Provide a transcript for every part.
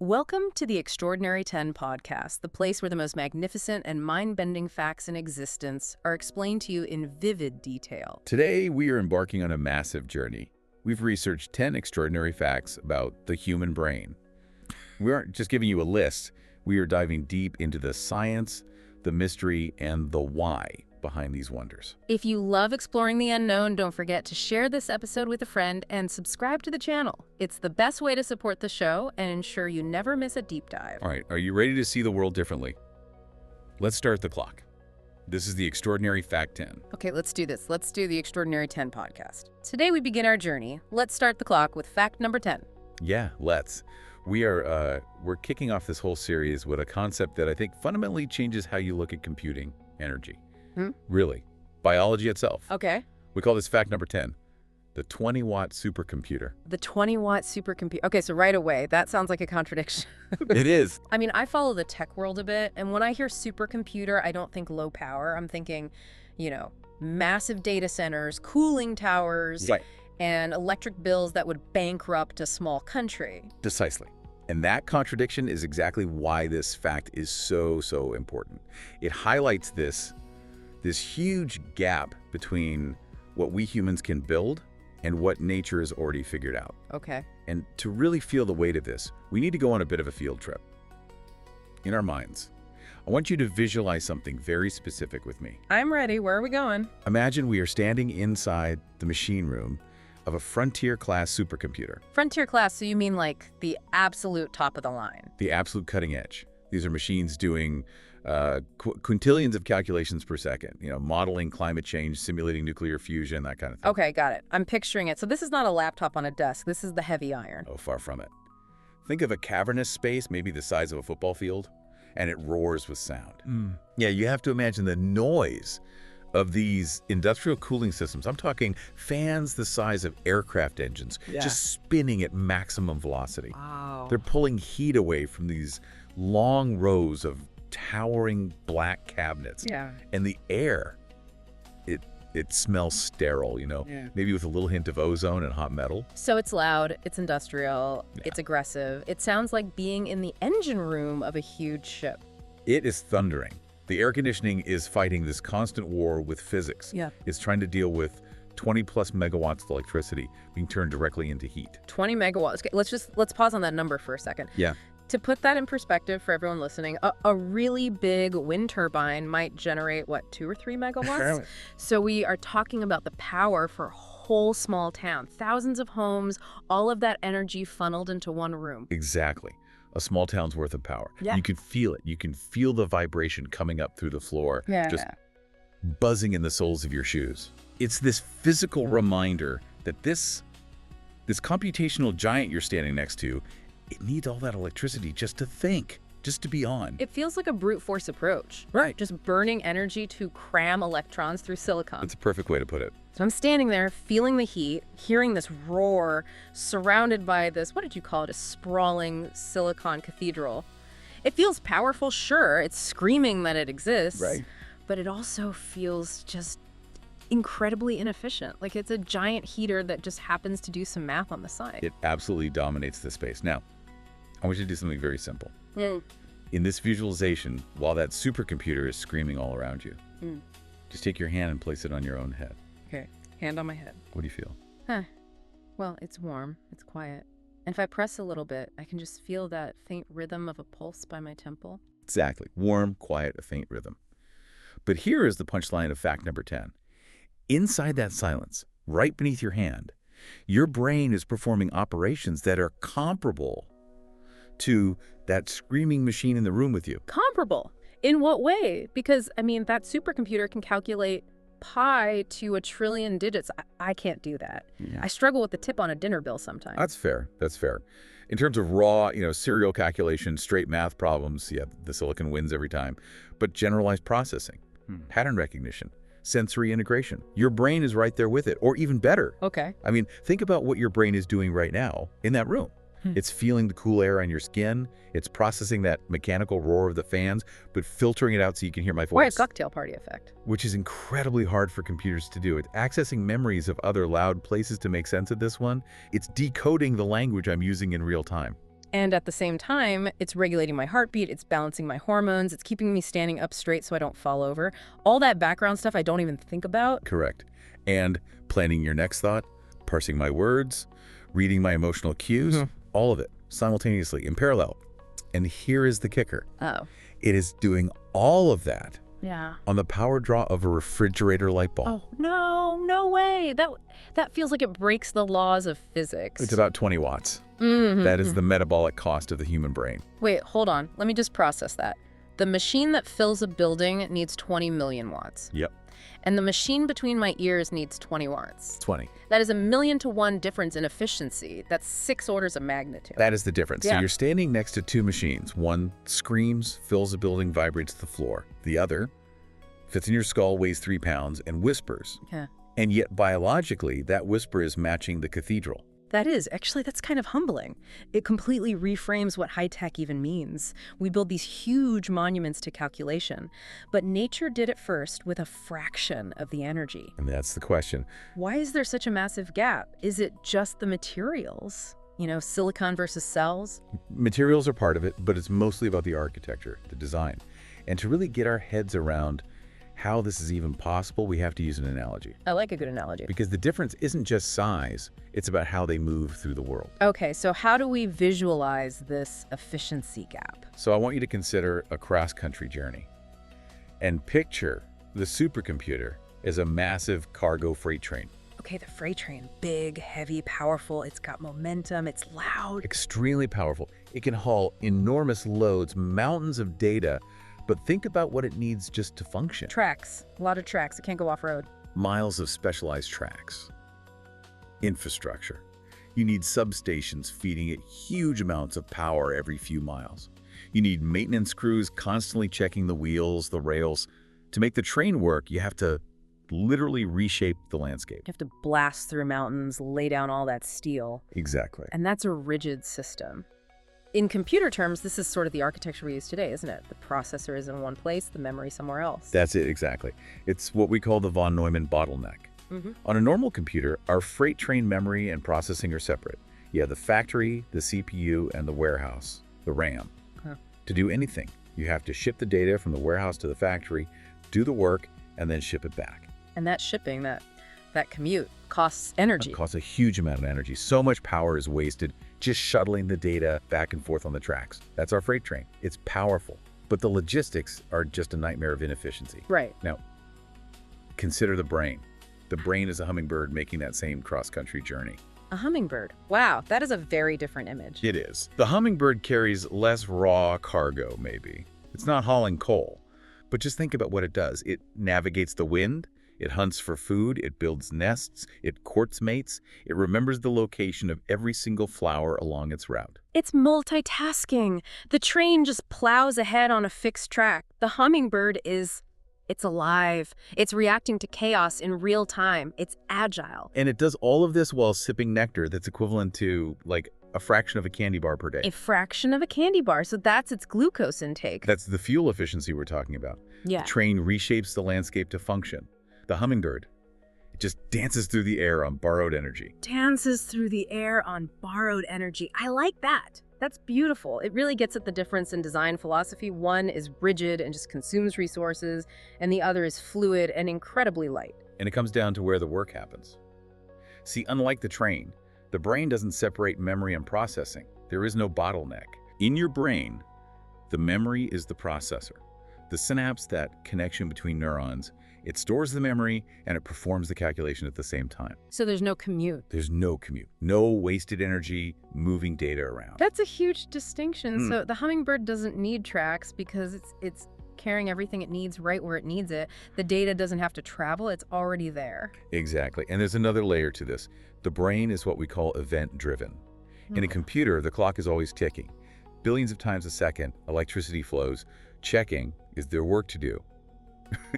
Welcome to the Extraordinary 10 podcast, the place where the most magnificent and mind-bending facts in existence are explained to you in vivid detail. Today, we are embarking on a massive journey. We've researched 10 extraordinary facts about the human brain. We aren't just giving you a list. We are diving deep into the science, the mystery, and the why behind these wonders. If you love exploring the unknown, don't forget to share this episode with a friend and subscribe to the channel. It's the best way to support the show and ensure you never miss a deep dive. All right, are you ready to see the world differently? Let's start the clock. This is the Extraordinary Fact 10. Okay, let's do this. Let's do the Extraordinary 10 podcast. Today we begin our journey. Let's start the clock with fact number 10. Yeah, let's. We're kicking off this whole series with a concept that I think fundamentally changes how you look at computing energy. Really. Biology itself. Okay. We call this fact number 10, the 20-watt supercomputer. The 20-watt supercomputer. Okay, so right away, that sounds like a contradiction. It is. I mean, I follow the tech world a bit, and when I hear supercomputer, I don't think low power. I'm thinking, massive data centers, cooling towers, Right. and electric bills that would bankrupt a small country. Precisely. And that contradiction is exactly why this fact is so important. It highlights this huge gap between what we humans can build and what nature has already figured out. Okay. And to really feel the weight of this, we need to go on a bit of a field trip. In our minds, I want you to visualize something very specific with me. I'm ready. Where are we going? Imagine we are standing inside the machine room of a frontier-class supercomputer. Frontier class, so you mean like the absolute top of the line? The absolute cutting edge. These are machines doing quintillions of calculations per second, modeling climate change, simulating nuclear fusion, that kind of thing. Okay, got it. I'm picturing it. So this is not a laptop on a desk. This is the heavy iron. Oh, far from it. Think of a cavernous space, maybe the size of a football field, and it roars with sound. Yeah, you have to imagine the noise of these industrial cooling systems. I'm talking fans the size of aircraft engines, just spinning at maximum velocity. Wow. They're pulling heat away from these long rows of towering black cabinets. Yeah. And the air, it smells sterile, maybe with a little hint of ozone and hot metal. So it's loud, it's industrial, it's aggressive. It sounds like being in the engine room of a huge ship. It is thundering. The air conditioning is fighting this constant war with physics. Yeah. It's trying to deal with 20 plus megawatts of electricity being turned directly into heat. 20 megawatts. Okay, let's pause on that number for a second. Yeah. To put that in perspective for everyone listening, a really big wind turbine might generate, 2 or 3 megawatts? So we are talking about the power for a whole small town, thousands of homes, all of that energy funneled into one room. Exactly. A small town's worth of power. Yeah. You can feel it. You can feel the vibration coming up through the floor, just buzzing in the soles of your shoes. It's this physical reminder that this computational giant you're standing next to, it needs all that electricity just to think, just to be on. It feels like a brute force approach. Right. Just burning energy to cram electrons through silicon. That's a perfect way to put it. So I'm standing there, feeling the heat, hearing this roar, surrounded by this, what did you call it, a sprawling silicon cathedral. It feels powerful, sure. It's screaming that it exists. Right. But it also feels just incredibly inefficient. Like it's a giant heater that just happens to do some math on the side. It absolutely dominates the space. Now, I want you to do something very simple. In this visualization, while that supercomputer is screaming all around you, just take your hand and place it on your own head. Okay, hand on my head. What do you feel? Well, it's warm, it's quiet. And if I press a little bit, I can just feel that faint rhythm of a pulse by my temple. Exactly. Warm, quiet, a faint rhythm. But here is the punchline of fact number 10. Inside that silence, right beneath your hand, your brain is performing operations that are comparable to that screaming machine in the room with you. Comparable? In what way? Because, that supercomputer can calculate pi to 1 trillion digits. I can't do that. Yeah. I struggle with the tip on a dinner bill sometimes. That's fair. That's fair. In terms of raw, serial calculation, straight math problems, the silicon wins every time. But generalized processing, pattern recognition, sensory integration, your brain is right there with it, or even better. Okay. Think about what your brain is doing right now in that room. It's feeling the cool air on your skin. It's processing that mechanical roar of the fans, but filtering it out so you can hear my voice. Or a cocktail party effect. Which is incredibly hard for computers to do. It's accessing memories of other loud places to make sense of this one. It's decoding the language I'm using in real time. And at the same time, it's regulating my heartbeat, it's balancing my hormones, it's keeping me standing up straight so I don't fall over. All that background stuff I don't even think about. Correct. And planning your next thought, parsing my words, reading my emotional cues, all of it simultaneously in parallel. And here is the kicker. Oh. It is doing all of that Yeah. on the power draw of a refrigerator light bulb. Oh, no way. That feels like it breaks the laws of physics. It's about 20 watts. That is the metabolic cost of the human brain. Wait, hold on. Let me just process that. The machine that fills a building needs 20 million watts. Yep, And the machine between my ears needs 20 watts. 20. That is 1,000,000 to 1 difference in efficiency. That's 6 orders of magnitude. That is the difference. So Yeah. you're standing next to two machines. One screams, fills a building, vibrates the floor. The other fits in your skull, weighs 3 pounds, and whispers. Yeah. And yet, biologically, that whisper is matching the cathedral. That is. Actually, that's kind of humbling. It completely reframes what high-tech even means. We build these huge monuments to calculation, but nature did it first with a fraction of the energy. And that's the question. Why is there such a massive gap? Is it just the materials? You know, silicon versus cells? Materials are part of it, but it's mostly about the architecture, the design. And to really get our heads around how this is even possible, we have to use an analogy. I like a good analogy. Because the difference isn't just size, it's about how they move through the world. Okay, so how do we visualize this efficiency gap? So I want you to consider a cross-country journey and picture the supercomputer as a massive cargo freight train. Okay, the freight train, big, heavy, powerful, it's got momentum, it's loud. Extremely powerful. It can haul enormous loads, mountains of data, but think about what it needs just to function. Tracks, a lot of tracks, it can't go off-road. Miles of specialized tracks. Infrastructure. You need substations feeding it huge amounts of power every few miles. You need maintenance crews constantly checking the wheels, the rails. To make the train work, you have to literally reshape the landscape. You have to blast through mountains, lay down all that steel. Exactly. And that's a rigid system. In computer terms, this is sort of the architecture we use today, isn't it? The processor is in one place, the memory somewhere else. That's it, exactly. It's what we call the von Neumann bottleneck. On a normal computer, our freight train memory and processing are separate. You have the factory, the CPU, and the warehouse, the RAM. To do anything, you have to ship the data from the warehouse to the factory, do the work, and then ship it back. And that shipping, that commute, costs energy. It costs a huge amount of energy. So much power is wasted just shuttling the data back and forth on the tracks. That's our freight train. It's powerful, but the logistics are just a nightmare of inefficiency. Right. Now, consider the brain. The brain is a hummingbird making that same cross-country journey. A hummingbird. Wow, that is a very different image. It is. The hummingbird carries less raw cargo, maybe. It's not hauling coal, but just think about what it does. It navigates the wind, it hunts for food, it builds nests, it courts mates, it remembers the location of every single flower along its route. It's multitasking. The train just plows ahead on a fixed track. The hummingbird it's alive. It's reacting to chaos in real time. It's agile. And it does all of this while sipping nectar that's equivalent to, like, a fraction of a candy bar per day. A fraction of a candy bar, so that's its glucose intake. That's the fuel efficiency we're talking about. Yeah. The train reshapes the landscape to function. The hummingbird, it just dances through the air on borrowed energy. Dances through the air on borrowed energy. I like that. That's beautiful. It really gets at the difference in design philosophy. One is rigid and just consumes resources, and the other is fluid and incredibly light. And it comes down to where the work happens. See, unlike the train, the brain doesn't separate memory and processing. There is no bottleneck. In your brain, the memory is the processor. The synapse, that connection between neurons, it stores the memory and it performs the calculation at the same time. So there's no commute. There's no commute, no wasted energy moving data around. That's a huge distinction. So the hummingbird doesn't need tracks because it's carrying everything it needs right where it needs it. The data doesn't have to travel. It's already there. Exactly. And there's another layer to this. The brain is what we call event-driven. In a computer, the clock is always ticking. Billions of times a second, electricity flows. Checking, is there work to do?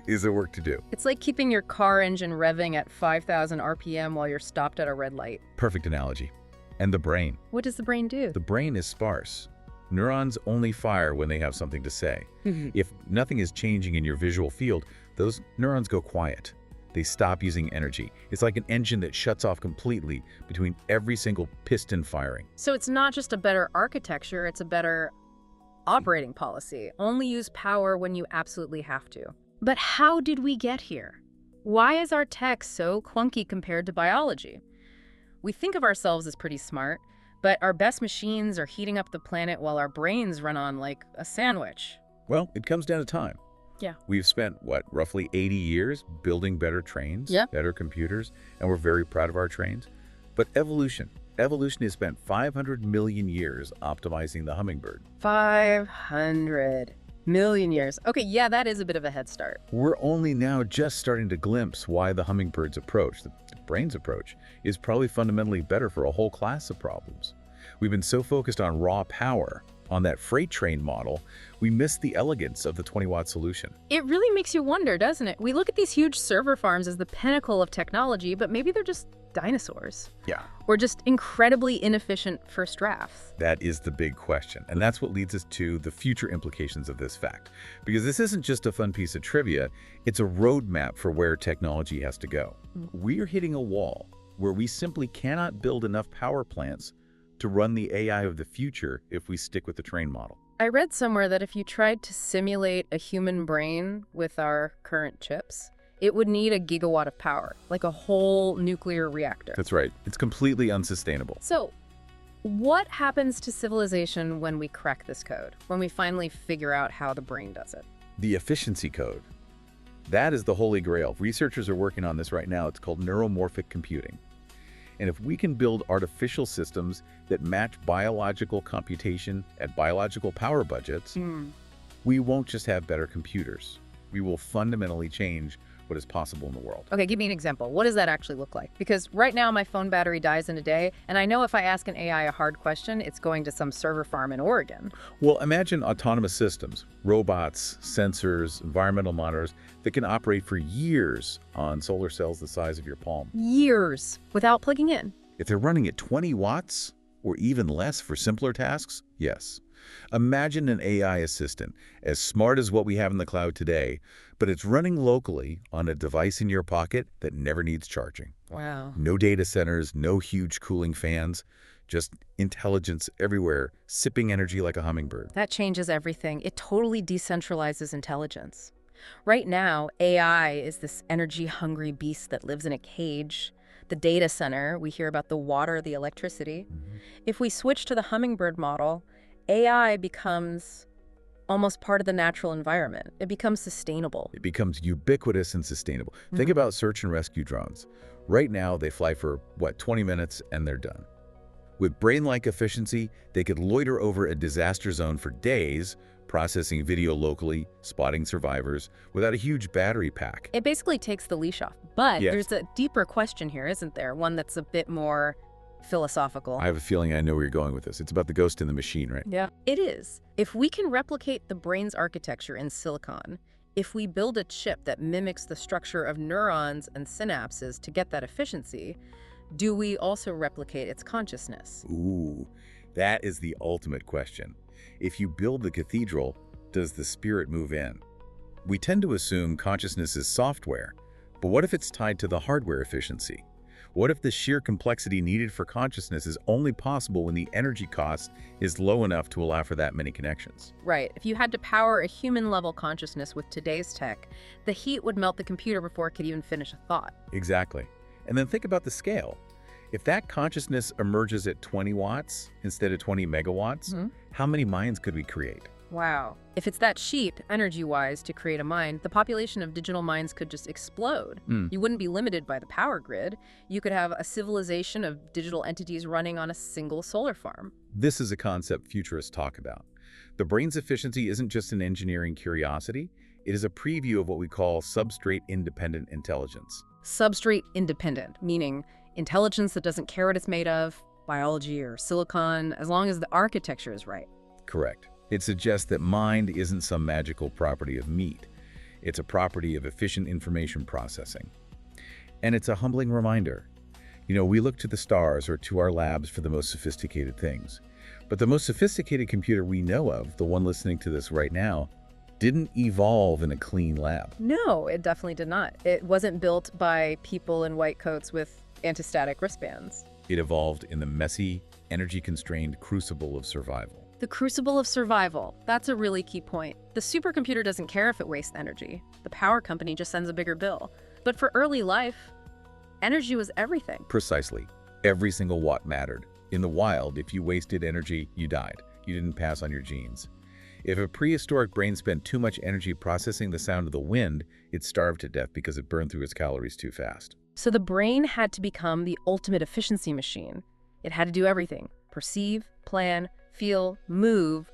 Is there work to do? It's like keeping your car engine revving at 5,000 RPM while you're stopped at a red light. Perfect analogy. And the brain. What does the brain do? The brain is sparse. Neurons only fire when they have something to say. If nothing is changing in your visual field, those neurons go quiet. they stop using energy. It's like an engine that shuts off completely between every single piston firing. So it's not just a better architecture, it's a better operating policy. Only use power when you absolutely have to. But how did we get here? Why is our tech so clunky compared to biology? We think of ourselves as pretty smart, but our best machines are heating up the planet while our brains run on like a sandwich. Well, it comes down to time. Yeah. We've spent, roughly 80 years building better trains, better computers, and we're very proud of our trains. But evolution has spent 500 million years optimizing the hummingbird. 500 million years. Okay, yeah, that is a bit of a head start. We're only now just starting to glimpse why the hummingbird's approach, the brain's approach, is probably fundamentally better for a whole class of problems. We've been so focused on raw power, on that freight train model, we miss the elegance of the 20-watt solution. It really makes you wonder, doesn't it? We look at these huge server farms as the pinnacle of technology, but maybe they're just dinosaurs. Yeah. Or just incredibly inefficient first drafts. That is the big question, and that's what leads us to the future implications of this fact. Because this isn't just a fun piece of trivia, it's a roadmap for where technology has to go. We're hitting a wall where we simply cannot build enough power plants to run the AI of the future if we stick with the train model. I read somewhere that if you tried to simulate a human brain with our current chips, it would need a gigawatt of power, like a whole nuclear reactor. That's right. It's completely unsustainable. So, what happens to civilization when we crack this code, when we finally figure out how the brain does it? The efficiency code. That is the holy grail. Researchers are working on this right now. It's called neuromorphic computing. And if we can build artificial systems that match biological computation at biological power budgets, we won't just have better computers. We will fundamentally change what is possible in the world. Okay, give me an example. What does that actually look like? Because right now my phone battery dies in a day, and I know if I ask an AI a hard question, it's going to some server farm in Oregon. Well, imagine autonomous systems, robots, sensors, environmental monitors that can operate for years on solar cells the size of your palm. Years without plugging in. If they're running at 20 watts or even less for simpler tasks, yes. Imagine an AI assistant as smart as what we have in the cloud today, but it's running locally on a device in your pocket that never needs charging. Wow. No data centers, no huge cooling fans, just intelligence everywhere, sipping energy like a hummingbird. That changes everything. It totally decentralizes intelligence. Right now, AI is this energy-hungry beast that lives in a cage. The data center, we hear about the water, the electricity. If we switch to the hummingbird model, AI becomes almost part of the natural environment. It becomes sustainable. It becomes ubiquitous and sustainable. Think about search and rescue drones. Right now, they fly for, 20 minutes and they're done. With brain-like efficiency, they could loiter over a disaster zone for days, processing video locally, spotting survivors, without a huge battery pack. It basically takes the leash off. But there's a deeper question here, isn't there? One that's a bit more philosophical. I have a feeling I know where you're going with this. It's about the ghost in the machine, right? Yeah, it is. If we can replicate the brain's architecture in silicon, if we build a chip that mimics the structure of neurons and synapses to get that efficiency, do we also replicate its consciousness? Ooh, that is the ultimate question. If you build the cathedral, does the spirit move in? We tend to assume consciousness is software, but what if it's tied to the hardware efficiency? What if the sheer complexity needed for consciousness is only possible when the energy cost is low enough to allow for that many connections? Right. If you had to power a human-level consciousness with today's tech, the heat would melt the computer before it could even finish a thought. Exactly. And then think about the scale. If that consciousness emerges at 20 watts instead of 20 megawatts, how many minds could we create? Wow. If it's that cheap, energy-wise, to create a mind, the population of digital minds could just explode. You wouldn't be limited by the power grid. You could have a civilization of digital entities running on a single solar farm. This is a concept futurists talk about. The brain's efficiency isn't just an engineering curiosity. It is a preview of what we call substrate-independent intelligence. Substrate-independent, meaning intelligence that doesn't care what it's made of, biology or silicon, as long as the architecture is right. Correct. It suggests that mind isn't some magical property of meat. It's a property of efficient information processing. And it's a humbling reminder. We look to the stars or to our labs for the most sophisticated things. But the most sophisticated computer we know of, the one listening to this right now, didn't evolve in a clean lab. No, it definitely did not. It wasn't built by people in white coats with anti-static wristbands. It evolved in the messy, energy-constrained crucible of survival. The crucible of survival. That's a really key point. The supercomputer doesn't care if it wastes energy. The power company just sends a bigger bill. But for early life, energy was everything. Precisely. Every single watt mattered. In the wild, if you wasted energy, you died. You didn't pass on your genes. If a prehistoric brain spent too much energy processing the sound of the wind, it starved to death because it burned through its calories too fast. So the brain had to become the ultimate efficiency machine. It had to do everything: perceive, plan, feel, move,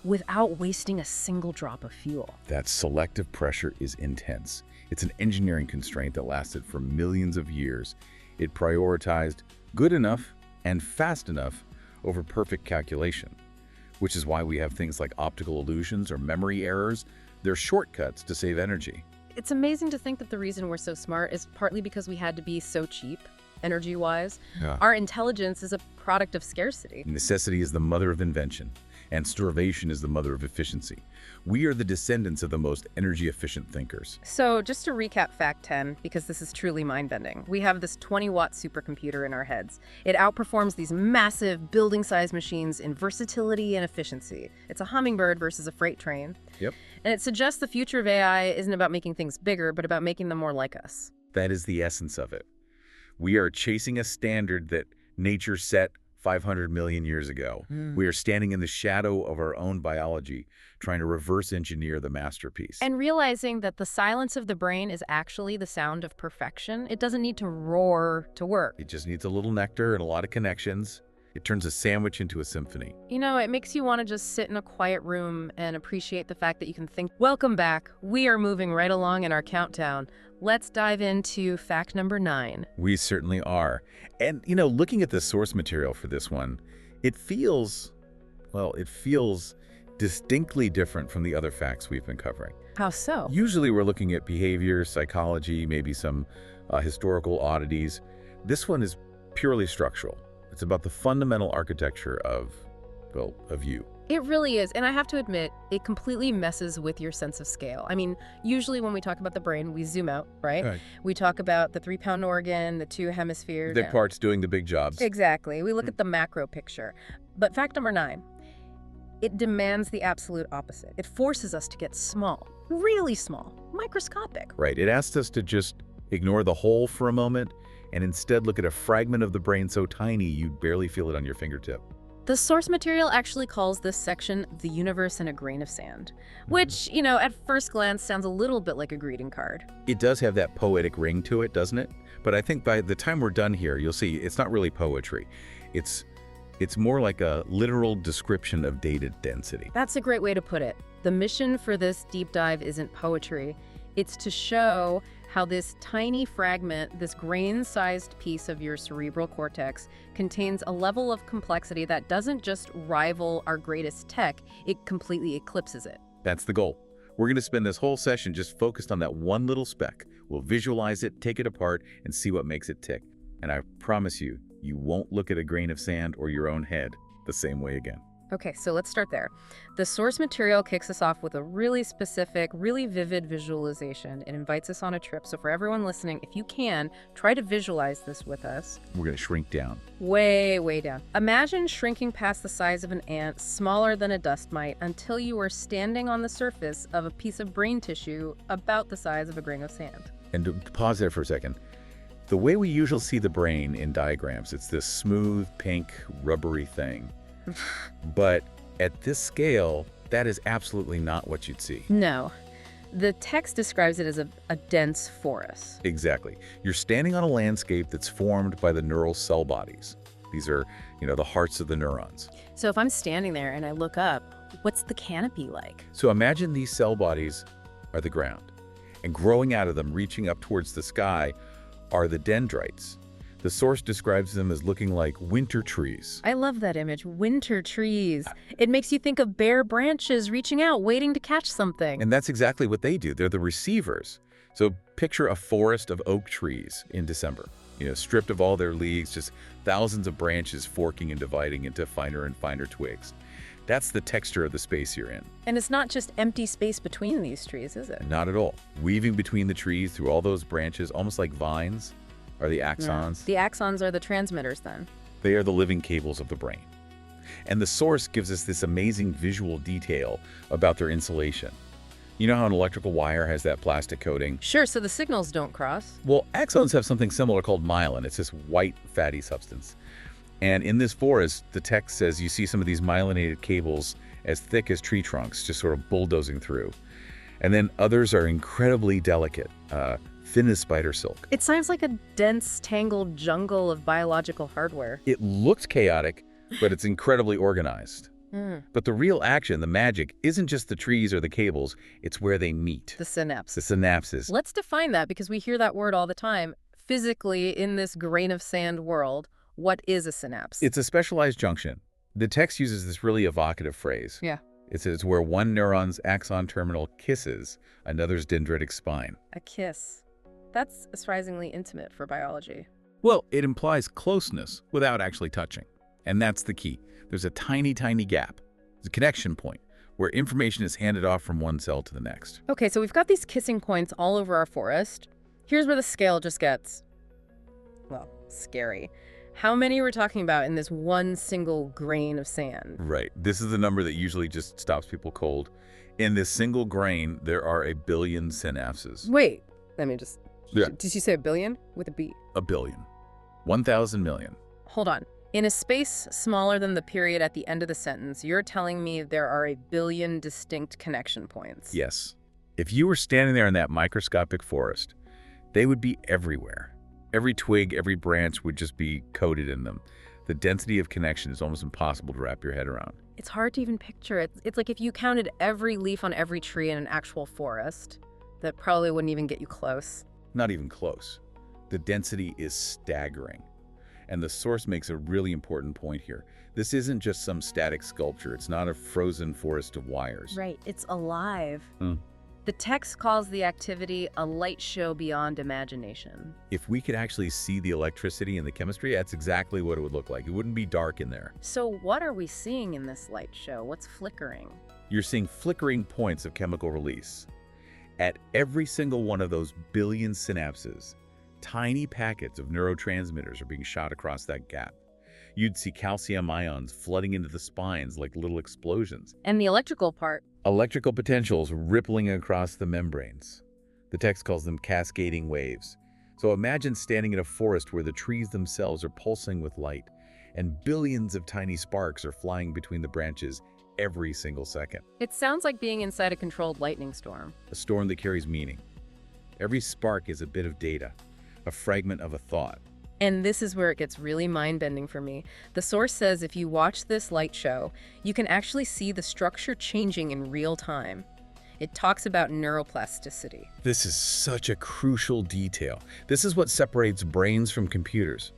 without wasting a single drop of fuel. That selective pressure is intense. It's an engineering constraint that lasted for millions of years. It prioritized good enough and fast enough over perfect calculation, which is why we have things like optical illusions or memory errors. They're shortcuts to save energy. It's amazing to think that the reason we're so smart is partly because we had to be so cheap, energy-wise. Yeah. Our intelligence is a product of scarcity. Necessity is the mother of invention, and starvation is the mother of efficiency. We are the descendants of the most energy-efficient thinkers. So just to recap fact 10, because this is truly mind-bending, we have this 20-watt supercomputer in our heads. It outperforms these massive building-sized machines in versatility and efficiency. It's a hummingbird versus a freight train. Yep. And it suggests the future of AI isn't about making things bigger, but about making them more like us. That is the essence of it. We are chasing a standard that nature set 500 million years ago. We are standing in the shadow of our own biology, trying to reverse engineer the masterpiece. And realizing that the silence of the brain is actually the sound of perfection. It doesn't need to roar to work. It just needs a little nectar and a lot of connections. It turns a sandwich into a symphony. You know, it makes you want to just sit in a quiet room and appreciate the fact that you can think. Welcome back. We are moving right along in our countdown. Let's dive into fact number 9. We certainly are. And, you know, looking at the source material for this one, it feels distinctly different from the other facts we've been covering. How so? Usually we're looking at behavior, psychology, maybe some historical oddities. This one is purely structural. It's about the fundamental architecture of you. It really is. And I have to admit, it completely messes with your sense of scale. I mean, usually when we talk about the brain, we zoom out, right? We talk about the 3-pound organ, the 2 hemispheres. The parts doing the big jobs. Exactly. We look at the macro picture. But fact number 9, it demands the absolute opposite. It forces us to get small, really small, microscopic. Right. It asks us to just ignore the whole for a moment and instead look at a fragment of the brain so tiny you'd barely feel it on your fingertip. The source material actually calls this section the universe in a grain of sand, which, you know, at first glance sounds a little bit like a greeting card. It does have that poetic ring to it, doesn't it? But I think by the time we're done here, you'll see it's not really poetry. It's more like a literal description of data density. That's a great way to put it. The mission for this deep dive isn't poetry. It's to show how this tiny fragment, this grain-sized piece of your cerebral cortex, contains a level of complexity that doesn't just rival our greatest tech, it completely eclipses it. That's the goal. We're going to spend this whole session just focused on that one little speck. We'll visualize it, take it apart, and see what makes it tick. And I promise you, you won't look at a grain of sand or your own head the same way again. Okay, so let's start there. The source material kicks us off with a really specific, really vivid visualization. It invites us on a trip. So for everyone listening, if you can, try to visualize this with us. We're going to shrink down. Way, way down. Imagine shrinking past the size of an ant, smaller than a dust mite, until you are standing on the surface of a piece of brain tissue about the size of a grain of sand. And to pause there for a second. The way we usually see the brain in diagrams, it's this smooth, pink, rubbery thing. But at this scale, that is absolutely not what you'd see. No. The text describes it as a dense forest. Exactly. You're standing on a landscape that's formed by the neural cell bodies. These are, the hearts of the neurons. So if I'm standing there and I look up, what's the canopy like? So imagine these cell bodies are the ground. And growing out of them, reaching up towards the sky, are the dendrites. The source describes them as looking like winter trees. I love that image, winter trees. It makes you think of bare branches reaching out, waiting to catch something. And that's exactly what they do. They're the receivers. So picture a forest of oak trees in December, stripped of all their leaves, just thousands of branches forking and dividing into finer and finer twigs. That's the texture of the space you're in. And it's not just empty space between these trees, is it? Not at all. Weaving between the trees through all those branches, almost like vines, are the axons. Yeah. The axons are the transmitters then. They are the living cables of the brain. And the source gives us this amazing visual detail about their insulation. You know how an electrical wire has that plastic coating? Sure, so the signals don't cross. Well, axons have something similar called myelin. It's this white, fatty substance. And in this forest, the text says you see some of these myelinated cables as thick as tree trunks, just sort of bulldozing through. And then others are incredibly delicate, thin as spider silk. It sounds like a dense, tangled jungle of biological hardware. It looks chaotic, but it's incredibly organized. But the real action, the magic, isn't just the trees or the cables, it's where they meet. The synapse. The synapses. Let's define that because we hear that word all the time. Physically, in this grain of sand world, what is a synapse? It's a specialized junction. The text uses this really evocative phrase. Yeah. It says where one neuron's axon terminal kisses another's dendritic spine. A kiss. That's surprisingly intimate for biology. Well, it implies closeness without actually touching. And that's the key. There's a tiny, tiny gap. It's a connection point where information is handed off from one cell to the next. Okay, so we've got these kissing points all over our forest. Here's where the scale just gets, well, scary. How many we're talking about in this one single grain of sand? Right. This is the number that usually just stops people cold. In this single grain, there are 1 billion synapses. Wait, let me just... Yeah. Did you say 1 billion with a B? 1 billion. 1,000 million. Hold on. In a space smaller than the period at the end of the sentence, you're telling me there are 1 billion distinct connection points. Yes. If you were standing there in that microscopic forest, they would be everywhere. Every twig, every branch would just be coated in them. The density of connection is almost impossible to wrap your head around. It's hard to even picture it. It's like if you counted every leaf on every tree in an actual forest, that probably wouldn't even get you close. Not even close. The density is staggering. And the source makes a really important point here. This isn't just some static sculpture. It's not a frozen forest of wires. Right, it's alive. The text calls the activity a light show beyond imagination. If we could actually see the electricity and the chemistry, that's exactly what it would look like. It wouldn't be dark in there. So what are we seeing in this light show? What's flickering? You're seeing flickering points of chemical release. At every single one of those billion synapses, tiny packets of neurotransmitters are being shot across that gap. You'd see calcium ions flooding into the spines like little explosions. And the electrical part? Electrical potentials rippling across the membranes. The text calls them cascading waves. So imagine standing in a forest where the trees themselves are pulsing with light, and billions of tiny sparks are flying between the branches every single second. It sounds like being inside a controlled lightning storm. A storm that carries meaning. Every spark is a bit of data, a fragment of a thought. And this is where it gets really mind-bending for me. The source says if you watch this light show, you can actually see the structure changing in real time. It talks about neuroplasticity. This is such a crucial detail. This is what separates brains from computers.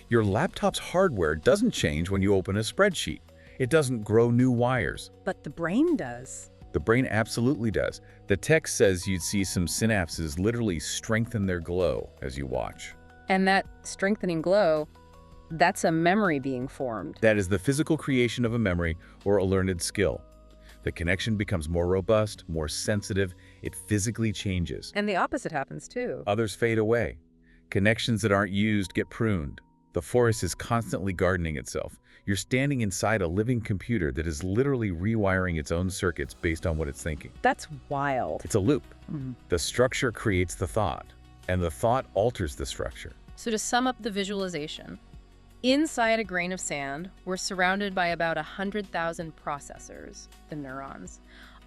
Your laptop's hardware doesn't change when you open a spreadsheet. It doesn't grow new wires. But the brain does. The brain absolutely does. The text says you'd see some synapses literally strengthen their glow as you watch. And that strengthening glow, that's a memory being formed. That is the physical creation of a memory or a learned skill. The connection becomes more robust, more sensitive. It physically changes. And the opposite happens too. Others fade away. Connections that aren't used get pruned. The forest is constantly gardening itself. You're standing inside a living computer that is literally rewiring its own circuits based on what it's thinking. That's wild. It's a loop. The structure creates the thought, and the thought alters the structure. So to sum up the visualization, inside a grain of sand, we're surrounded by about 100,000 processors, the neurons,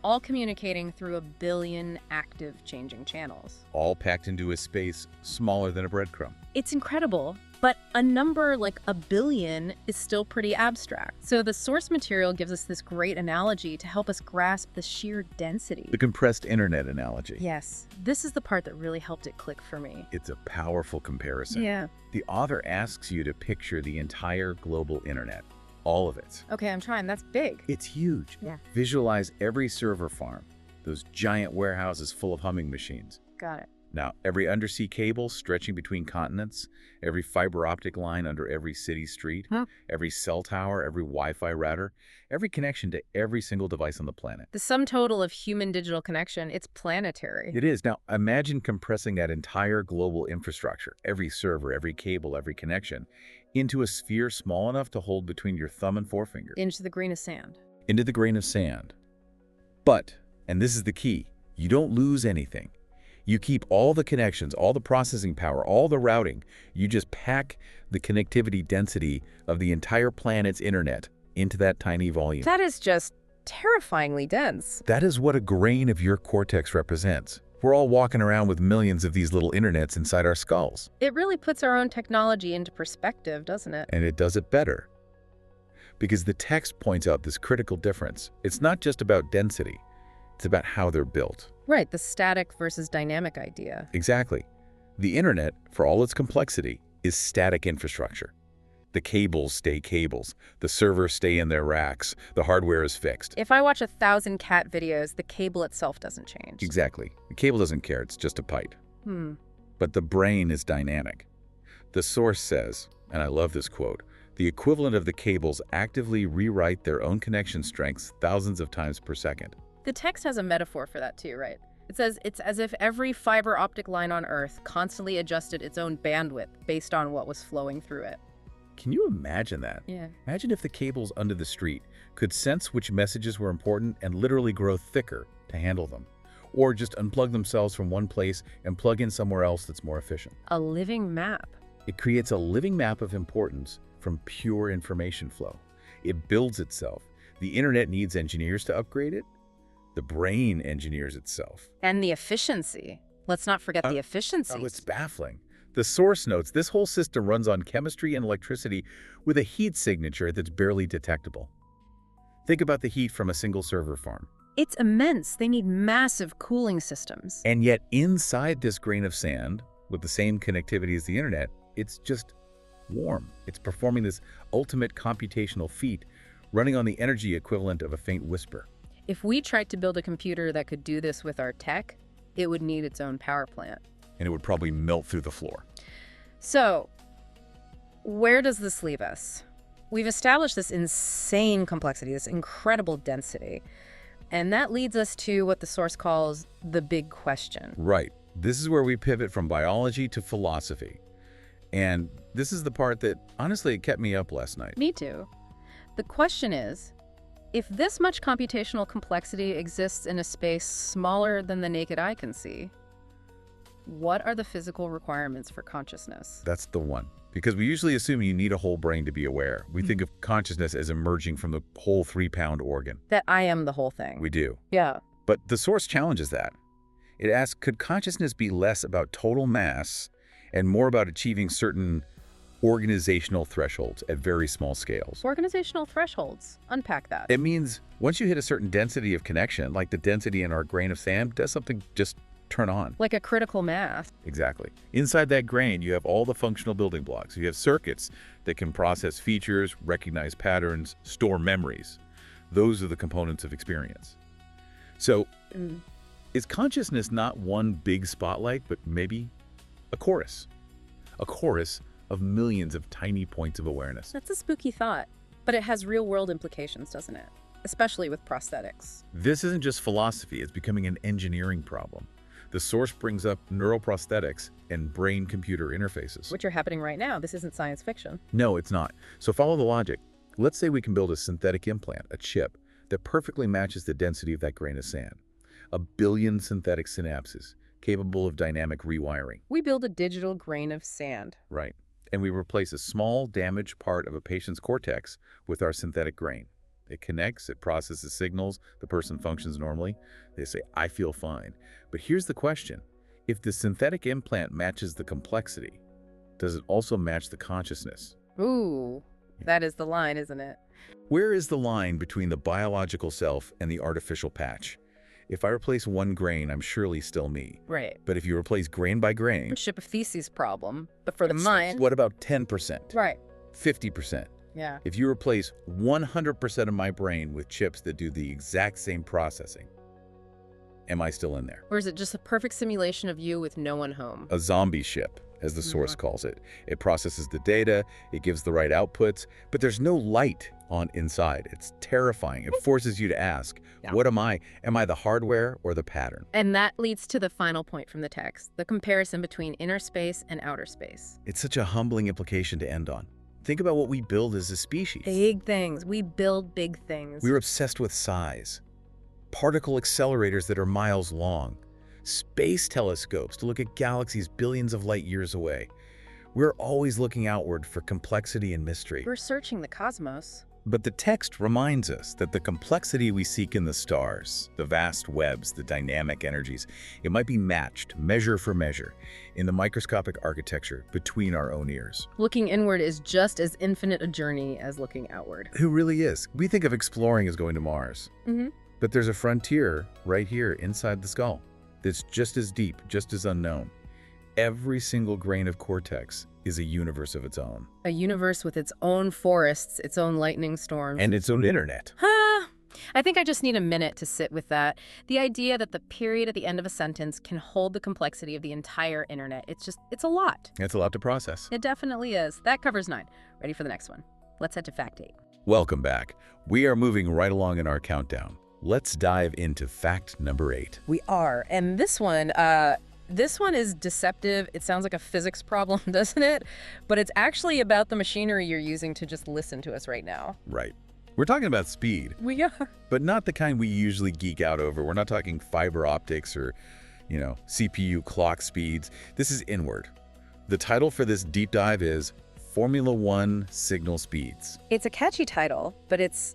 all communicating through 1 billion active changing channels. All packed into a space smaller than a breadcrumb. It's incredible, but a number like 1 billion is still pretty abstract. So the source material gives us this great analogy to help us grasp the sheer density. The compressed internet analogy. Yes, this is the part that really helped it click for me. It's a powerful comparison. Yeah. The author asks you to picture the entire global internet. All of it. Okay, I'm trying. That's big. It's huge. Yeah. Visualize every server farm, those giant warehouses full of humming machines. Got it. Now, every undersea cable stretching between continents, every fiber optic line under every city street, every cell tower, every Wi-Fi router, every connection to every single device on the planet. The sum total of human digital connection, it's planetary. It is. Now, imagine compressing that entire global infrastructure, every server, every cable, every connection, into a sphere small enough to hold between your thumb and forefinger. Into the grain of sand. Into the grain of sand. But, and this is the key, you don't lose anything. You keep all the connections, all the processing power, all the routing. You just pack the connectivity density of the entire planet's internet into that tiny volume. That is just terrifyingly dense. That is what a grain of your cortex represents. We're all walking around with millions of these little internets inside our skulls. It really puts our own technology into perspective, doesn't it? And it does it better. Because the text points out this critical difference. It's not just about density. It's about how they're built. Right, the static versus dynamic idea. Exactly. The internet, for all its complexity, is static infrastructure. The cables stay cables. The servers stay in their racks. The hardware is fixed. If I watch 1,000 cat videos, the cable itself doesn't change. Exactly. The cable doesn't care. It's just a pipe. But the brain is dynamic. The source says, and I love this quote, the equivalent of the cables actively rewrite their own connection strengths thousands of times per second. The text has a metaphor for that too, right? It says it's as if every fiber optic line on Earth constantly adjusted its own bandwidth based on what was flowing through it. Can you imagine that? Yeah. Imagine if the cables under the street could sense which messages were important and literally grow thicker to handle them. Or just unplug themselves from one place and plug in somewhere else that's more efficient. A living map. It creates a living map of importance from pure information flow. It builds itself. The internet needs engineers to upgrade it. The brain engineers itself. And the efficiency. Let's not forget the efficiency. Oh, it's baffling. The source notes this whole system runs on chemistry and electricity with a heat signature that's barely detectable. Think about the heat from a single server farm. It's immense. They need massive cooling systems. And yet inside this grain of sand, with the same connectivity as the internet, it's just warm. It's performing this ultimate computational feat, running on the energy equivalent of a faint whisper. If we tried to build a computer that could do this with our tech, it would need its own power plant. And it would probably melt through the floor. So, where does this leave us? We've established this insane complexity, this incredible density. And that leads us to what the source calls the big question. Right. This is where we pivot from biology to philosophy. And this is the part that, honestly, it kept me up last night. Me too. The question is, if this much computational complexity exists in a space smaller than the naked eye can see, what are the physical requirements for consciousness? That's the one. Because we usually assume you need a whole brain to be aware. We think of consciousness as emerging from the whole 3-pound organ. That I am the whole thing. We do. Yeah. But the source challenges that. It asks, could consciousness be less about total mass and more about achieving certain organizational thresholds at very small scales? Organizational thresholds. Unpack that. It means once you hit a certain density of connection, like the density in our grain of sand, does something just turn on. Like a critical mass. Exactly. Inside that grain, you have all the functional building blocks. You have circuits that can process features, recognize patterns, store memories. Those are the components of experience. So, is consciousness not one big spotlight, but maybe a chorus? A chorus of millions of tiny points of awareness. That's a spooky thought, but it has real-world implications, doesn't it? Especially with prosthetics. This isn't just philosophy, it's becoming an engineering problem. The source brings up neuroprosthetics and brain-computer interfaces. Which are happening right now. This isn't science fiction. No, it's not. So follow the logic. Let's say we can build a synthetic implant, a chip, that perfectly matches the density of that grain of sand. 1 billion synthetic synapses, capable of dynamic rewiring. We build a digital grain of sand. Right. And we replace a small, damaged part of a patient's cortex with our synthetic grain. It connects, it processes signals, the person functions normally. They say, I feel fine. But here's the question. If the synthetic implant matches the complexity, does it also match the consciousness? Ooh, that is the line, isn't it? Where is the line between the biological self and the artificial patch? If I replace one grain, I'm surely still me. Right. But if you replace grain by grain... Ship of theses problem, but for the mind... What about 10%? Right. 50%? Yeah. If you replace 100% of my brain with chips that do the exact same processing, am I still in there? Or is it just a perfect simulation of you with no one home? A zombie ship, as the source calls it. It processes the data, it gives the right outputs, but there's no light on inside. It's terrifying. It forces you to ask, what am I? Am I the hardware or the pattern? And that leads to the final point from the text, the comparison between inner space and outer space. It's such a humbling implication to end on. Think about what we build as a species. Big things. We build big things. We're obsessed with size. Particle accelerators that are miles long. Space telescopes to look at galaxies billions of light years away. We're always looking outward for complexity and mystery. We're searching the cosmos. But the text reminds us that the complexity we seek in the stars, the vast webs, the dynamic energies, it might be matched, measure for measure, in the microscopic architecture between our own ears. Looking inward is just as infinite a journey as looking outward. Who really is? We think of exploring as going to Mars. But there's a frontier right here inside the skull that's just as deep, just as unknown. Every single grain of cortex is a universe of its own. A universe with its own forests, its own lightning storms. And its own internet. I think I just need a minute to sit with that. The idea that the period at the end of a sentence can hold the complexity of the entire internet. It's a lot. It's a lot to process. It definitely is. That covers 9. Ready for the next one. Let's head to fact 8. Welcome back. We are moving right along in our countdown. Let's dive into fact number 8. We are. And this one is deceptive. It sounds like a physics problem, doesn't it? But it's actually about the machinery you're using to just listen to us right now. Right. We're talking about speed. We are. But not the kind we usually geek out over. We're not talking fiber optics or, CPU clock speeds. This is inward. The title for this deep dive is Formula One Signal Speeds. It's a catchy title, but it's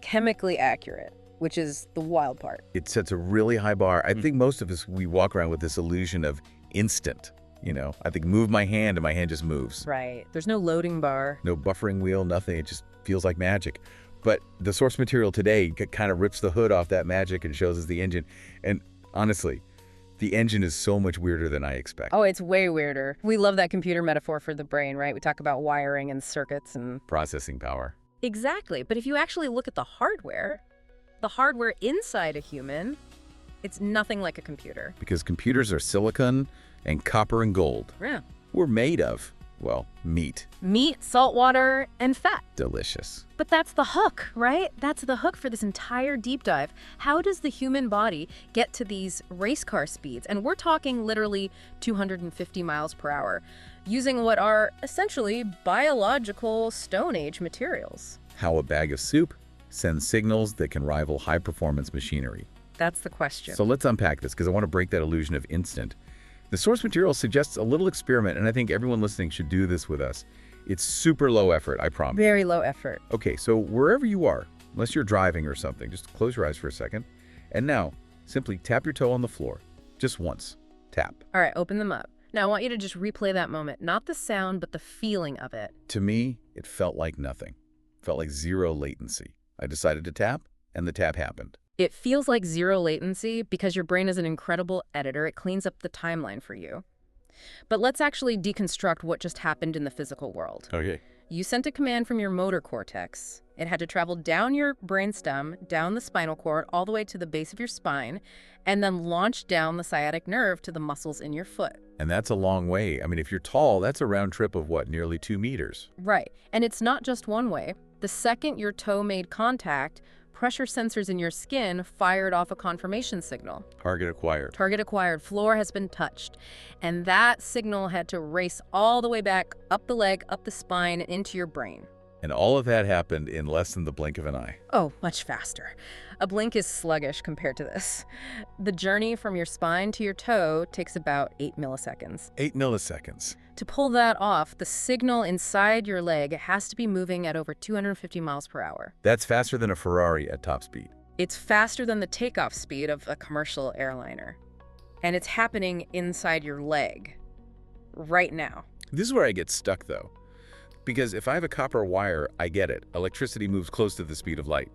chemically accurate, which is the wild part. It sets a really high bar. I think most of us, we walk around with this illusion of instant. I think move my hand and my hand just moves. Right. There's no loading bar. No buffering wheel, nothing. It just feels like magic. But the source material today kind of rips the hood off that magic and shows us the engine. And honestly, the engine is so much weirder than I expect. Oh, it's way weirder. We love that computer metaphor for the brain, right? We talk about wiring and circuits and processing power. Exactly. But if you actually look at the hardware inside a human, it's nothing like a computer. Because computers are silicon and copper and gold. Yeah. We're made of, meat. Meat, salt water, and fat. Delicious. But that's the hook, right? That's the hook for this entire deep dive. How does the human body get to these race car speeds? And we're talking literally 250 miles per hour, using what are essentially biological Stone Age materials. How a bag of soup sends signals that can rival high-performance machinery. That's the question. So let's unpack this, because I want to break that illusion of instant. The source material suggests a little experiment, and I think everyone listening should do this with us. It's super low effort, I promise. Very low effort. Okay, so wherever you are, unless you're driving or something, just close your eyes for a second. And now, simply tap your toe on the floor. Just once. Tap. All right, open them up. Now, I want you to just replay that moment. Not the sound, but the feeling of it. To me, it felt like nothing. It felt like zero latency. I decided to tap, and the tap happened. It feels like zero latency because your brain is an incredible editor. It cleans up the timeline for you. But let's actually deconstruct what just happened in the physical world. Okay. You sent a command from your motor cortex. It had to travel down your brainstem, down the spinal cord, all the way to the base of your spine, and then launch down the sciatic nerve to the muscles in your foot. And that's a long way. I mean, if you're tall, that's a round trip of what, nearly 2 meters? Right. And it's not just one way. The second your toe made contact, pressure sensors in your skin fired off a confirmation signal. Target acquired. Target acquired. Floor has been touched. And that signal had to race all the way back up the leg, up the spine, and into your brain. And all of that happened in less than the blink of an eye. Oh, much faster. A blink is sluggish compared to this. The journey from your spine to your toe takes about 8 milliseconds. 8 milliseconds. To pull that off, the signal inside your leg has to be moving at over 250 miles per hour. That's faster than a Ferrari at top speed. It's faster than the takeoff speed of a commercial airliner. And it's happening inside your leg right now. This is where I get stuck, though. Because if I have a copper wire, I get it. Electricity moves close to the speed of light.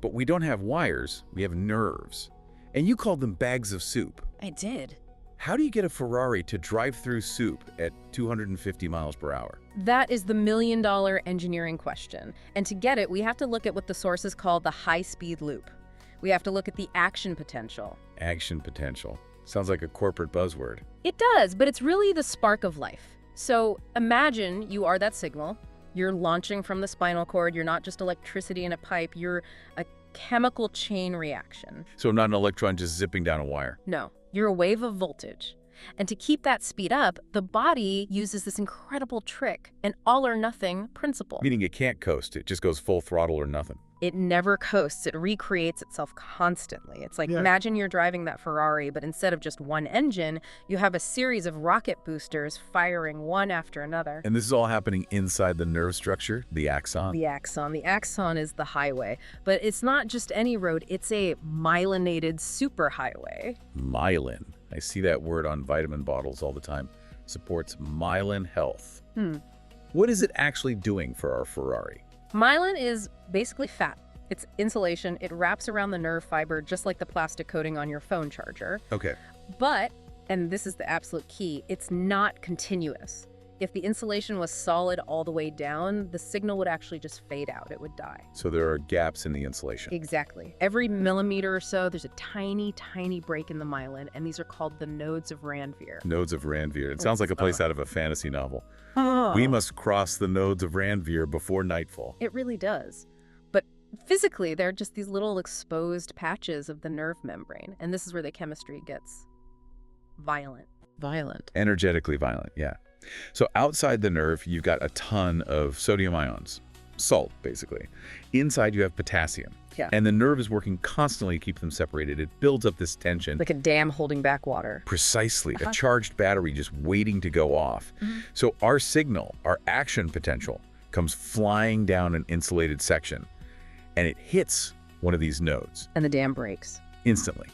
But we don't have wires, we have nerves. And you called them bags of soup. I did. How do you get a Ferrari to drive through soup at 250 miles per hour? That is the million-dollar engineering question. And to get it, we have to look at what the sources call the high-speed loop. We have to look at the action potential. Action potential. Sounds like a corporate buzzword. It does, but it's really the spark of life. So imagine you are that signal. You're launching from the spinal cord. You're not just electricity in a pipe. You're a chemical chain reaction. So I'm not an electron just zipping down a wire. No, you're a wave of voltage. And to keep that speed up, the body uses this incredible trick, an all-or-nothing principle. Meaning it can't coast. It just goes full throttle or nothing. It never coasts. It recreates itself constantly. It's like, imagine you're driving that Ferrari, but instead of just one engine, you have a series of rocket boosters firing one after another. And this is all happening inside the nerve structure, the axon? The axon. The axon is the highway. But it's not just any road. It's a myelinated superhighway. Myelin. I see that word on vitamin bottles all the time. Supports myelin health. What is it actually doing for our Ferrari? Myelin is basically fat. It's insulation. It wraps around the nerve fiber just like the plastic coating on your phone charger. Okay. But, and this is the absolute key, it's not continuous. If the insulation was solid all the way down, the signal would actually just fade out. It would die. So there are gaps in the insulation. Exactly. Every millimeter or so, there's a tiny, tiny break in the myelin, and these are called the nodes of Ranvier. Nodes of Ranvier. It sounds like a place out of a fantasy novel. Oh. We must cross the nodes of Ranvier before nightfall. It really does. But physically, they're just these little exposed patches of the nerve membrane, and this is where the chemistry gets violent. Energetically violent, yeah. So outside the nerve, you've got a ton of sodium ions, salt, basically. Inside, you have potassium. Yeah. And the nerve is working constantly to keep them separated. It builds up this tension. Like a dam holding back water. Precisely. A charged battery just waiting to go off. So our signal, our action potential, comes flying down an insulated section, and it hits one of these nodes. And the dam breaks. Instantly.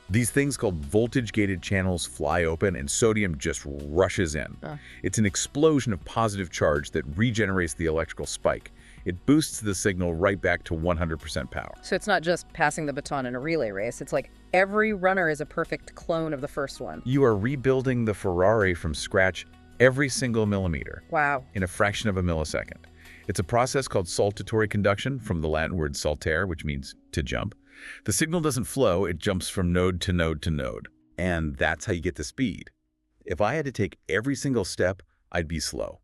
These things called voltage-gated channels fly open, and sodium just rushes in. It's an explosion of positive charge that regenerates the electrical spike. It boosts the signal right back to 100% power. So it's not just passing the baton in a relay race. It's like every runner is a perfect clone of the first one. You are rebuilding the Ferrari from scratch every single millimeter. Wow. In a fraction of a millisecond. It's a process called saltatory conduction, from the Latin word saltare, which means to jump. The signal doesn't flow, it jumps from node to node to node. And that's how you get the speed. If I had to take every single step, I'd be slow.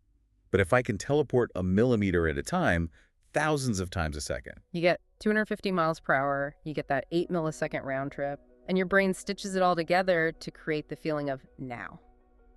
But if I can teleport a millimeter at a time, thousands of times a second. You get 250 miles per hour, you get that 8 millisecond round trip, and your brain stitches it all together to create the feeling of now.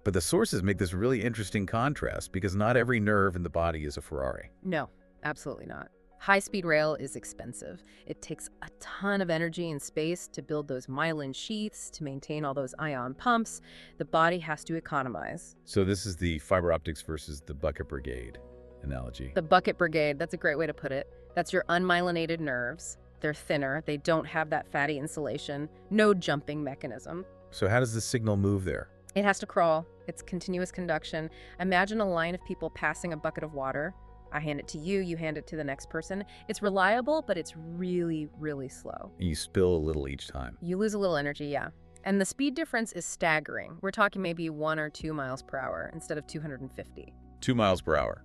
But the sources make this really interesting contrast, because not every nerve in the body is a Ferrari. No, absolutely not. High-speed rail is expensive. It takes a ton of energy and space to build those myelin sheaths, to maintain all those ion pumps. The body has to economize. So this is the fiber optics versus the bucket brigade analogy. The bucket brigade, that's a great way to put it. That's your unmyelinated nerves. They're thinner. They don't have that fatty insulation. No jumping mechanism. So how does the signal move there? It has to crawl. It's continuous conduction. Imagine a line of people passing a bucket of water. I hand it to you, you hand it to the next person. It's reliable, but it's really, really slow. And you spill a little each time. You lose a little energy, yeah. And the speed difference is staggering. We're talking maybe 1 or 2 miles per hour instead of 250. 2 miles per hour.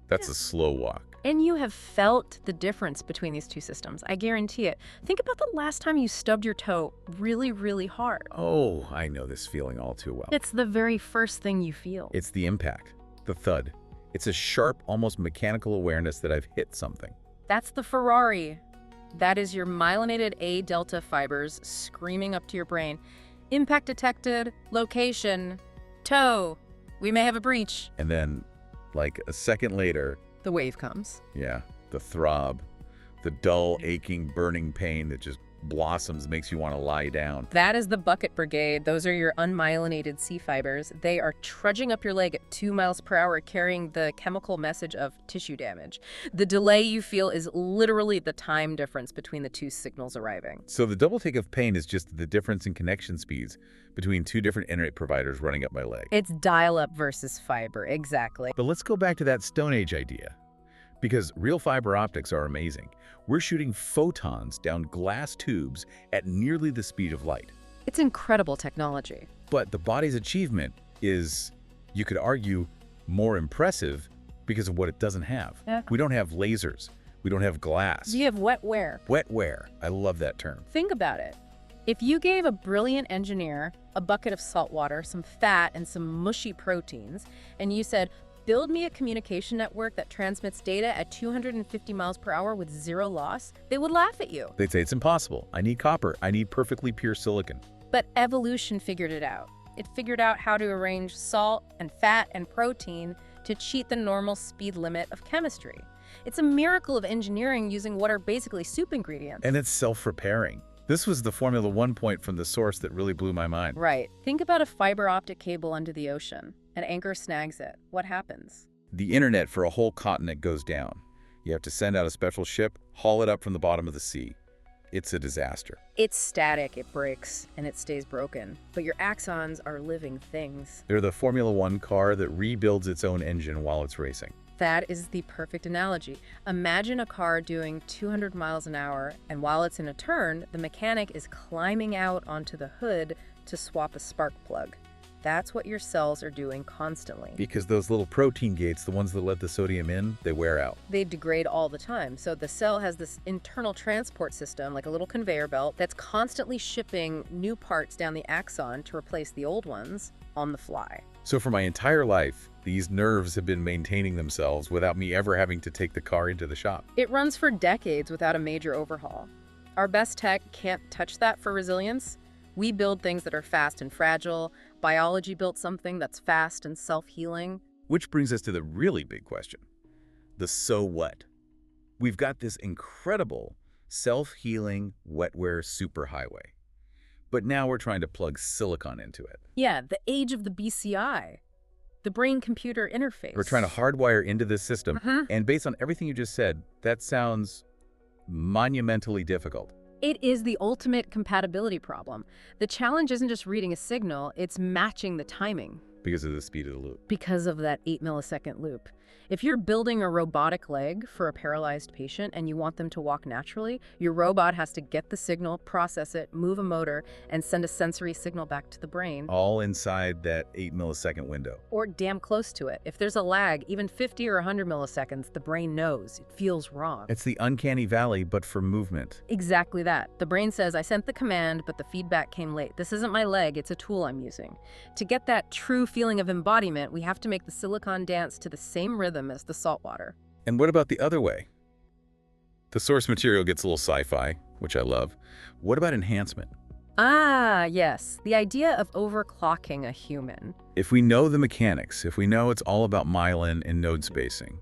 That's a slow walk. And you have felt the difference between these two systems. I guarantee it. Think about the last time you stubbed your toe really, really hard. Oh, I know this feeling all too well. It's the very first thing you feel. It's the impact, the thud. It's a sharp, almost mechanical awareness that I've hit something. That's the Ferrari. That is your myelinated A delta fibers screaming up to your brain. Impact detected, location, toe. We may have a breach. And then, like a second later, the wave comes. Yeah, the throb, the dull, aching, burning pain that just blossoms, makes you want to lie down. That is the bucket brigade. Those are your unmyelinated C fibers. They are trudging up your leg at 2 miles per hour, carrying the chemical message of tissue damage. The delay you feel is literally the time difference between the two signals arriving. So the double take of pain is just the difference in connection speeds between two different internet providers running up my leg. It's dial-up versus fiber, exactly. But let's go back to that Stone Age idea. Because real fiber optics are amazing. We're shooting photons down glass tubes at nearly the speed of light. It's incredible technology. But the body's achievement is, you could argue, more impressive because of what it doesn't have. Yeah. We don't have lasers. We don't have glass. You have wetware. Wetware. I love that term. Think about it. If you gave a brilliant engineer a bucket of salt water, some fat, and some mushy proteins, and you said, build me a communication network that transmits data at 250 miles per hour with zero loss, they would laugh at you. They'd say it's impossible. I need copper. I need perfectly pure silicon. But evolution figured it out. It figured out how to arrange salt and fat and protein to cheat the normal speed limit of chemistry. It's a miracle of engineering using what are basically soup ingredients. And it's self-repairing. This was the Formula One point from the source that really blew my mind. Right. Think about a fiber optic cable under the ocean. An anchor snags it. What happens? The internet for a whole continent goes down. You have to send out a special ship, haul it up from the bottom of the sea. It's a disaster. It's static, it breaks, and it stays broken. But your axons are living things. They're the Formula One car that rebuilds its own engine while it's racing. That is the perfect analogy. Imagine a car doing 200 miles an hour, and while it's in a turn, the mechanic is climbing out onto the hood to swap a spark plug. That's what your cells are doing constantly. Because those little protein gates, the ones that let the sodium in, they wear out. They degrade all the time. So the cell has this internal transport system, like a little conveyor belt, that's constantly shipping new parts down the axon to replace the old ones on the fly. So for my entire life, these nerves have been maintaining themselves without me ever having to take the car into the shop. It runs for decades without a major overhaul. Our best tech can't touch that for resilience. We build things that are fast and fragile. Biology built something that's fast and self-healing. Which brings us to the really big question. The so what? We've got this incredible self-healing wetware superhighway. But now we're trying to plug silicon into it. Yeah, the age of the BCI. The brain-computer interface. We're trying to hardwire into this system. And based on everything you just said, that sounds monumentally difficult. It is the ultimate compatibility problem. The challenge isn't just reading a signal, it's matching the timing. Because of the speed of the loop. Because of that 8-millisecond loop. If you're building a robotic leg for a paralyzed patient and you want them to walk naturally, your robot has to get the signal, process it, move a motor, and send a sensory signal back to the brain. All inside that 8-millisecond window. Or damn close to it. If there's a lag, even 50 or 100 milliseconds, the brain knows. It feels wrong. It's the uncanny valley, but for movement. Exactly that. The brain says, I sent the command, but the feedback came late. This isn't my leg, it's a tool I'm using. To get that true feeling of embodiment, we have to make the silicon dance to the same rhythm as the salt water. And what about the other way? The source material gets a little sci-fi, which I love. What about enhancement? Ah, yes. The idea of overclocking a human. If we know the mechanics, if we know it's all about myelin and node spacing,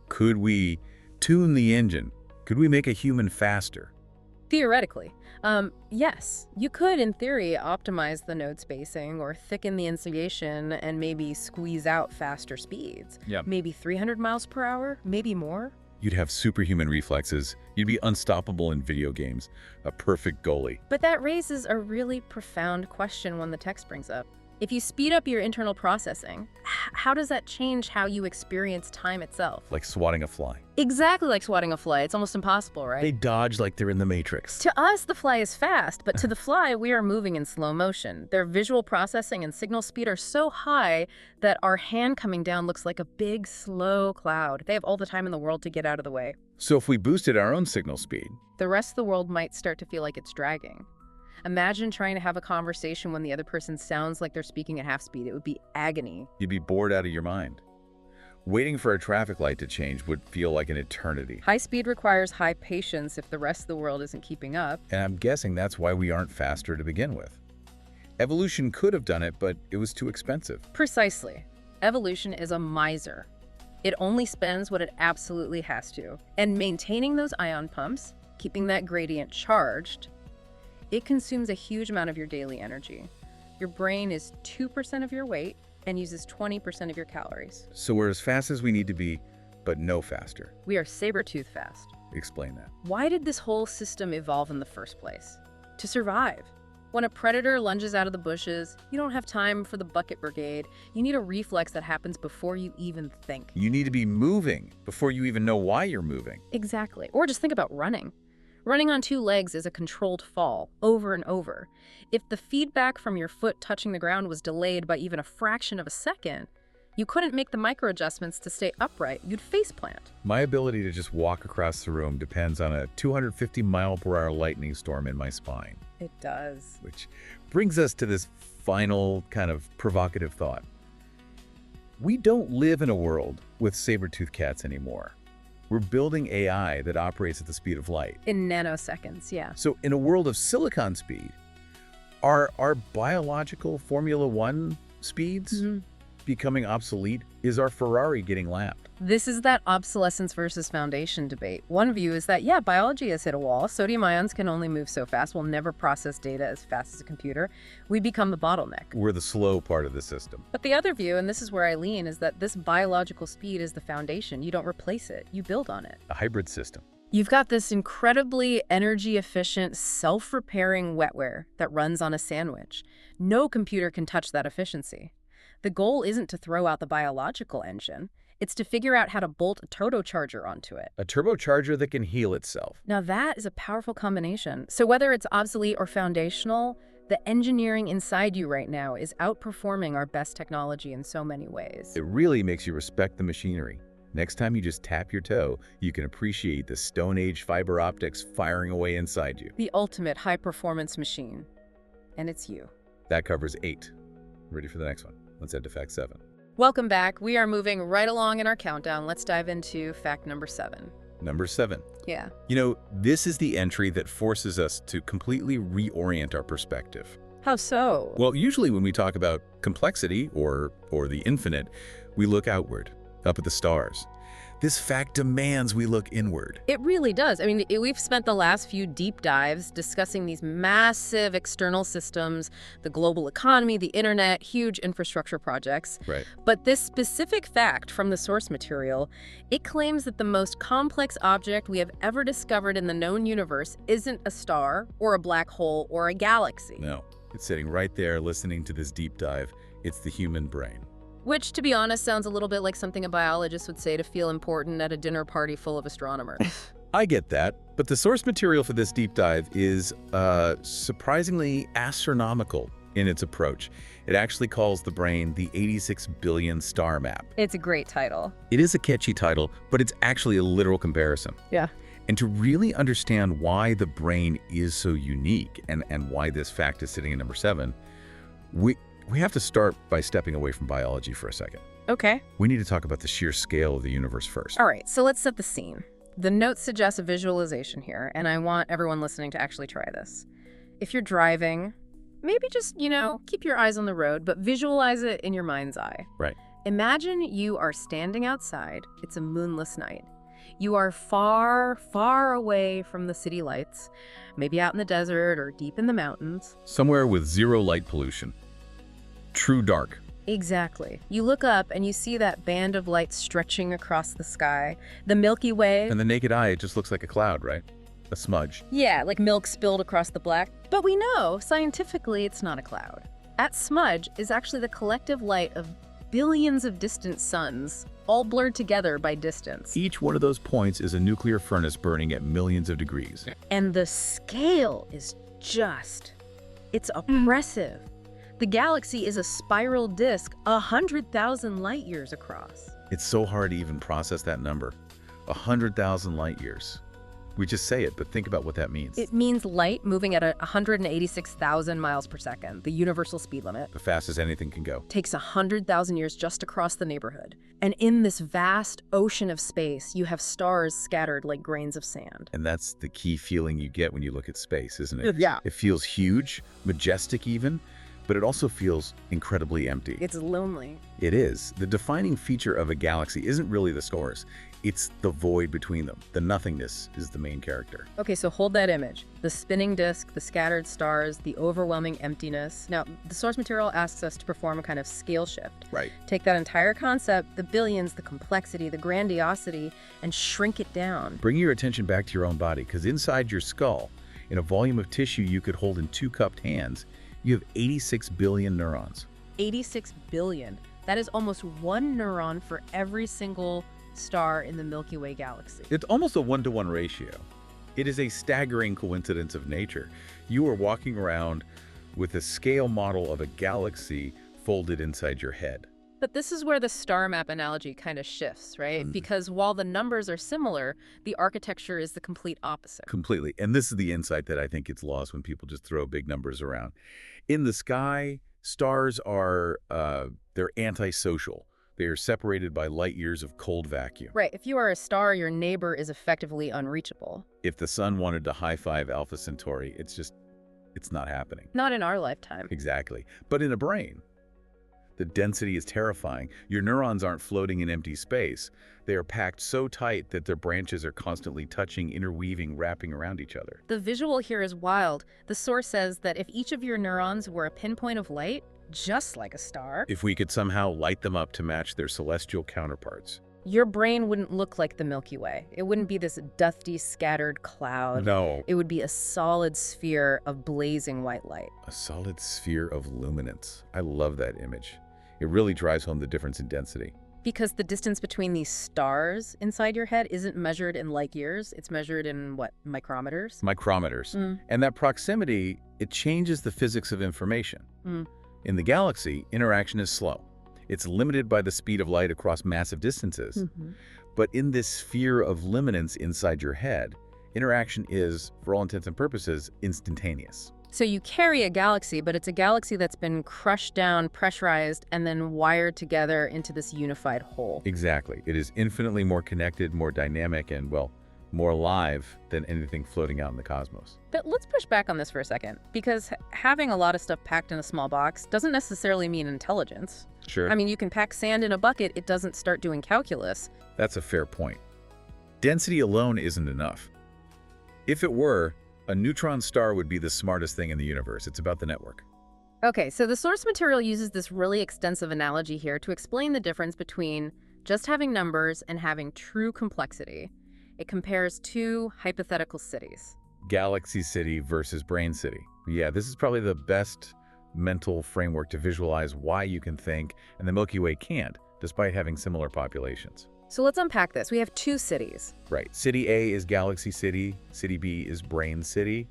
could we tune the engine? Could we make a human faster? Theoretically. Yes. You could, in theory, optimize the node spacing or thicken the insulation and maybe squeeze out faster speeds. Yeah. Maybe 300 miles per hour, maybe more. You'd have superhuman reflexes. You'd be unstoppable in video games. A perfect goalie. But that raises a really profound question when the text brings up. If you speed up your internal processing, how does that change how you experience time itself? Like swatting a fly. Exactly like swatting a fly. It's almost impossible, right? They dodge like they're in the Matrix. To us, the fly is fast, but to the fly, we are moving in slow motion. Their visual processing and signal speed are so high that our hand coming down looks like a big, slow cloud. They have all the time in the world to get out of the way. So if we boosted our own signal speed, the rest of the world might start to feel like it's dragging. Imagine trying to have a conversation when the other person sounds like they're speaking at half speed. It would be agony. You'd be bored out of your mind. Waiting for a traffic light to change would feel like an eternity. High speed requires high patience if the rest of the world isn't keeping up. And I'm guessing that's why we aren't faster to begin with. Evolution could have done it, but it was too expensive. Precisely. Evolution is a miser. It only spends what it absolutely has to. And maintaining those ion pumps, keeping that gradient charged, it consumes a huge amount of your daily energy. Your brain is 2% of your weight and uses 20% of your calories. So we're as fast as we need to be, but no faster. We are saber-tooth fast. Explain that. Why did this whole system evolve in the first place? To survive. When a predator lunges out of the bushes, you don't have time for the bucket brigade. You need a reflex that happens before you even think. You need to be moving before you even know why you're moving. Exactly. Or just think about running. Running on 2 legs is a controlled fall, over and over. If the feedback from your foot touching the ground was delayed by even a fraction of a second, You couldn't make the micro adjustments to stay upright. You'd faceplant. My ability to just walk across the room depends on a 250-mile-per-hour lightning storm in my spine. It does. Which brings us to this final kind of provocative thought. We don't live in a world with saber-toothed cats anymore. We're building AI that operates at the speed of light. In nanoseconds, yeah. So in a world of silicon speed, are our biological Formula One speeds becoming obsolete? Is our Ferrari getting lapped? This is that obsolescence versus foundation debate. One view is that, yeah, biology has hit a wall. Sodium ions can only move so fast. We'll never process data as fast as a computer. We become the bottleneck. We're the slow part of the system. But the other view, and this is where I lean, is that this biological speed is the foundation. You don't replace it. You build on it. A hybrid system. You've got this incredibly energy-efficient, self-repairing wetware that runs on a sandwich. No computer can touch that efficiency. The goal isn't to throw out the biological engine. It's to figure out how to bolt a turbocharger onto it. A turbocharger that can heal itself. Now that is a powerful combination. So whether it's obsolete or foundational, the engineering inside you right now is outperforming our best technology in so many ways. It really makes you respect the machinery. Next time you just tap your toe, you can appreciate the Stone Age fiber optics firing away inside you. The ultimate high-performance machine. And it's you. That covers 8. Ready for the next one? Let's head to fact 7. Welcome back. We are moving right along in our countdown. Let's dive into fact number 7. Number 7. Yeah. You know, this is the entry that forces us to completely reorient our perspective. How so? Well, usually when we talk about complexity or the infinite, we look outward, up at the stars. This fact demands we look inward. It really does. I mean, we've spent the last few deep dives discussing these massive external systems, the global economy, the internet, huge infrastructure projects. Right. But this specific fact from the source material, it claims that the most complex object we have ever discovered in the known universe isn't a star or a black hole or a galaxy. No, it's sitting right there listening to this deep dive. It's the human brain. Which, to be honest, sounds a little bit like something a biologist would say to feel important at a dinner party full of astronomers. I get that, but the source material for this deep dive is surprisingly astronomical in its approach. It actually calls the brain the 86 billion star map. It's a great title. It is a catchy title, but it's actually a literal comparison. Yeah. And to really understand why the brain is so unique and why this fact is sitting at number 7, we have to start by stepping away from biology for a second. Okay. We need to talk about the sheer scale of the universe first. All right, so let's set the scene. The note suggests a visualization here, and I want everyone listening to actually try this. If you're driving, maybe just, keep your eyes on the road, but visualize it in your mind's eye. Right. Imagine you are standing outside. It's a moonless night. You are far, far away from the city lights, maybe out in the desert or deep in the mountains. Somewhere with zero light pollution. True dark. Exactly. You look up and you see that band of light stretching across the sky, the Milky Way. And the naked eye, it just looks like a cloud, right? A smudge. Yeah, like milk spilled across the black. But we know, scientifically, it's not a cloud. That smudge is actually the collective light of billions of distant suns, all blurred together by distance. Each one of those points is a nuclear furnace burning at millions of degrees. And the scale is it's oppressive. The galaxy is a spiral disk 100,000 light years across. It's so hard to even process that number. 100,000 light years. We just say it, but think about what that means. It means light moving at 186,000 miles per second, the universal speed limit. The fastest anything can go. Takes 100,000 years just to cross the neighborhood. And in this vast ocean of space, you have stars scattered like grains of sand. And that's the key feeling you get when you look at space, isn't it? Yeah. It feels huge, majestic even, but it also feels incredibly empty. It's lonely. It is. The defining feature of a galaxy isn't really the stars. It's the void between them. The nothingness is the main character. Okay, so hold that image. The spinning disk, the scattered stars, the overwhelming emptiness. Now, the source material asks us to perform a kind of scale shift. Right. Take that entire concept, the billions, the complexity, the grandiosity, and shrink it down. Bring your attention back to your own body, because inside your skull, in a volume of tissue you could hold in 2 cupped hands, you have 86 billion neurons. 86 billion. That is almost 1 neuron for every single star in the Milky Way galaxy. It's almost a 1-to-1 ratio. It is a staggering coincidence of nature. You are walking around with a scale model of a galaxy folded inside your head. But this is where the star map analogy kind of shifts, right? Because while the numbers are similar, the architecture is the complete opposite. Completely. And this is the insight that I think gets lost when people just throw big numbers around. In the sky, stars are, they're antisocial. They are separated by light years of cold vacuum. Right. If you are a star, your neighbor is effectively unreachable. If the sun wanted to high-five Alpha Centauri, it's not happening. Not in our lifetime. Exactly. But in a brain, the density is terrifying. Your neurons aren't floating in empty space. They are packed so tight that their branches are constantly touching, interweaving, wrapping around each other. The visual here is wild. The source says that if each of your neurons were a pinpoint of light, just like a star, If we could somehow light them up to match their celestial counterparts. your brain wouldn't look like the Milky Way. It wouldn't be this dusty, scattered cloud. No. It would be a solid sphere of blazing white light. A solid sphere of luminance. I love that image. It really drives home the difference in density. Because the distance between these stars inside your head isn't measured in light years. It's measured in, what, micrometers? Micrometers. And that proximity, it changes the physics of information. In the galaxy, interaction is slow. It's limited by the speed of light across massive distances. But in this sphere of luminance inside your head, interaction is, for all intents and purposes, instantaneous. So you carry a galaxy, but it's a galaxy that's been crushed down, pressurized, and then wired together into this unified whole. Exactly. It is infinitely more connected, more dynamic, and, well, more alive than anything floating out in the cosmos. But let's push back on this for a second, because having a lot of stuff packed in a small box doesn't necessarily mean intelligence. Sure. I mean, you can pack sand in a bucket, it doesn't start doing calculus. That's a fair point. Density alone isn't enough. If it were, a neutron star would be the smartest thing in the universe. It's about the network. Okay, so the source material uses this really extensive analogy here to explain the difference between just having numbers and having true complexity. It compares two hypothetical cities. Galaxy City versus Brain City. Yeah, this is probably the best mental framework to visualize why you can think and the Milky Way can't, despite having similar populations. So let's unpack this. We have two cities. Right. City A is Galaxy City. City B is Brain City.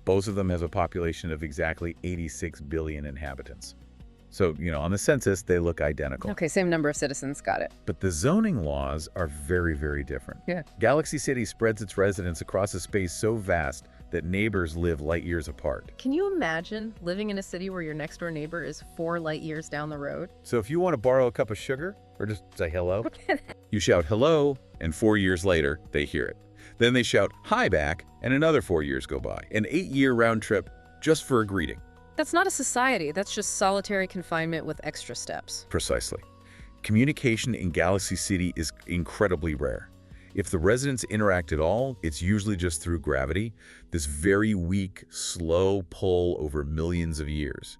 Both of them have a population of exactly 86 billion inhabitants. So, on the census, they look identical. Okay, same number of citizens, got it. But the zoning laws are very, very different. Yeah. Galaxy City spreads its residents across a space so vast that neighbors live light years apart. Can you imagine living in a city where your next door neighbor is 4 light years down the road? So if you want to borrow a cup of sugar or just say hello, you shout hello, and 4 years later, they hear it. Then they shout hi back, and another 4 years go by. An 8-year round trip just for a greeting. That's not a society. That's just solitary confinement with extra steps. Precisely. Communication in Galaxy City is incredibly rare. If the residents interact at all, it's usually just through gravity, this very weak, slow pull over millions of years.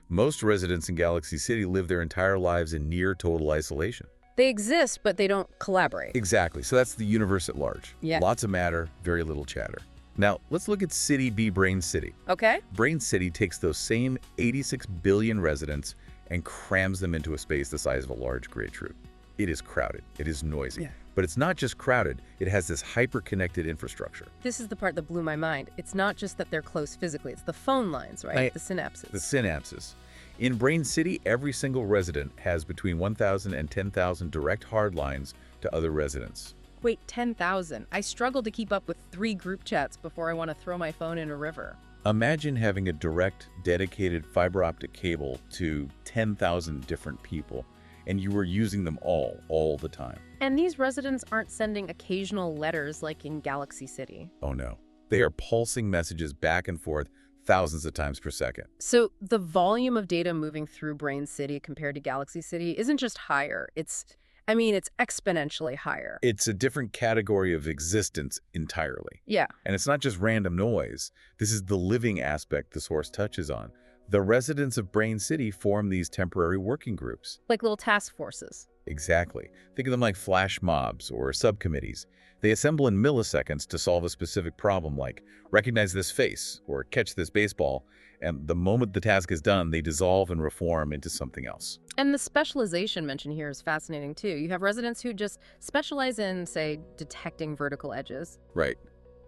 Most residents in Galaxy City live their entire lives in near total isolation. They exist, but they don't collaborate. Exactly. So that's the universe at large. Yeah. Lots of matter, very little chatter. Now, let's look at City B, Brain City. Okay. Brain City takes those same 86 billion residents and crams them into a space the size of a large grapefruit. It is crowded. It is noisy. Yeah. But it's not just crowded. It has this hyper-connected infrastructure. This is the part that blew my mind. It's not just that they're close physically. It's the phone lines, right? The synapses. The synapses. In Brain City, every single resident has between 1,000 and 10,000 direct hard lines to other residents. Wait, 10,000. I struggle to keep up with 3 group chats before I want to throw my phone in a river. Imagine having a direct, dedicated fiber optic cable to 10,000 different people, and you were using them all the time. And these residents aren't sending occasional letters like in Galaxy City. Oh no. They are pulsing messages back and forth thousands of times per second. So the volume of data moving through Brain City compared to Galaxy City isn't just higher. It's exponentially higher. It's a different category of existence entirely. Yeah. And it's not just random noise. This is the living aspect the source touches on. The residents of Brain City form these temporary working groups. Like little task forces. Exactly. Think of them like flash mobs or subcommittees. They assemble in milliseconds to solve a specific problem like recognize this face or catch this baseball, and the moment the task is done, they dissolve and reform into something else. And the specialization mentioned here is fascinating too. You have residents who just specialize in, say, detecting vertical edges. Right.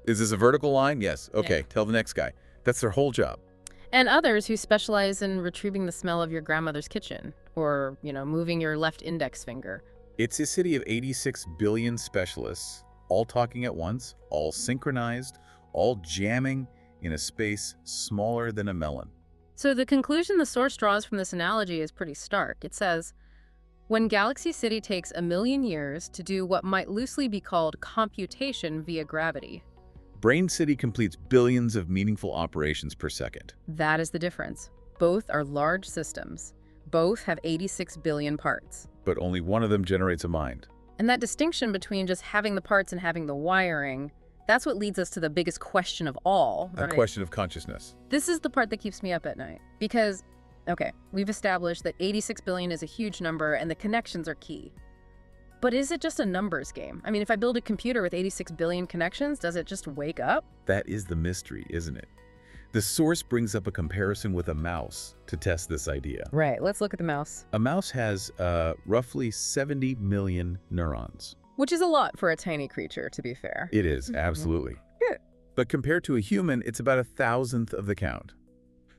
Is this a vertical line? Yes. Okay, Yeah. Tell the next guy. That's their whole job. And others who specialize in retrieving the smell of your grandmother's kitchen. or, moving your left index finger. It's a city of 86 billion specialists, all talking at once, all synchronized, all jamming in a space smaller than a melon. So the conclusion the source draws from this analogy is pretty stark. It says, when Galaxy City takes 1 million years to do what might loosely be called computation via gravity, Brain City completes billions of meaningful operations per second. that is the difference. Both are large systems. Both have 86 billion parts. But only one of them generates a mind. And that distinction between just having the parts and having the wiring, that's what leads us to the biggest question of all. A question of consciousness. This is the part that keeps me up at night. Because, okay, we've established that 86 billion is a huge number and the connections are key. But is it just a numbers game? I mean, if I build a computer with 86 billion connections, does it just wake up? That is the mystery, isn't it? The source brings up a comparison with a mouse to test this idea. Right, let's look at the mouse. A mouse has roughly 70 million neurons. Which is a lot for a tiny creature, to be fair. It is, absolutely. Yeah. But compared to a human, it's about 1,000th of the count.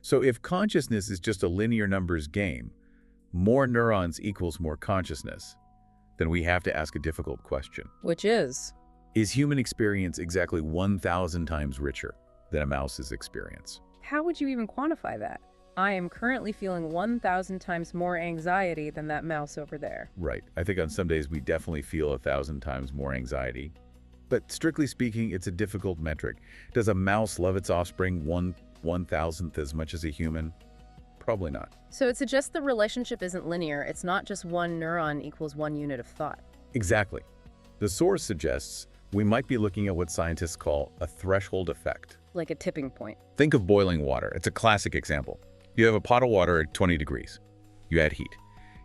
So if consciousness is just a linear numbers game, more neurons equals more consciousness, then we have to ask a difficult question. Which is human experience exactly 1,000 times richer than a mouse's experience? how would you even quantify that? I am currently feeling 1,000 times more anxiety than that mouse over there. Right. I think on some days we definitely feel 1,000 times more anxiety. But strictly speaking, it's a difficult metric. Does a mouse love its offspring 1,000th as much as a human? Probably not. So it suggests the relationship isn't linear. It's not just one neuron equals one unit of thought. Exactly. The source suggests we might be looking at what scientists call a threshold effect. Like a tipping point. Think of boiling water. It's a classic example. You have a pot of water at 20 degrees. You add heat.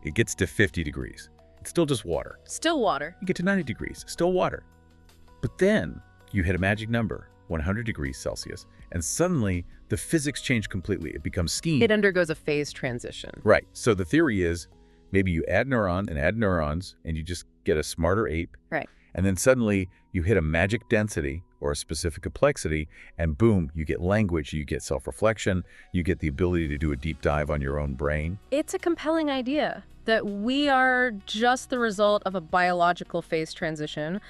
It gets to 50 degrees. It's still just water. Still water. You get to 90 degrees, still water. But then you hit a magic number, 100 degrees Celsius, and suddenly the physics change completely. It becomes steam. It undergoes a phase transition. Right. So the theory is maybe you add neuron and add neurons and you just get a smarter ape. Right. And then suddenly you hit a magic density or a specific complexity, and boom, you get language, you get self-reflection, you get the ability to do a deep dive on your own brain. It's a compelling idea that we are just the result of a biological phase transition,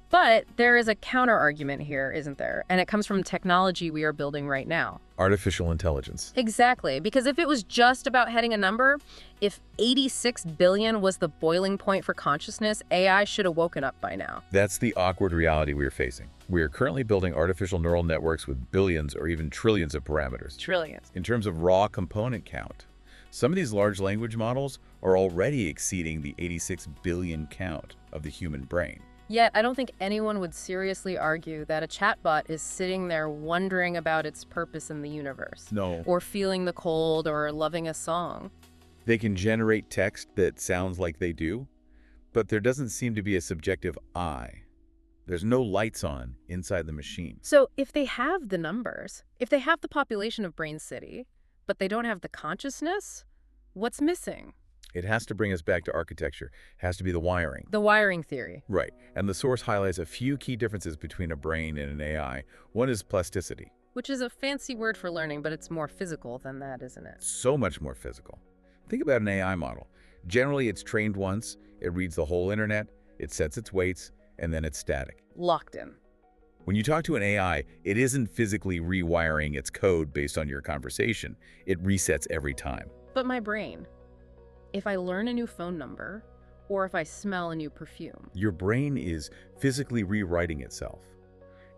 but there is a counter-argument here, isn't there? And it comes from technology we are building right now. Artificial intelligence. Exactly, because if it was just about hitting a number, if 86 billion was the boiling point for consciousness, AI should have woken up by now. That's the awkward reality we are facing. We are currently building artificial neural networks with billions or even trillions of parameters. Trillions. In terms of raw component count, some of these large language models are already exceeding the 86 billion count of the human brain. Yet, I don't think anyone would seriously argue that a chatbot is sitting there wondering about its purpose in the universe. No. Or feeling the cold or loving a song. They can generate text that sounds like they do, but there doesn't seem to be a subjective I. There's no lights on inside the machine. So if they have the numbers, if they have the population of Brain City, but they don't have the consciousness, what's missing? It has to bring us back to architecture. It has to be the wiring. The wiring theory. Right. And the source highlights a few key differences between a brain and an AI. One is plasticity. Which is a fancy word for learning, but it's more physical than that, isn't it? So much more physical. Think about an AI model. Generally, it's trained once, it reads the whole internet, it sets its weights, and then it's static. Locked in. When you talk to an AI, it isn't physically rewiring its code based on your conversation. It resets every time. But my brain, if I learn a new phone number, or if I smell a new perfume. Your brain is physically rewriting itself.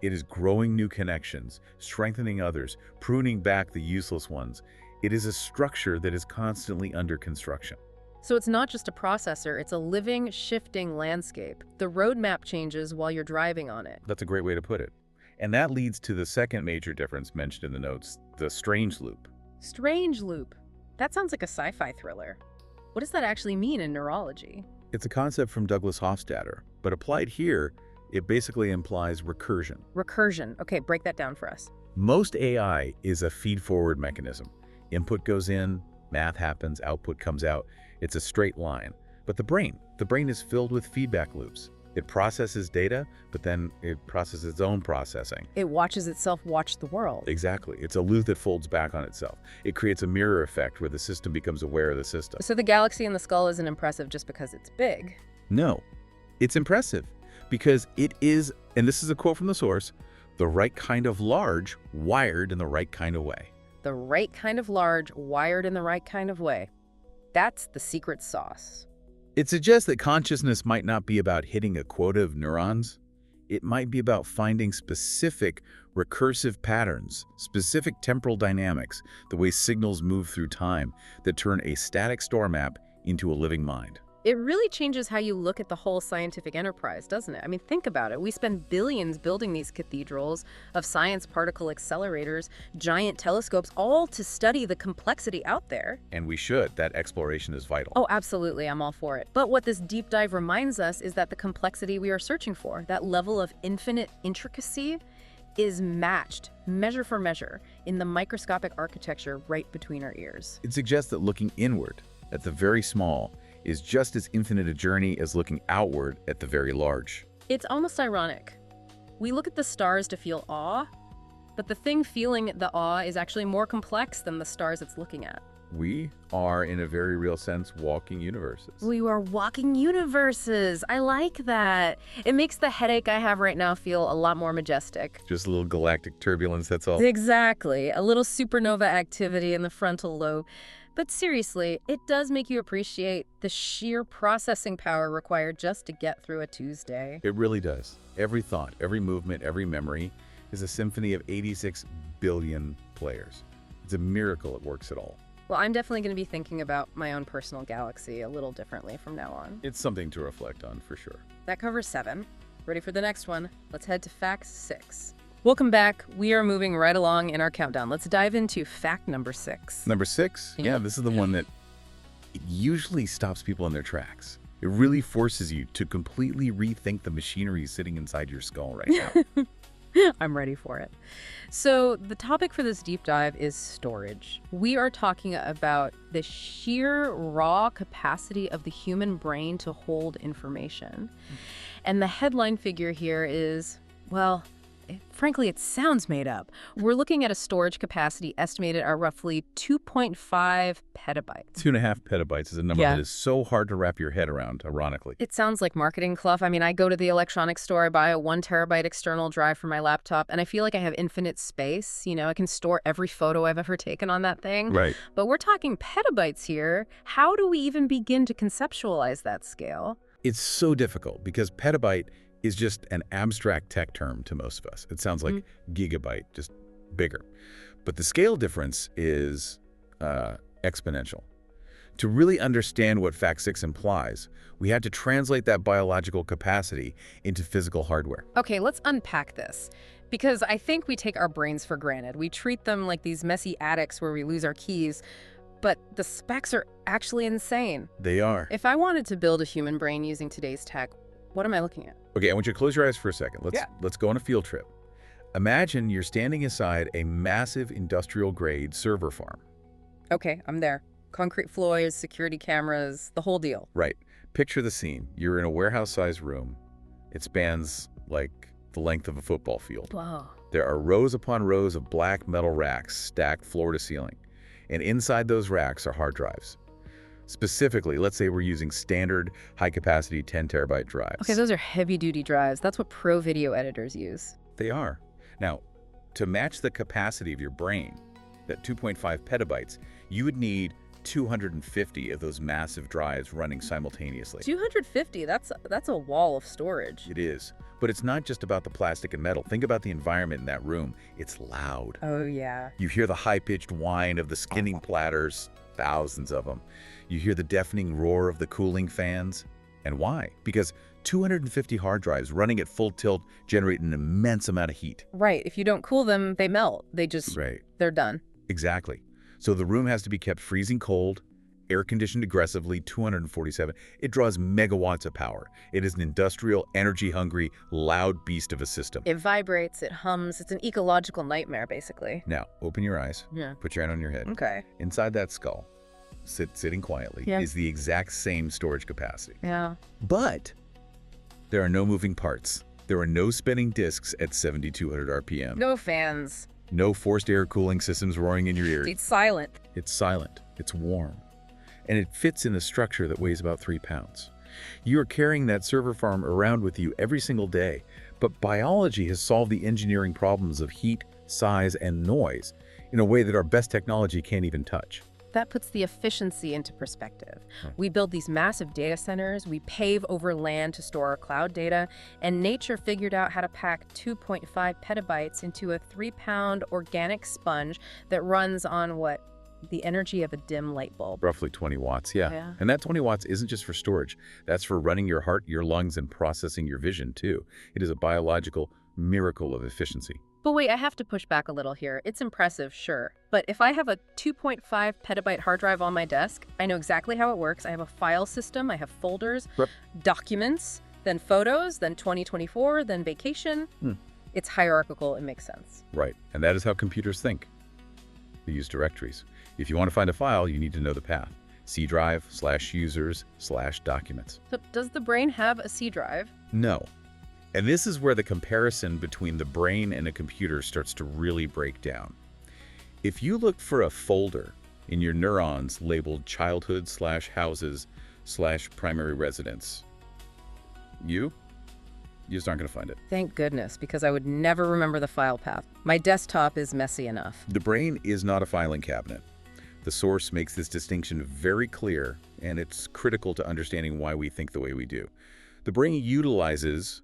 It is growing new connections, strengthening others, pruning back the useless ones. It is a structure that is constantly under construction. So it's not just a processor, it's a living, shifting landscape. The roadmap changes while you're driving on it. That's a great way to put it. And that leads to the second major difference mentioned in the notes, the strange loop. Strange loop. That sounds like a sci-fi thriller. What does that actually mean in neurology? It's a concept from Douglas Hofstadter, but applied here, it basically implies recursion. Recursion. Okay, break that down for us. Most AI is a feed-forward mechanism. Input goes in, math happens, output comes out. It's a straight line. But the brain is filled with feedback loops. It processes data, but then it processes its own processing. It watches itself watch the world. Exactly. It's a loop that folds back on itself. It creates a mirror effect where the system becomes aware of the system. So the galaxy in the skull isn't impressive just because it's big. No, it's impressive because it is, and this is a quote from the source, the right kind of large, wired in the right kind of way. The right kind of large, wired in the right kind of way. That's the secret sauce. It suggests that consciousness might not be about hitting a quota of neurons. It might be about finding specific recursive patterns, specific temporal dynamics, the way signals move through time that turn a static star map into a living mind. It really changes how you look at the whole scientific enterprise, doesn't it? I mean, think about it. We spend billions building these cathedrals of science particle accelerators, giant telescopes, all to study the complexity out there. And we should. That exploration is vital. Oh, absolutely. I'm all for it. But what this deep dive reminds us is that the complexity we are searching for, that level of infinite intricacy, is matched, measure for measure, in the microscopic architecture right between our ears. It suggests that looking inward at the very small is just as infinite a journey as looking outward at the very large. It's almost ironic. We look at the stars to feel awe, but the thing feeling the awe is actually more complex than the stars it's looking at. We are, in a very real sense, walking universes. We are walking universes. I like that. It makes the headache I have right now feel a lot more majestic. Just a little galactic turbulence, that's all. Exactly. A little supernova activity in the frontal lobe. But seriously, it does make you appreciate the sheer processing power required just to get through a Tuesday. It really does. Every thought, every movement, every memory is a symphony of 86 billion players. It's a miracle it works at all. Well, I'm definitely going to be thinking about my own personal galaxy a little differently from now on. It's something to reflect on, for sure. That covers 7. Ready for the next one? Let's head to fact 6. Welcome back. We are moving right along in our countdown. Let's dive into fact number 6. Number 6? Yeah, this is the one that it usually stops people in their tracks. It really forces you to completely rethink the machinery sitting inside your skull right now. I'm ready for it. So the topic for this deep dive is storage. We are talking about the sheer raw capacity of the human brain to hold information. And the headline figure here is, well, frankly, it sounds made up. We're looking at a storage capacity estimated at roughly 2.5 petabytes. 2.5 petabytes is a number that is so hard to wrap your head around, ironically. It sounds like marketing fluff. I mean, I go to the electronics store, I buy a 1 terabyte external drive for my laptop, and I feel like I have infinite space. You know, I can store every photo I've ever taken on that thing. Right. But we're talking petabytes here. How do we even begin to conceptualize that scale? It's so difficult because petabyte is just an abstract tech term to most of us. It sounds like gigabyte, just bigger. But the scale difference is exponential. To really understand what Fact 6 implies, we had to translate that biological capacity into physical hardware. Okay, let's unpack this. Because I think we take our brains for granted. We treat them like these messy attics where we lose our keys. But the specs are actually insane. They are. If I wanted to build a human brain using today's tech, what am I looking at? Okay, I want you to close your eyes for a second. Let's go on a field trip. Imagine you're standing inside a massive industrial-grade server farm. Okay, I'm there. Concrete floors, security cameras, the whole deal. Right. Picture the scene. You're in a warehouse-sized room. It spans like the length of a football field. Wow. There are rows upon rows of black metal racks stacked floor to ceiling. And inside those racks are hard drives. Specifically, let's say we're using standard high-capacity 10 terabyte drives. Okay, those are heavy-duty drives. That's what pro video editors use. They are. Now, to match the capacity of your brain, that 2.5 petabytes, you would need 250 of those massive drives running simultaneously. 250, that's a wall of storage. It is. But it's not just about the plastic and metal. Think about the environment in that room. It's loud. Oh, yeah. You hear the high-pitched whine of the skinning platters, thousands of them. You hear the deafening roar of the cooling fans. And why? Because 250 hard drives running at full tilt generate an immense amount of heat. Right. If you don't cool them, they melt. They're done. Exactly. So the room has to be kept freezing cold, air-conditioned aggressively, 247. It draws megawatts of power. It is an industrial, energy-hungry, loud beast of a system. It vibrates, it hums. It's an ecological nightmare, basically. Now, open your eyes. Yeah. Put your hand on your head. Okay. Inside that skull, sitting quietly, is the exact same storage capacity. Yeah. But There are no moving parts. There are no spinning disks at 7,200 RPM. No fans. No forced air cooling systems roaring in your ears. It's silent. It's silent. It's warm. And it fits in a structure that weighs about 3 pounds. You are carrying that server farm around with you every single day, but biology has solved the engineering problems of heat, size, and noise in a way that our best technology can't even touch. That puts the efficiency into perspective. We build these massive data centers, we pave over land to store our cloud data, and nature figured out how to pack 2.5 petabytes into a 3-pound organic sponge that runs on what? The energy of a dim light bulb. Roughly 20 watts, yeah. And that 20 watts isn't just for storage. That's for running your heart, your lungs, and processing your vision, too. It is a biological miracle of efficiency. But wait, I have to push back a little here. It's impressive, sure. But if I have a 2.5 petabyte hard drive on my desk, I know exactly how it works. I have a file system, I have folders, documents, then photos, then 2024, then vacation. It's hierarchical, it makes sense. Right, and that is how computers think. They use directories. If you want to find a file, you need to know the path. C drive /users/documents. So does the brain have a C drive? No. And this is where the comparison between the brain and a computer starts to really break down. If you look for a folder in your neurons labeled childhood/houses/primary residence, you just aren't going to find it. Thank goodness, because I would never remember the file path. My desktop is messy enough. The brain is not a filing cabinet. The source makes this distinction very clear, and it's critical to understanding why we think the way we do. The brain utilizes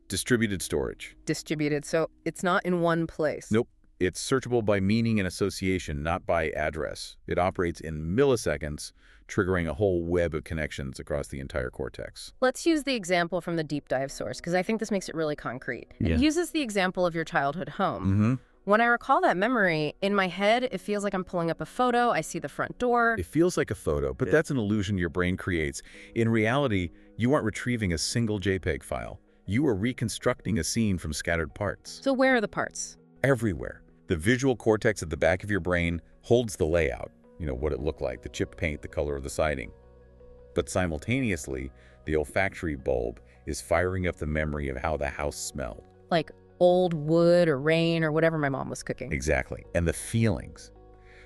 distributed storage. Distributed, so it's not in one place. Nope. It's searchable by meaning and association, not by address. It operates in milliseconds, triggering a whole web of connections across the entire cortex. Let's use the example from the deep dive source, because I think this makes it really concrete. Yeah. It uses the example of your childhood home. When I recall that memory, in my head, it feels like I'm pulling up a photo. I see the front door. It feels like a photo, but that's an illusion your brain creates. In reality, you aren't retrieving a single JPEG file. You are reconstructing a scene from scattered parts. So where are the parts? Everywhere. The visual cortex at the back of your brain holds the layout, what it looked like, the chip paint, the color of the siding. But simultaneously, the olfactory bulb is firing up the memory of how the house smelled. Like old wood or rain or whatever my mom was cooking. Exactly. And the feelings.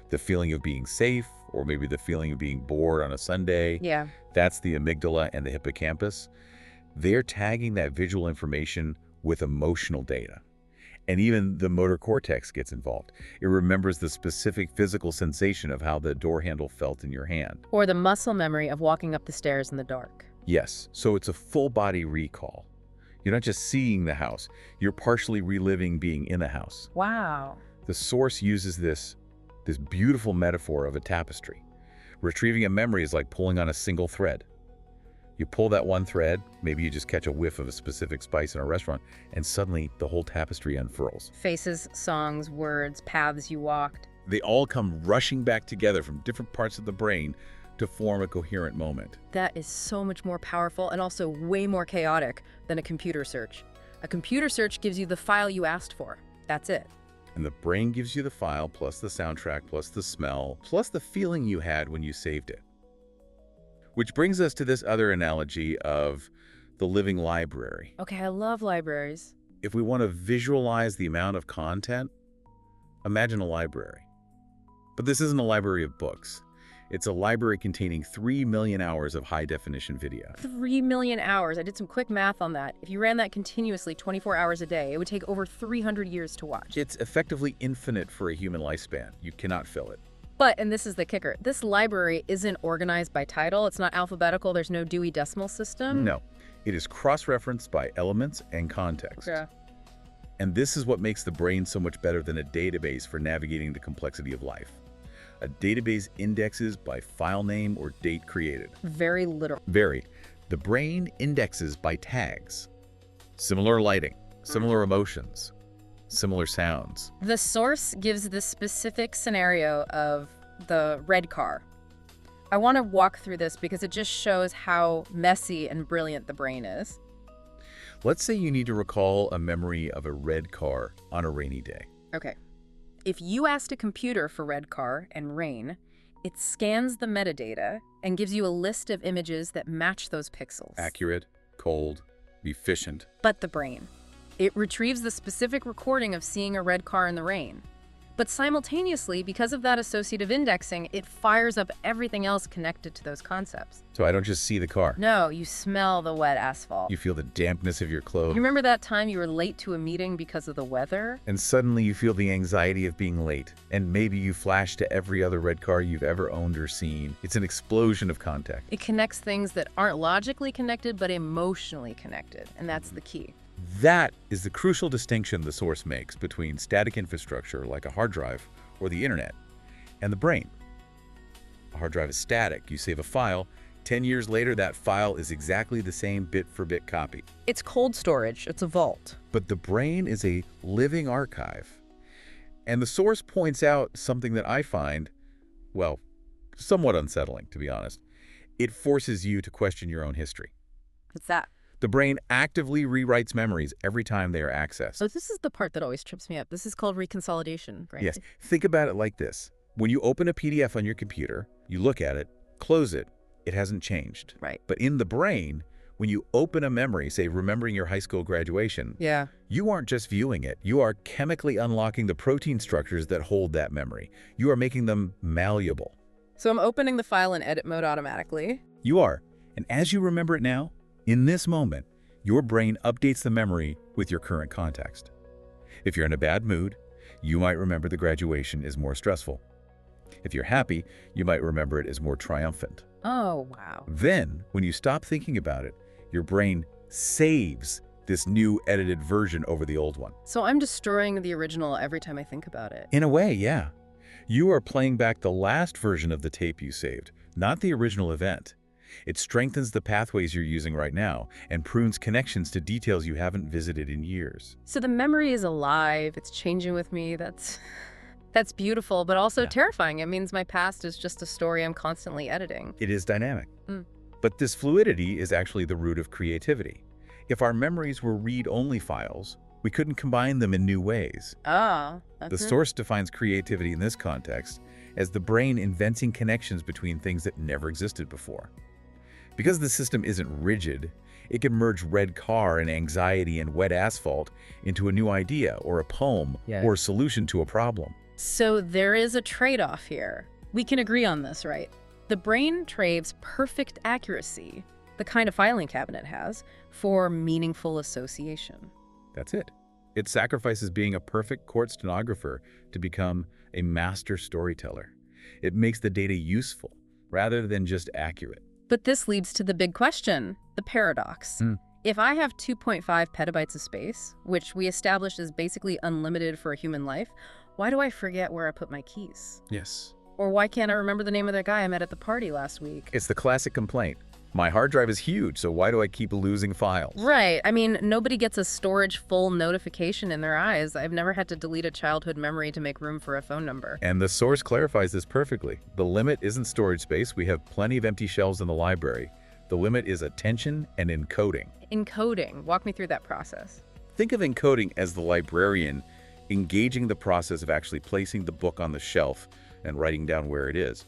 The feeling of being safe, or maybe the feeling of being bored on a Sunday. Yeah. That's the amygdala and the hippocampus. They're tagging that visual information with emotional data. And even the motor cortex gets involved. It remembers the specific physical sensation of how the door handle felt in your hand. Or the muscle memory of walking up the stairs in the dark. Yes, so it's a full body recall. You're not just seeing the house, you're partially reliving being in the house. Wow. The source uses this beautiful metaphor of a tapestry. Retrieving a memory is like pulling on a single thread. You pull that one thread, maybe you just catch a whiff of a specific spice in a restaurant, and suddenly the whole tapestry unfurls. Faces, songs, words, paths you walked. They all come rushing back together from different parts of the brain to form a coherent moment. That is so much more powerful and also way more chaotic than a computer search. A computer search gives you the file you asked for. That's it. And the brain gives you the file, plus the soundtrack, plus the smell, plus the feeling you had when you saved it. Which brings us to this other analogy of the living library. Okay, I love libraries. If we want to visualize the amount of content, imagine a library. But this isn't a library of books. It's a library containing 3 million hours of high-definition video. 3 million hours. I did some quick math on that. If you ran that continuously 24 hours a day, it would take over 300 years to watch. It's effectively infinite for a human lifespan. You cannot fill it. But, and this is the kicker, this library isn't organized by title. It's not alphabetical. There's no Dewey Decimal System. No. It is cross-referenced by elements and context. Yeah. And this is what makes the brain so much better than a database for navigating the complexity of life. A database indexes by file name or date created. Very literal. Very. The brain indexes by tags. Similar lighting, similar emotions, similar sounds. The source gives the specific scenario of the red car. I want to walk through this because it just shows how messy and brilliant the brain is. Let's say you need to recall a memory of a red car on a rainy day. Okay. If you asked a computer for red car and rain, it scans the metadata and gives you a list of images that match those pixels. Accurate, cold, efficient. But the brain. It retrieves the specific recording of seeing a red car in the rain. But simultaneously, because of that associative indexing, it fires up everything else connected to those concepts. So I don't just see the car. No, you smell the wet asphalt. You feel the dampness of your clothes. You remember that time you were late to a meeting because of the weather? And suddenly you feel the anxiety of being late. And maybe you flash to every other red car you've ever owned or seen. It's an explosion of context. It connects things that aren't logically connected, but emotionally connected. And that's the key. That is the crucial distinction the source makes between static infrastructure like a hard drive or the internet and the brain. A hard drive is static. You save a file. 10 years later, that file is exactly the same bit-for-bit copy. It's cold storage. It's a vault. But the brain is a living archive. And the source points out something that I find, well, somewhat unsettling, to be honest. It forces you to question your own history. What's that? The brain actively rewrites memories every time they are accessed. Oh, this is the part that always trips me up. This is called reconsolidation, right? Yes. Think about it like this. When you open a PDF on your computer, you look at it, close it, it hasn't changed. Right. But in the brain, when you open a memory, say remembering your high school graduation, Yeah. you aren't just viewing it. You are chemically unlocking the protein structures that hold that memory. You are making them malleable. So I'm opening the file in edit mode automatically. You are. And as you remember it now, in this moment, your brain updates the memory with your current context. If you're in a bad mood, you might remember the graduation is more stressful. If you're happy, you might remember it as more triumphant. Oh, wow. Then, when you stop thinking about it, your brain saves this new edited version over the old one. So I'm destroying the original every time I think about it. In a way, yeah. You are playing back the last version of the tape you saved, not the original event. It strengthens the pathways you're using right now and prunes connections to details you haven't visited in years. So the memory is alive. It's changing with me. That's beautiful, but also terrifying. It means my past is just a story I'm constantly editing. It is dynamic. But this fluidity is actually the root of creativity. If our memories were read-only files, we couldn't combine them in new ways. Ah, The that's it. source defines creativity in this context as the brain inventing connections between things that never existed before. Because the system isn't rigid, it can merge red car and anxiety and wet asphalt into a new idea or a poem or a solution to a problem. So there is a trade-off here. We can agree on this, right? The brain trades perfect accuracy, the kind of filing cabinet has, for meaningful association. That's it. It sacrifices being a perfect court stenographer to become a master storyteller. It makes the data useful rather than just accurate. But this leads to the big question, the paradox. If I have 2.5 petabytes of space, which we established is basically unlimited for a human life, why do I forget where I put my keys? Yes. Or why can't I remember the name of that guy I met at the party last week? It's the classic complaint. My hard drive is huge, so why do I keep losing files? Right. I mean, nobody gets a storage full notification in their eyes. I've never had to delete a childhood memory to make room for a phone number. And the source clarifies this perfectly. The limit isn't storage space. We have plenty of empty shelves in the library. The limit is attention and encoding. Encoding. Walk me through that process. Think of encoding as the librarian engaging the process of actually placing the book on the shelf and writing down where it is.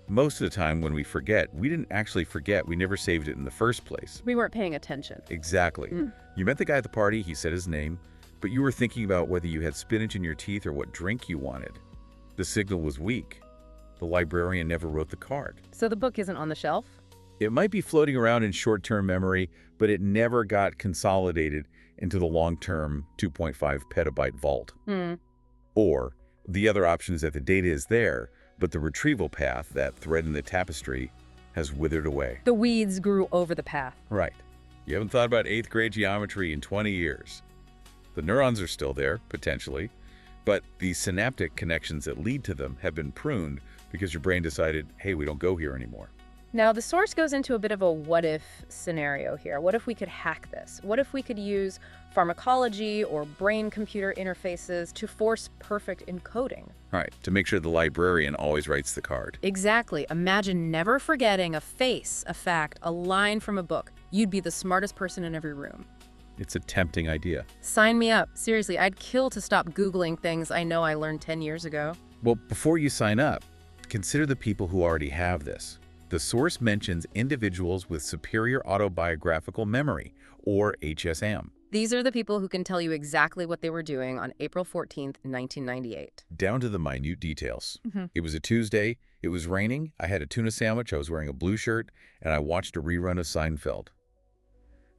Most of the time when we forget, we didn't actually forget. We never saved it in the first place. We weren't paying attention. Exactly. You met the guy at the party, he said his name, but you were thinking about whether you had spinach in your teeth or what drink you wanted. The signal was weak. The librarian never wrote the card. So the book isn't on the shelf? It might be floating around in short-term memory, but it never got consolidated into the long-term 2.5 petabyte vault. Or the other option is that the data is there, but the retrieval path, that thread in the tapestry, has withered away. The weeds grew over the path. Right. You haven't thought about 8th grade geometry in 20 years. The neurons are still there, potentially, but the synaptic connections that lead to them have been pruned because your brain decided, hey, we don't go here anymore. Now, the source goes into a bit of a what-if scenario here. What if we could hack this? What if we could use pharmacology or brain-computer interfaces to force perfect encoding? Right, to make sure the librarian always writes the card. Exactly. Imagine never forgetting a face, a fact, a line from a book. You'd be the smartest person in every room. It's a tempting idea. Sign me up. Seriously, I'd kill to stop Googling things I know I learned 10 years ago. Well, before you sign up, consider the people who already have this. The source mentions individuals with superior autobiographical memory, or HSM. These are the people who can tell you exactly what they were doing on April 14th, 1998. Down to the minute details. Mm-hmm. It was a Tuesday, it was raining, I had a tuna sandwich, I was wearing a blue shirt, and I watched a rerun of Seinfeld.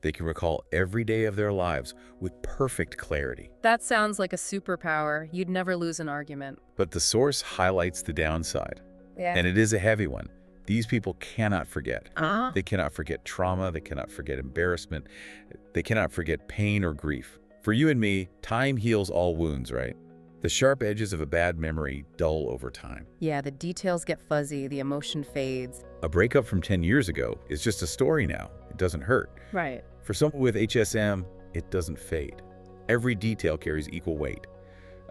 They can recall every day of their lives with perfect clarity. That sounds like a superpower. You'd never lose an argument. But the source highlights the downside. Yeah. And it is a heavy one. These people cannot forget. Uh-huh. They cannot forget trauma. They cannot forget embarrassment. They cannot forget pain or grief. For you and me, time heals all wounds, right? The sharp edges of a bad memory dull over time. Yeah, the details get fuzzy, the emotion fades. A breakup from 10 years ago is just a story now. It doesn't hurt. Right. For someone with HSM, it doesn't fade. Every detail carries equal weight.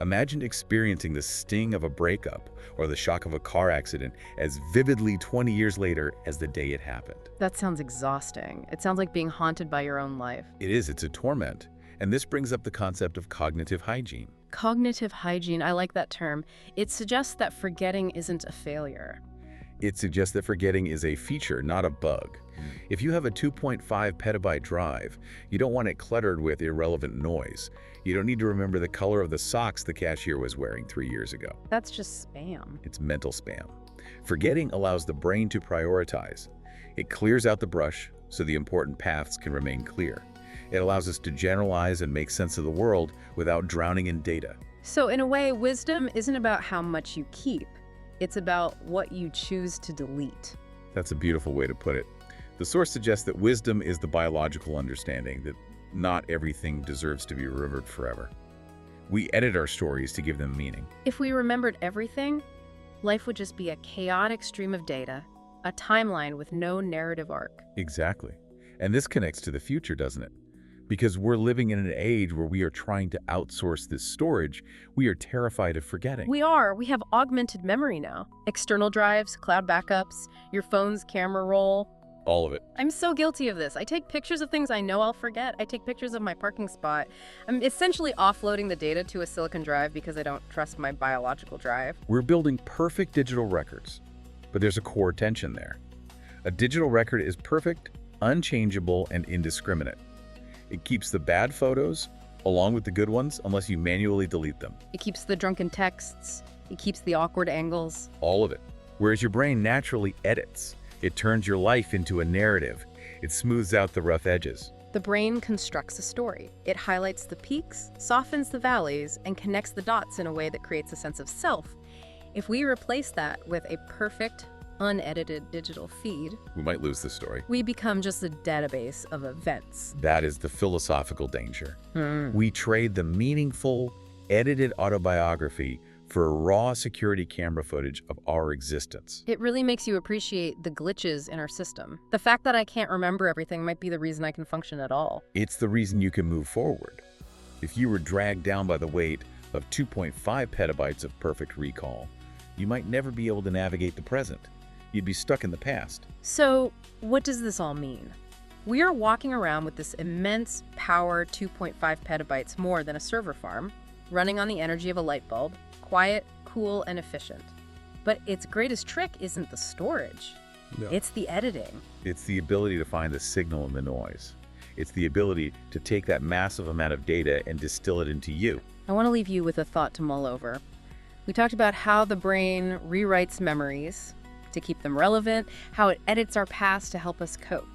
Imagine experiencing the sting of a breakup or the shock of a car accident as vividly 20 years later as the day it happened. That sounds exhausting. It sounds like being haunted by your own life. It is, it's a torment. And this brings up the concept of cognitive hygiene. Cognitive hygiene, I like that term. It suggests that forgetting isn't a failure. It suggests that forgetting is a feature, not a bug. If you have a 2.5 petabyte drive, you don't want it cluttered with irrelevant noise. You don't need to remember the color of the socks the cashier was wearing 3 years ago. That's just spam. It's mental spam. Forgetting allows the brain to prioritize. It clears out the brush so the important paths can remain clear. It allows us to generalize and make sense of the world without drowning in data. So in a way, wisdom isn't about how much you keep. It's about what you choose to delete. That's a beautiful way to put it. The source suggests that wisdom is the biological understanding that not everything deserves to be remembered forever. We edit our stories to give them meaning. If we remembered everything, life would just be a chaotic stream of data, a timeline with no narrative arc. Exactly. And this connects to the future, doesn't it? Because we're living in an age where we are trying to outsource this storage, we are terrified of forgetting. We are. We have augmented memory now. External drives, cloud backups, your phone's camera roll. All of it. I'm so guilty of this. I take pictures of things I know I'll forget. I take pictures of my parking spot. I'm essentially offloading the data to a silicon drive because I don't trust my biological drive. We're building perfect digital records, but there's a core tension there. A digital record is perfect, unchangeable, and indiscriminate. It keeps the bad photos along with the good ones unless you manually delete them. It keeps the drunken texts. It keeps the awkward angles. All of it. Whereas your brain naturally edits. It turns your life into a narrative. It smooths out the rough edges. The brain constructs a story. It highlights the peaks, softens the valleys, and connects the dots in a way that creates a sense of self. If we replace that with a perfect, unedited digital feed, we might lose the story. We become just a database of events. That is the philosophical danger. We trade the meaningful, edited autobiography for raw security camera footage of our existence. It really makes you appreciate the glitches in our system. The fact that I can't remember everything might be the reason I can function at all. It's the reason you can move forward. If you were dragged down by the weight of 2.5 petabytes of perfect recall, you might never be able to navigate the present. You'd be stuck in the past. So, what does this all mean? We are walking around with this immense power, 2.5 petabytes more than a server farm, running on the energy of a light bulb, quiet, cool, and efficient. But its greatest trick isn't the storage. No. It's the editing. It's the ability to find the signal in the noise. It's the ability to take that massive amount of data and distill it into you. I want to leave you with a thought to mull over. We talked about how the brain rewrites memories to keep them relevant, how it edits our past to help us cope.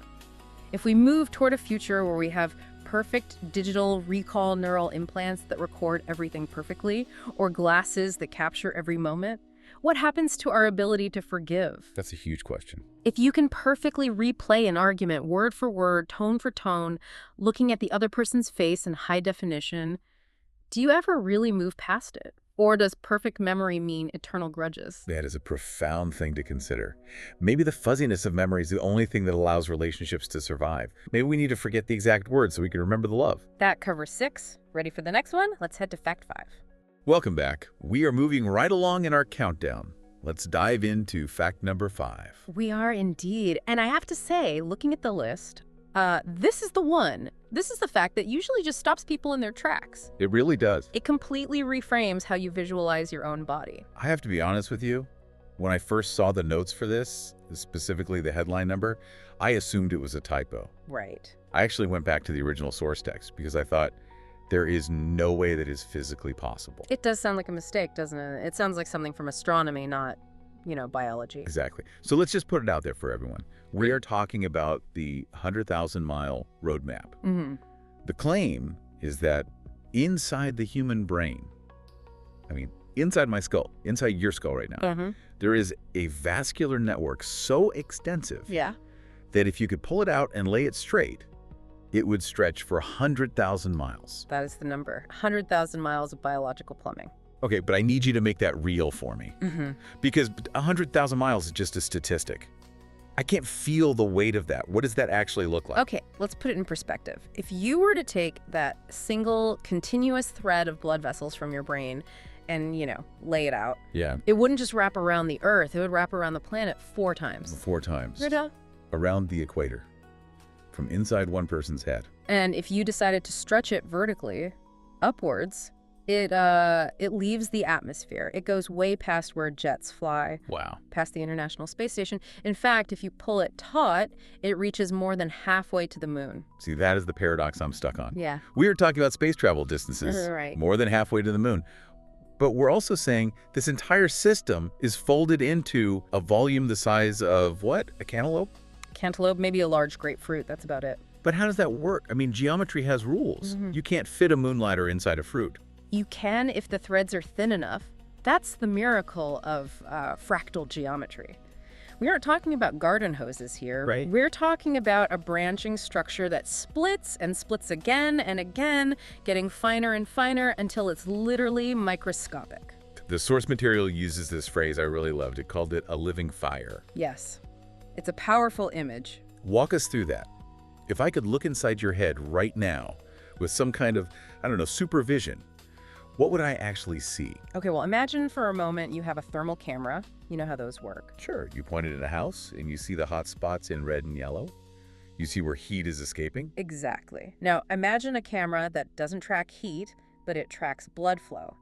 If we move toward a future where we have perfect digital recall neural implants that record everything perfectly, or glasses that capture every moment, what happens to our ability to forgive? That's a huge question. If you can perfectly replay an argument word for word, tone for tone, looking at the other person's face in high definition, do you ever really move past it? Or does perfect memory mean eternal grudges? That is a profound thing to consider. Maybe the fuzziness of memory is the only thing that allows relationships to survive. Maybe we need to forget the exact words so we can remember the love. That covers 6. Ready for the next one? Let's head to fact 5. Welcome back. We are moving right along in our countdown. Let's dive into fact number 5. We are indeed. And I have to say, looking at the list, this is the one. This is the fact that usually just stops people in their tracks. It really does. It completely reframes how you visualize your own body. I have to be honest with you. When I first saw the notes for this, specifically the headline number, I assumed it was a typo. Right. I actually went back to the original source text because I thought there is no way that is physically possible. It does sound like a mistake, doesn't it? It sounds like something from astronomy, not, biology. Exactly. So let's just put it out there for everyone. We are talking about the 100,000-mile roadmap. Mm-hmm. The claim is that inside the human brain, inside my skull, inside your skull right now, Mm-hmm. there is a vascular network so extensive Yeah. that if you could pull it out and lay it straight, it would stretch for 100,000 miles. That is the number. 100,000 miles of biological plumbing. Okay, but I need you to make that real for me. Mm-hmm. Because 100,000 miles is just a statistic. I can't feel the weight of that. What does that actually look like? Okay, let's put it in perspective. If you were to take that single continuous thread of blood vessels from your brain and, lay it out, Yeah, it wouldn't just wrap around the Earth. It would wrap around the planet 4 times. 4 times. Right. Around the equator. From inside one person's head. And if you decided to stretch it vertically, upwards, it leaves the atmosphere. It goes way past where jets fly. Wow. Past the International Space Station. In fact, if you pull it taut, it reaches more than halfway to the moon. See, that is the paradox I'm stuck on. Yeah. We are talking about space travel distances. Right. More than halfway to the moon. But we're also saying this entire system is folded into a volume the size of what? A cantaloupe? Cantaloupe, maybe a large grapefruit. That's about it. But how does that work? Geometry has rules. Mm-hmm. You can't fit a moonlighter inside a fruit. You can if the threads are thin enough. That's the miracle of fractal geometry. We aren't talking about garden hoses here. Right. We're talking about a branching structure that splits and splits again and again, getting finer and finer until it's literally microscopic. The source material uses this phrase I really loved. It called it a living fire. Yes. It's a powerful image. Walk us through that. If I could look inside your head right now with some kind of, supervision, what would I actually see? Okay, well, imagine for a moment you have a thermal camera. You know how those work. Sure, you point it at a house and you see the hot spots in red and yellow. You see where heat is escaping. Exactly. Now, imagine a camera that doesn't track heat, but it tracks blood flow.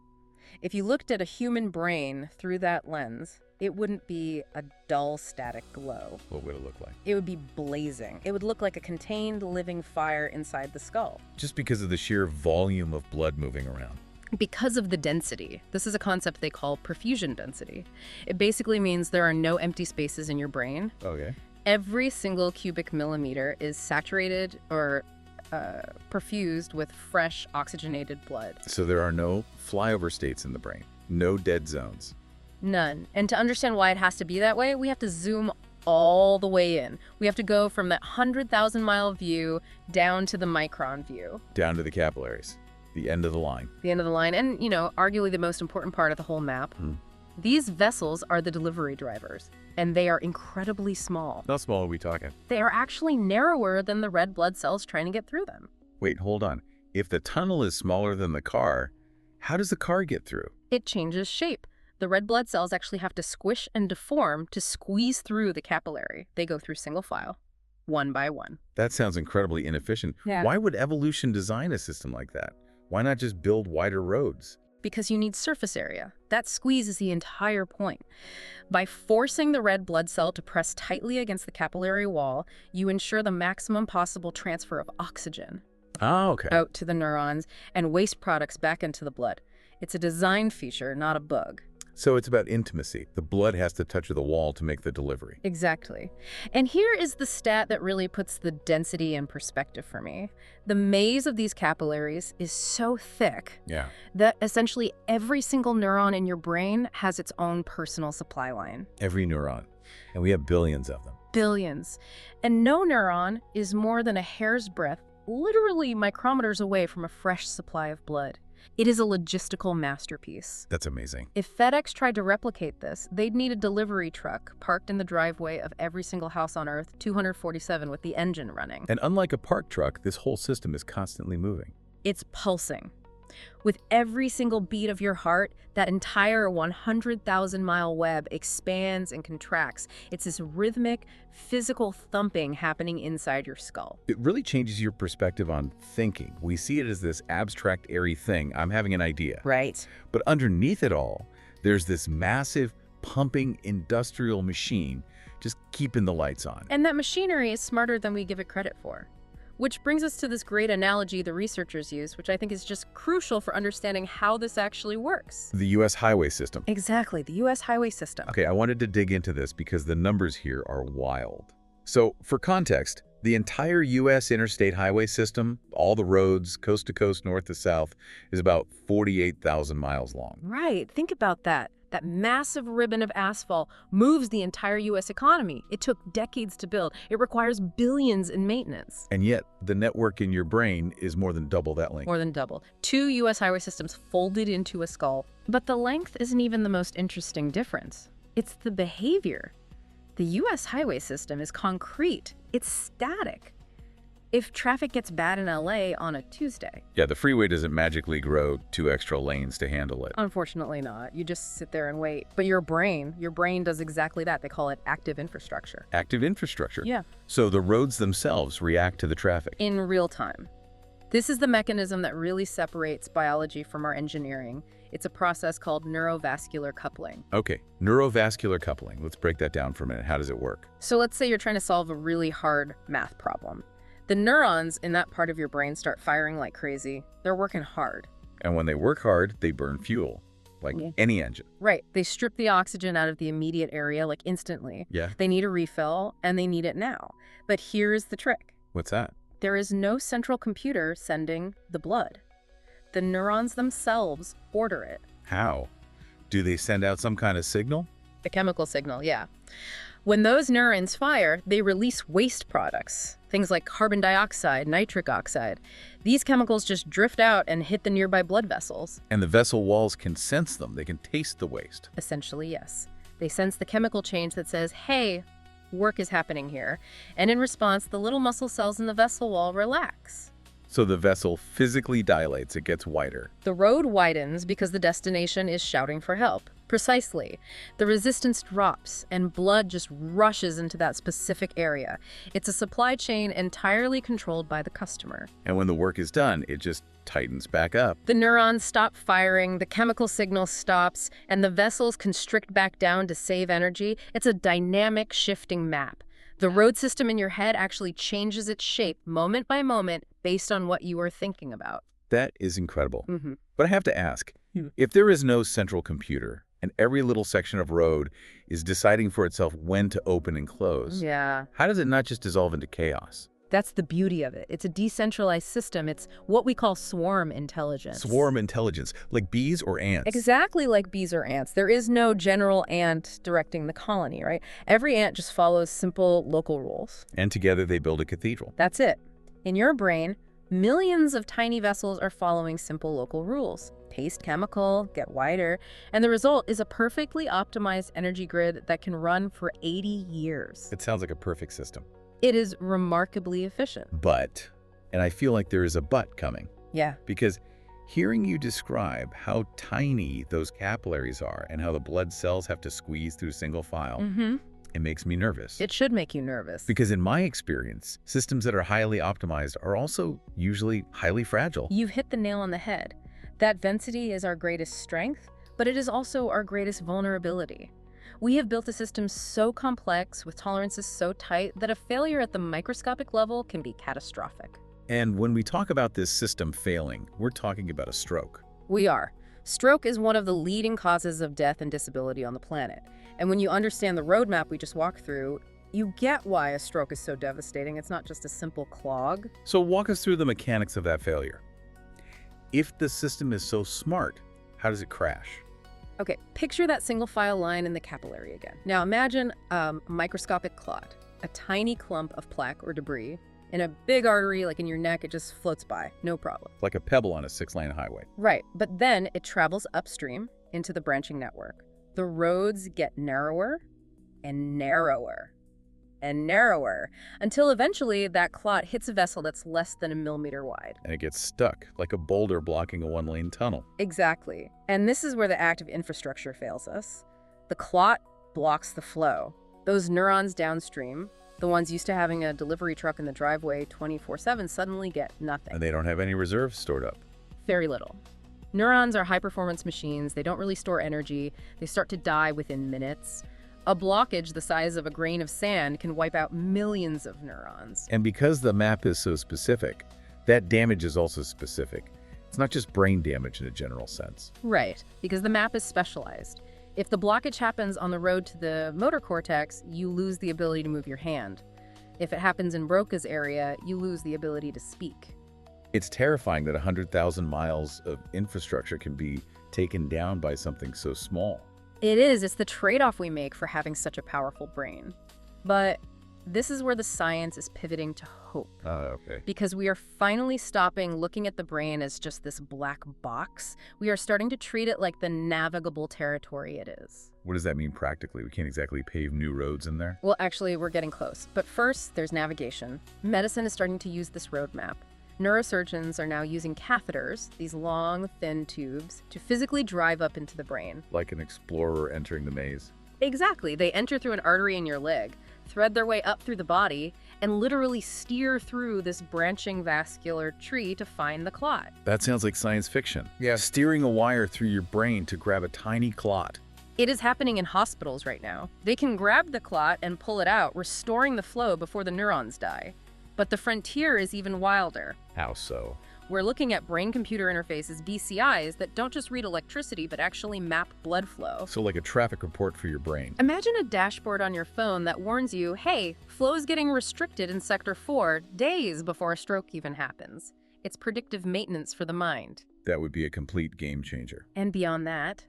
If you looked at a human brain through that lens, it wouldn't be a dull, static glow. What would it look like? It would be blazing. It would look like a contained living fire inside the skull. Just because of the sheer volume of blood moving around. Because of the density. This is a concept they call perfusion density. It basically means there are no empty spaces in your brain. Okay. Every single cubic millimeter is saturated or perfused with fresh oxygenated blood. So there are no flyover states in the brain. No dead zones. None. And to understand why it has to be that way, we have to zoom all the way in. We have to go from that 100,000-mile view down to the micron view. Down to the capillaries. The end of the line. The end of the line. And, arguably the most important part of the whole map. These vessels are the delivery drivers, and they are incredibly small. How small are we talking? They are actually narrower than the red blood cells trying to get through them. Wait, hold on. If the tunnel is smaller than the car, how does the car get through? It changes shape. The red blood cells actually have to squish and deform to squeeze through the capillary. They go through single file, one by one. That sounds incredibly inefficient. Yeah. Why would evolution design a system like that? Why not just build wider roads? Because you need surface area. That squeeze is the entire point. By forcing the red blood cell to press tightly against the capillary wall, you ensure the maximum possible transfer of oxygen Okay. out to the neurons and waste products back into the blood. It's a design feature, not a bug. So it's about intimacy. The blood has to touch the wall to make the delivery. Exactly. And here is the stat that really puts the density in perspective for me. The maze of these capillaries is so thick that essentially every single neuron in your brain has its own personal supply line. Every neuron. And we have billions of them. Billions. And no neuron is more than a hair's breadth, literally micrometers away from a fresh supply of blood. It is a logistical masterpiece. That's amazing. If FedEx tried to replicate this, they'd need a delivery truck parked in the driveway of every single house on Earth, 247 with the engine running. And unlike a park truck, this whole system is constantly moving. It's pulsing. With every single beat of your heart, that entire 100,000-mile web expands and contracts. It's this rhythmic, physical thumping happening inside your skull. It really changes your perspective on thinking. We see it as this abstract, airy thing. I'm having an idea. Right. But underneath it all, there's this massive, pumping industrial machine just keeping the lights on. And that machinery is smarter than we give it credit for. Which brings us to this great analogy the researchers use, which I think is just crucial for understanding how this actually works. The U.S. highway system. Exactly, the U.S. highway system. Okay, I wanted to dig into this because the numbers here are wild. So, for context, the entire U.S. interstate highway system, all the roads, coast to coast, north to south, is about 48,000 miles long. Right, think about that. That massive ribbon of asphalt moves the entire U.S. economy. It took decades to build. It requires billions in maintenance. And yet, the network in your brain is more than double that length. More than double. 2 U.S. highway systems folded into a skull. But the length isn't even the most interesting difference. It's the behavior. The U.S. highway system is concrete. It's static. If traffic gets bad in L.A. on a Tuesday. Yeah, the freeway doesn't magically grow 2 extra lanes to handle it. Unfortunately not. You just sit there and wait. But your brain does exactly that. They call it active infrastructure. Active infrastructure? Yeah. So the roads themselves react to the traffic. In real time. This is the mechanism that really separates biology from our engineering. It's a process called neurovascular coupling. Okay, neurovascular coupling. Let's break that down for a minute. How does it work? So let's say you're trying to solve a really hard math problem. The neurons in that part of your brain start firing like crazy. They're working hard. And when they work hard, they burn fuel, like any engine. Right. They strip the oxygen out of the immediate area, like instantly. Yeah. They need a refill, and they need it now. But here's the trick. What's that? There is no central computer sending the blood. The neurons themselves order it. How? Do they send out some kind of signal? A chemical signal, yeah. When those neurons fire, they release waste products, things like carbon dioxide, nitric oxide. These chemicals just drift out and hit the nearby blood vessels. And the vessel walls can sense them. They can taste the waste. Essentially, yes. They sense the chemical change that says, hey, work is happening here. And in response, the little muscle cells in the vessel wall relax. So the vessel physically dilates. It gets wider. The road widens because the destination is shouting for help. Precisely. The resistance drops and blood just rushes into that specific area. It's a supply chain entirely controlled by the customer. And when the work is done, it just tightens back up. The neurons stop firing, the chemical signal stops, and the vessels constrict back down to save energy. It's a dynamic, shifting map. The road system in your head actually changes its shape moment by moment based on what you are thinking about. That is incredible. Mm-hmm. But I have to ask, if there is no central computer and every little section of road is deciding for itself when to open and close, how does it not just dissolve into chaos? That's the beauty of it. It's a decentralized system. It's what we call swarm intelligence. Swarm intelligence, like bees or ants. Exactly like bees or ants. There is no general ant directing the colony, right? Every ant just follows simple local rules. And together they build a cathedral. That's it. In your brain, millions of tiny vessels are following simple local rules. Taste chemical, get wider, and the result is a perfectly optimized energy grid that can run for 80 years. It sounds like a perfect system. It is remarkably efficient. But, and I feel like there is a but coming. Yeah. Because hearing you describe how tiny those capillaries are and how the blood cells have to squeeze through single file, it makes me nervous. It should make you nervous. Because in my experience, systems that are highly optimized are also usually highly fragile. You've hit the nail on the head. That density is our greatest strength, but it is also our greatest vulnerability. We have built a system so complex with tolerances so tight that a failure at the microscopic level can be catastrophic. And when we talk about this system failing, we're talking about a stroke. We are. Stroke is one of the leading causes of death and disability on the planet. And when you understand the roadmap we just walked through, you get why a stroke is so devastating. It's not just a simple clog. So walk us through the mechanics of that failure. If the system is so smart, how does it crash? Okay, picture that single file line in the capillary again. Now imagine a microscopic clot, a tiny clump of plaque or debris. In a big artery, like in your neck, it just floats by, no problem. Like a pebble on a 6-lane highway. Right, but then it travels upstream into the branching network. The roads get narrower and narrower and narrower until eventually that clot hits a vessel that's less than 1 millimeter wide. And it gets stuck, like a boulder blocking a 1-lane tunnel. Exactly. And this is where the active infrastructure fails us. The clot blocks the flow. Those neurons downstream, the ones used to having a delivery truck in the driveway 24/7, suddenly get nothing. And they don't have any reserves stored up. Very little. Neurons are high-performance machines. They don't really store energy. They start to die within minutes. A blockage the size of a grain of sand can wipe out millions of neurons. And because the map is so specific, that damage is also specific. It's not just brain damage in a general sense. Right, because the map is specialized. If the blockage happens on the road to the motor cortex, you lose the ability to move your hand. If it happens in Broca's area, you lose the ability to speak. It's terrifying that 100,000 miles of infrastructure can be taken down by something so small. It is. It's the trade-off we make for having such a powerful brain. But this is where the science is pivoting to hope. Okay. Because we are finally stopping looking at the brain as just this black box. We are starting to treat it like the navigable territory it is. What does that mean practically? We can't exactly pave new roads in there? Well, actually, we're getting close. But first, there's navigation. Medicine is starting to use this roadmap. Neurosurgeons are now using catheters, these long, thin tubes, to physically drive up into the brain. Like an explorer entering the maze. Exactly. They enter through an artery in your leg, thread their way up through the body, and literally steer through this branching vascular tree to find the clot. That sounds like science fiction. Yeah. Steering a wire through your brain to grab a tiny clot. It is happening in hospitals right now. They can grab the clot and pull it out, restoring the flow before the neurons die. But the frontier is even wilder. How so? We're looking at brain-computer interfaces, BCIs, that don't just read electricity, but actually map blood flow. So like a traffic report for your brain. Imagine a dashboard on your phone that warns you, hey, flow's getting restricted in Sector 4 days before a stroke even happens. It's predictive maintenance for the mind. That would be a complete game changer. And beyond that,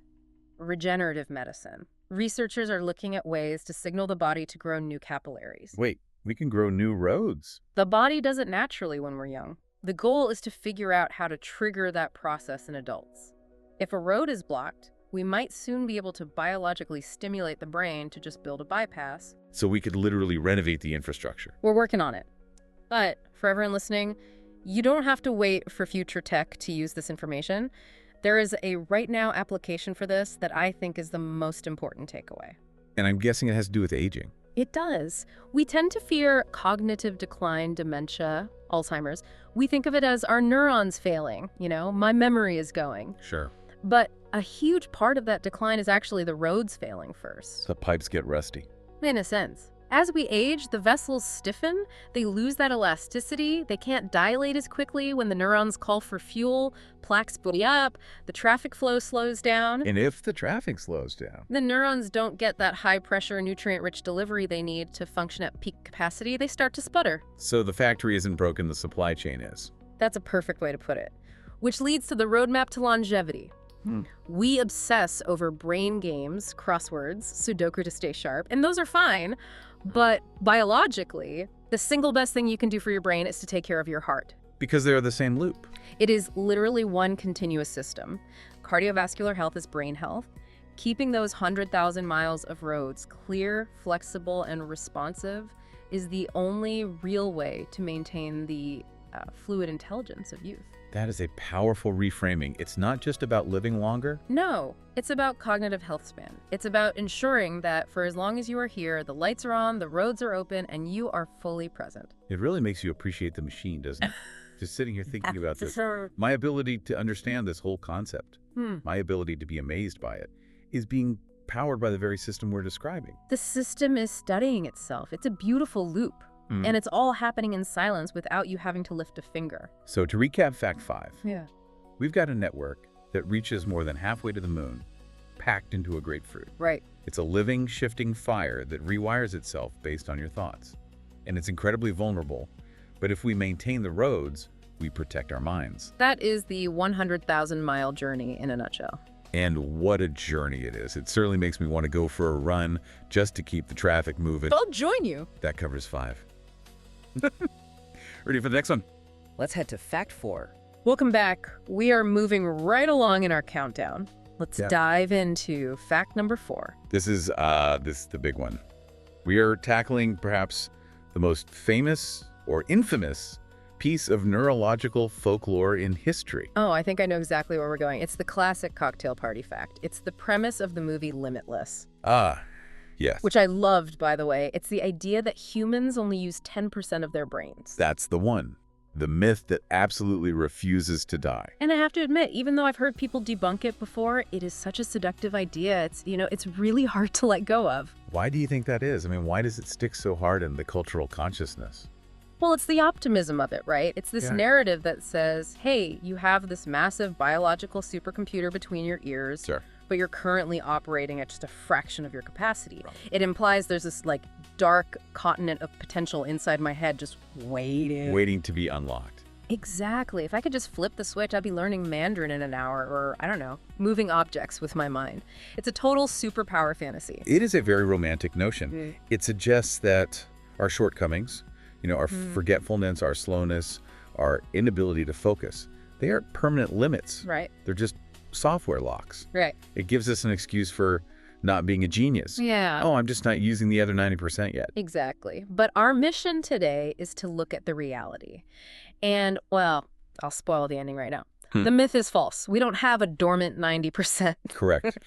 regenerative medicine. Researchers are looking at ways to signal the body to grow new capillaries. Wait, we can grow new roads? The body does it naturally when we're young. The goal is to figure out how to trigger that process in adults. If a road is blocked, we might soon be able to biologically stimulate the brain to just build a bypass. So we could literally renovate the infrastructure. We're working on it. But for everyone listening, you don't have to wait for future tech to use this information. There is a right now application for this that I think is the most important takeaway. And I'm guessing it has to do with aging. It does. We tend to fear cognitive decline, dementia, Alzheimer's. We think of it as our neurons failing, my memory is going. Sure. But a huge part of that decline is actually the roads failing first. The pipes get rusty. In a sense. As we age, the vessels stiffen, they lose that elasticity, they can't dilate as quickly when the neurons call for fuel, plaques build up, the traffic flow slows down. And if the traffic slows down? The neurons don't get that high-pressure, nutrient-rich delivery they need to function at peak capacity, they start to sputter. So the factory isn't broken, the supply chain is. That's a perfect way to put it. Which leads to the roadmap to longevity. We obsess over brain games, crosswords, Sudoku to stay sharp, and those are fine. But biologically, the single best thing you can do for your brain is to take care of your heart. Because they're the same loop. It is literally one continuous system. Cardiovascular health is brain health. Keeping those 100,000 miles of roads clear, flexible, and responsive is the only real way to maintain the fluid intelligence of youth. That is a powerful reframing. It's not just about living longer. No, it's about cognitive health span. It's about ensuring that for as long as you are here, the lights are on, the roads are open, and you are fully present. It really makes you appreciate the machine, doesn't it? Just sitting here thinking about this. My ability to understand this whole concept, my ability to be amazed by it, is being powered by the very system we're describing. The system is studying itself. It's a beautiful loop. And it's all happening in silence without you having to lift a finger. So to recap fact 5, we've got a network that reaches more than halfway to the moon, packed into a grapefruit. Right. It's a living, shifting fire that rewires itself based on your thoughts. And it's incredibly vulnerable, but if we maintain the roads, we protect our minds. That is the 100,000-mile journey in a nutshell. And what a journey it is. It certainly makes me want to go for a run just to keep the traffic moving. I'll join you. That covers 5. Ready for the next one? Let's head to fact 4. Welcome back. We are moving right along in our countdown. Let's dive into fact number 4. This is the big one. We are tackling perhaps the most famous or infamous piece of neurological folklore in history. Oh, I think I know exactly where we're going. It's the classic cocktail party fact. It's the premise of the movie Limitless. Yes. Which I loved, by the way. It's the idea that humans only use 10% of their brains. That's the one. The myth that absolutely refuses to die. And I have to admit, even though I've heard people debunk it before, it is such a seductive idea. It's really hard to let go of. Why do you think that is? I mean, why does it stick so hard in the cultural consciousness? Well, it's the optimism of it, right? It's this Yeah. narrative that says, hey, you have this massive biological supercomputer between your ears, Sure. but you're currently operating at just a fraction of your capacity. Right. It implies there's this dark continent of potential inside my head just waiting. Waiting to be unlocked. Exactly. If I could just flip the switch, I'd be learning Mandarin in an hour or, I don't know, moving objects with my mind. It's a total superpower fantasy. It is a very romantic notion. Mm. It suggests that our shortcomings, our forgetfulness, our slowness, our inability to focus, they aren't permanent limits. Right. They're just software locks. Right. It gives us an excuse for not being a genius. Yeah. Oh, I'm just not using the other 90% yet. Exactly. But our mission today is to look at the reality. And, well, I'll spoil the ending right now. The myth is false. We don't have a dormant 90%. Correct.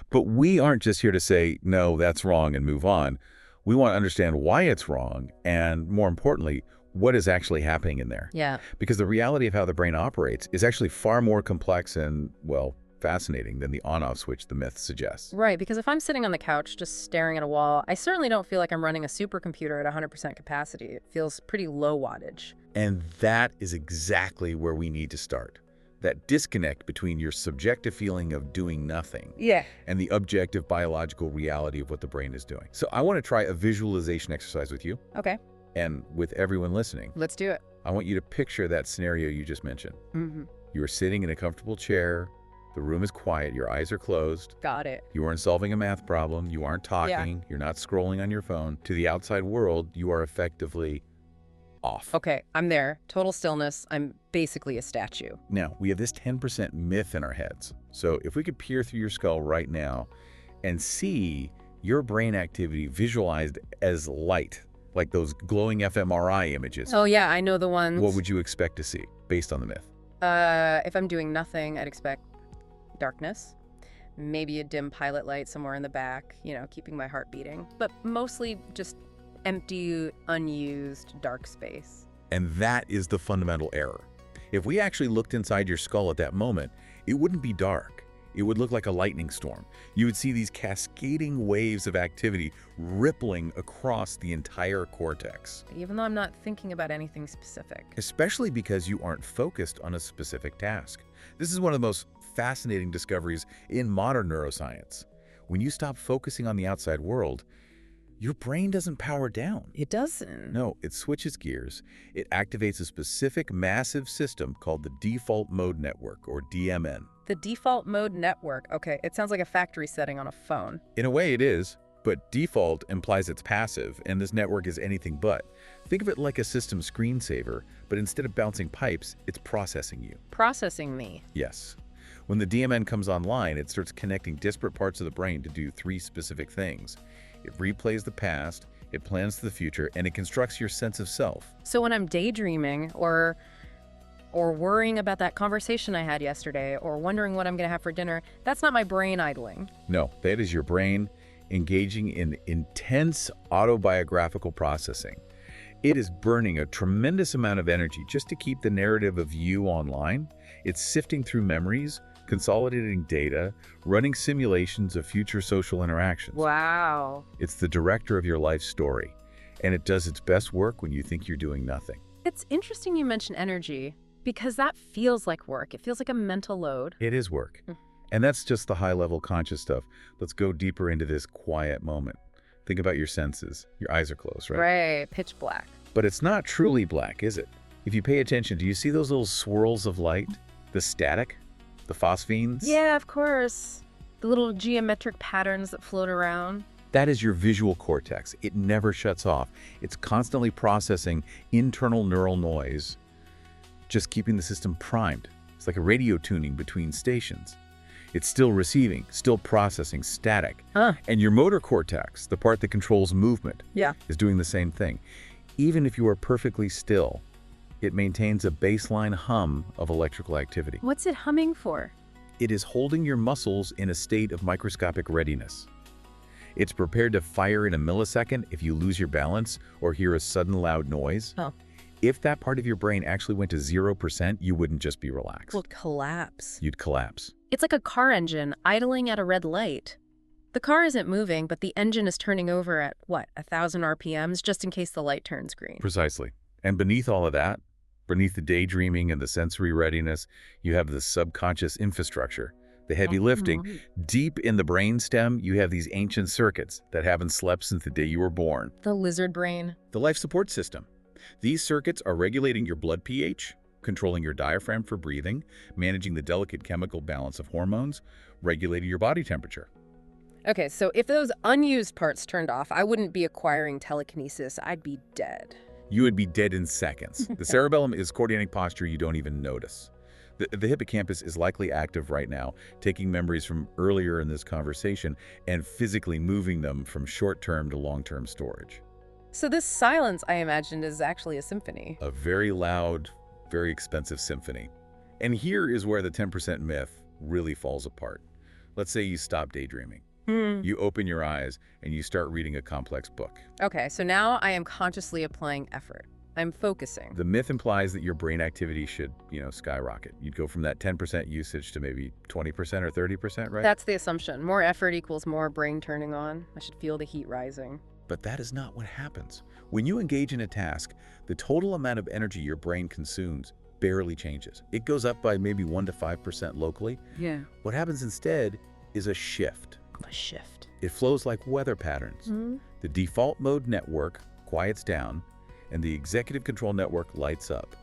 But we aren't just here to say, no, that's wrong and move on. We want to understand why it's wrong and, more importantly, what is actually happening in there. Yeah. Because the reality of how the brain operates is actually far more complex and, well, fascinating than the on-off switch the myth suggests. Right, because if I'm sitting on the couch just staring at a wall, I certainly don't feel like I'm running a supercomputer at 100% capacity. It feels pretty low wattage. And that is exactly where we need to start. That disconnect between your subjective feeling of doing nothing Yeah. and the objective biological reality of what the brain is doing. So I want to try a visualization exercise with you Okay, and with everyone listening. let's do it. I want you to picture that scenario you just mentioned. Mm-hmm. You are sitting in a comfortable chair. The room is quiet. Your eyes are closed. Got it. You aren't solving a math problem. You aren't talking. You're not scrolling on your phone. To the outside world, you are effectively off. Okay, I'm there. Total stillness. I'm basically a statue. Now, we have this 10% myth in our heads. So if we could peer through your skull right now and see your brain activity visualized as light, like those glowing fMRI images, Oh, yeah, I know the ones. what would you expect to see based on the myth? If I'm doing nothing, I'd expect darkness. Maybe a dim pilot light somewhere in the back, keeping my heart beating. But mostly just empty, unused, dark space. And that is the fundamental error. If we actually looked inside your skull at that moment, it wouldn't be dark. It would look like a lightning storm. You would see these cascading waves of activity rippling across the entire cortex. Even though I'm not thinking about anything specific. Especially because you aren't focused on a specific task. This is one of the most fascinating discoveries in modern neuroscience. When you stop focusing on the outside world, your brain doesn't power down. It doesn't. No, it switches gears. It activates a specific massive system called the default mode network, or DMN. The default mode network. Okay, it sounds like a factory setting on a phone. In a way it is, but default implies it's passive, and this network is anything but. Think of it like a system screensaver, but instead of bouncing pipes, it's processing you. Processing me. Yes. When the DMN comes online, it starts connecting disparate parts of the brain to do three specific things. It replays the past, it plans the future, and it constructs your sense of self. So when I'm daydreaming or worrying about that conversation I had yesterday or wondering what I'm going to have for dinner, that's not my brain idling. No, that is your brain engaging in intense autobiographical processing. It is burning a tremendous amount of energy just to keep the narrative of you online. It's sifting through memories, consolidating data, running simulations of future social interactions. Wow. It's the director of your life story, and it does its best work when you think you're doing nothing. It's interesting you mention energy because that feels like work. It feels like a mental load. It is work. And that's just the high-level conscious stuff. Let's go deeper into this quiet moment. Think about your senses. Your eyes are closed, right? Right, pitch black. But it's not truly black, is it? If you pay attention, do you see those little swirls of light? The static? The phosphenes? Yeah, of course. The little geometric patterns that float around. That is your visual cortex. It never shuts off. It's constantly processing internal neural noise, just keeping the system primed. It's like a radio tuning between stations. It's still receiving, still processing, static. And your motor cortex, the part that controls movement, is doing the same thing. Even if you are perfectly still, it maintains a baseline hum of electrical activity. What's it humming for? It is holding your muscles in a state of microscopic readiness. It's prepared to fire in a millisecond if you lose your balance or hear a sudden loud noise. If that part of your brain actually went to 0%, you wouldn't just be relaxed. Will collapse. You'd collapse. It's like a car engine idling at a red light. The car isn't moving, but the engine is turning over at, 1,000 RPMs, just in case the light turns green. Precisely. And beneath all of that, beneath the daydreaming and the sensory readiness, you have the subconscious infrastructure, the heavy lifting. Deep in the brainstem, you have these ancient circuits that haven't slept since the day you were born. The lizard brain. The life support system. These circuits are regulating your blood pH, controlling your diaphragm for breathing, managing the delicate chemical balance of hormones, regulating your body temperature. Okay, so if those unused parts turned off, I wouldn't be acquiring telekinesis. I'd be dead. You would be dead in seconds. The cerebellum is coordinating posture you don't even notice. The hippocampus is likely active right now, taking memories from earlier in this conversation and physically moving them from short-term to long-term storage. So this silence, I imagined, is actually a symphony. A very loud, very expensive symphony. And here is where the 10% myth really falls apart. Let's say you stop daydreaming. You open your eyes and you start reading a complex book. Okay, so now I am consciously applying effort. I'm focusing. The myth implies that your brain activity should, skyrocket. You'd go from that 10% usage to maybe 20% or 30%, right? That's the assumption. More effort equals more brain turning on. I should feel the heat rising. But that is not what happens. When you engage in a task, the total amount of energy your brain consumes barely changes. It goes up by maybe 1 to 5% locally. Yeah. What happens instead is a shift. A shift. It flows like weather patterns. The default mode network quiets down, and the executive control network lights up.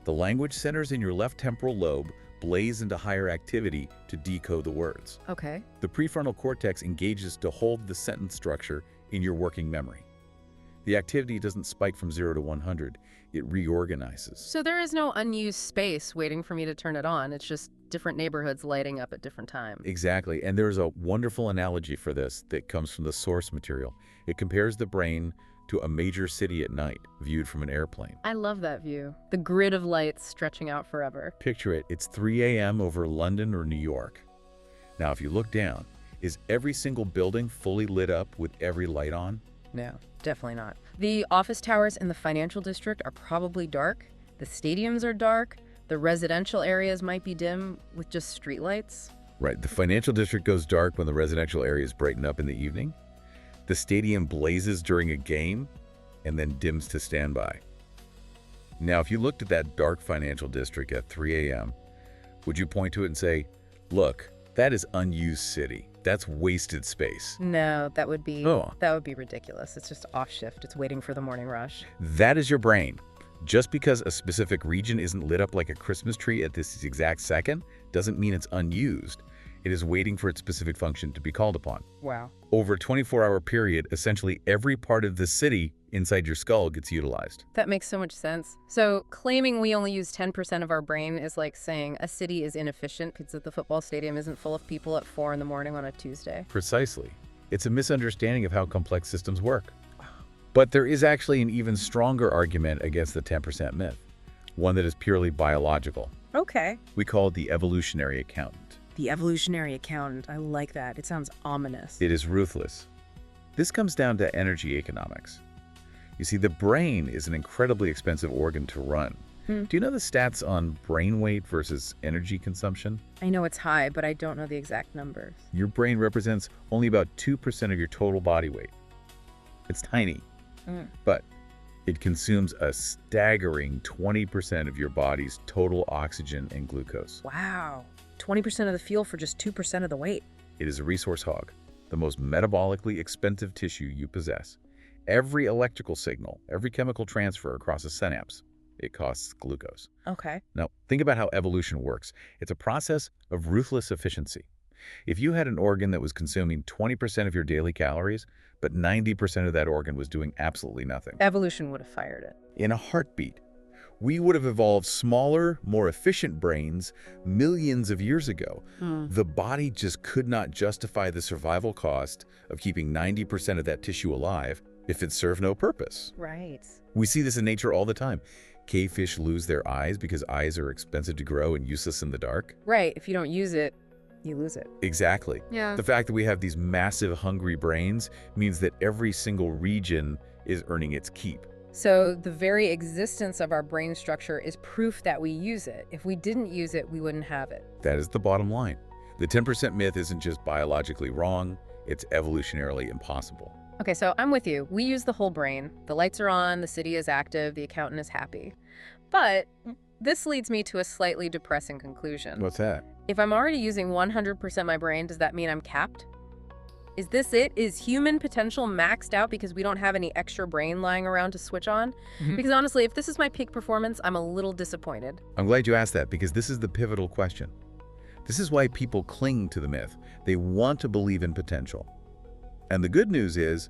The language centers in your left temporal lobe blaze into higher activity to decode the words. Okay. The prefrontal cortex engages to hold the sentence structure in your working memory. The activity doesn't spike from 0 to 100. It reorganizes. So there is no unused space waiting for me to turn it on. It's just different neighborhoods lighting up at different times. Exactly. And there's a wonderful analogy for this that comes from the source material. It compares the brain to a major city at night, viewed from an airplane. I love that view. The grid of lights stretching out forever. Picture it. It's 3 a.m. over London or New York. Now, if you look down, is every single building fully lit up with every light on? No, definitely not. The office towers in the financial district are probably dark. The stadiums are dark. The residential areas might be dim with just streetlights. Right. The financial district goes dark when the residential areas brighten up in the evening. The stadium blazes during a game and then dims to standby. Now, if you looked at that dark financial district at 3 a.m., would you point to it and say, look, that is unused city. That's wasted space. No, that would be ridiculous. It's just off shift. It's waiting for the morning rush. That is your brain. Just because a specific region isn't lit up like a Christmas tree at this exact second doesn't mean it's unused. It is waiting for its specific function to be called upon. Wow. Over a 24-hour period, essentially every part of the city inside your skull gets utilized. That makes so much sense. So claiming we only use 10% of our brain is like saying a city is inefficient because the football stadium isn't full of people at 4 in the morning on a Tuesday. Precisely. It's a misunderstanding of how complex systems work. But there is actually an even stronger argument against the 10% myth, one that is purely biological. Okay. We call it the evolutionary accountant. The evolutionary accountant. I like that. It sounds ominous. It is ruthless. This comes down to energy economics. You see, the brain is an incredibly expensive organ to run. Do you know the stats on brain weight versus energy consumption? I know it's high, but I don't know the exact numbers. Your brain represents only about 2% of your total body weight. It's tiny, but it consumes a staggering 20% of your body's total oxygen and glucose. Wow. 20% of the fuel for just 2% of the weight. It is a resource hog, the most metabolically expensive tissue you possess. Every electrical signal, every chemical transfer across a synapse, it costs glucose. Okay. Now, think about how evolution works. It's a process of ruthless efficiency. If you had an organ that was consuming 20% of your daily calories, but 90% of that organ was doing absolutely nothing, Evolution would have fired it. in a heartbeat, we would have evolved smaller, more efficient brains millions of years ago. The body just could not justify the survival cost of keeping 90% of that tissue alive if it served no purpose. Right. We see this in nature all the time. Cave fish lose their eyes because eyes are expensive to grow and useless in the dark. Right. If you don't use it, you lose it. Exactly. Yeah. The fact that we have these massive hungry brains means that every single region is earning its keep. So the very existence of our brain structure is proof that we use it. If we didn't use it, we wouldn't have it. That is the bottom line. The 10% myth isn't just biologically wrong, it's evolutionarily impossible. Okay, so I'm with you. We use the whole brain. The lights are on, the city is active, the accountant is happy. But this leads me to a slightly depressing conclusion. What's that? If I'm already using 100% my brain, does that mean I'm capped? Is this it? Is human potential maxed out because we don't have any extra brain lying around to switch on? Because honestly, if this is my peak performance, I'm a little disappointed. I'm glad you asked that because this is the pivotal question. This is why people cling to the myth. They want to believe in potential. And the good news is,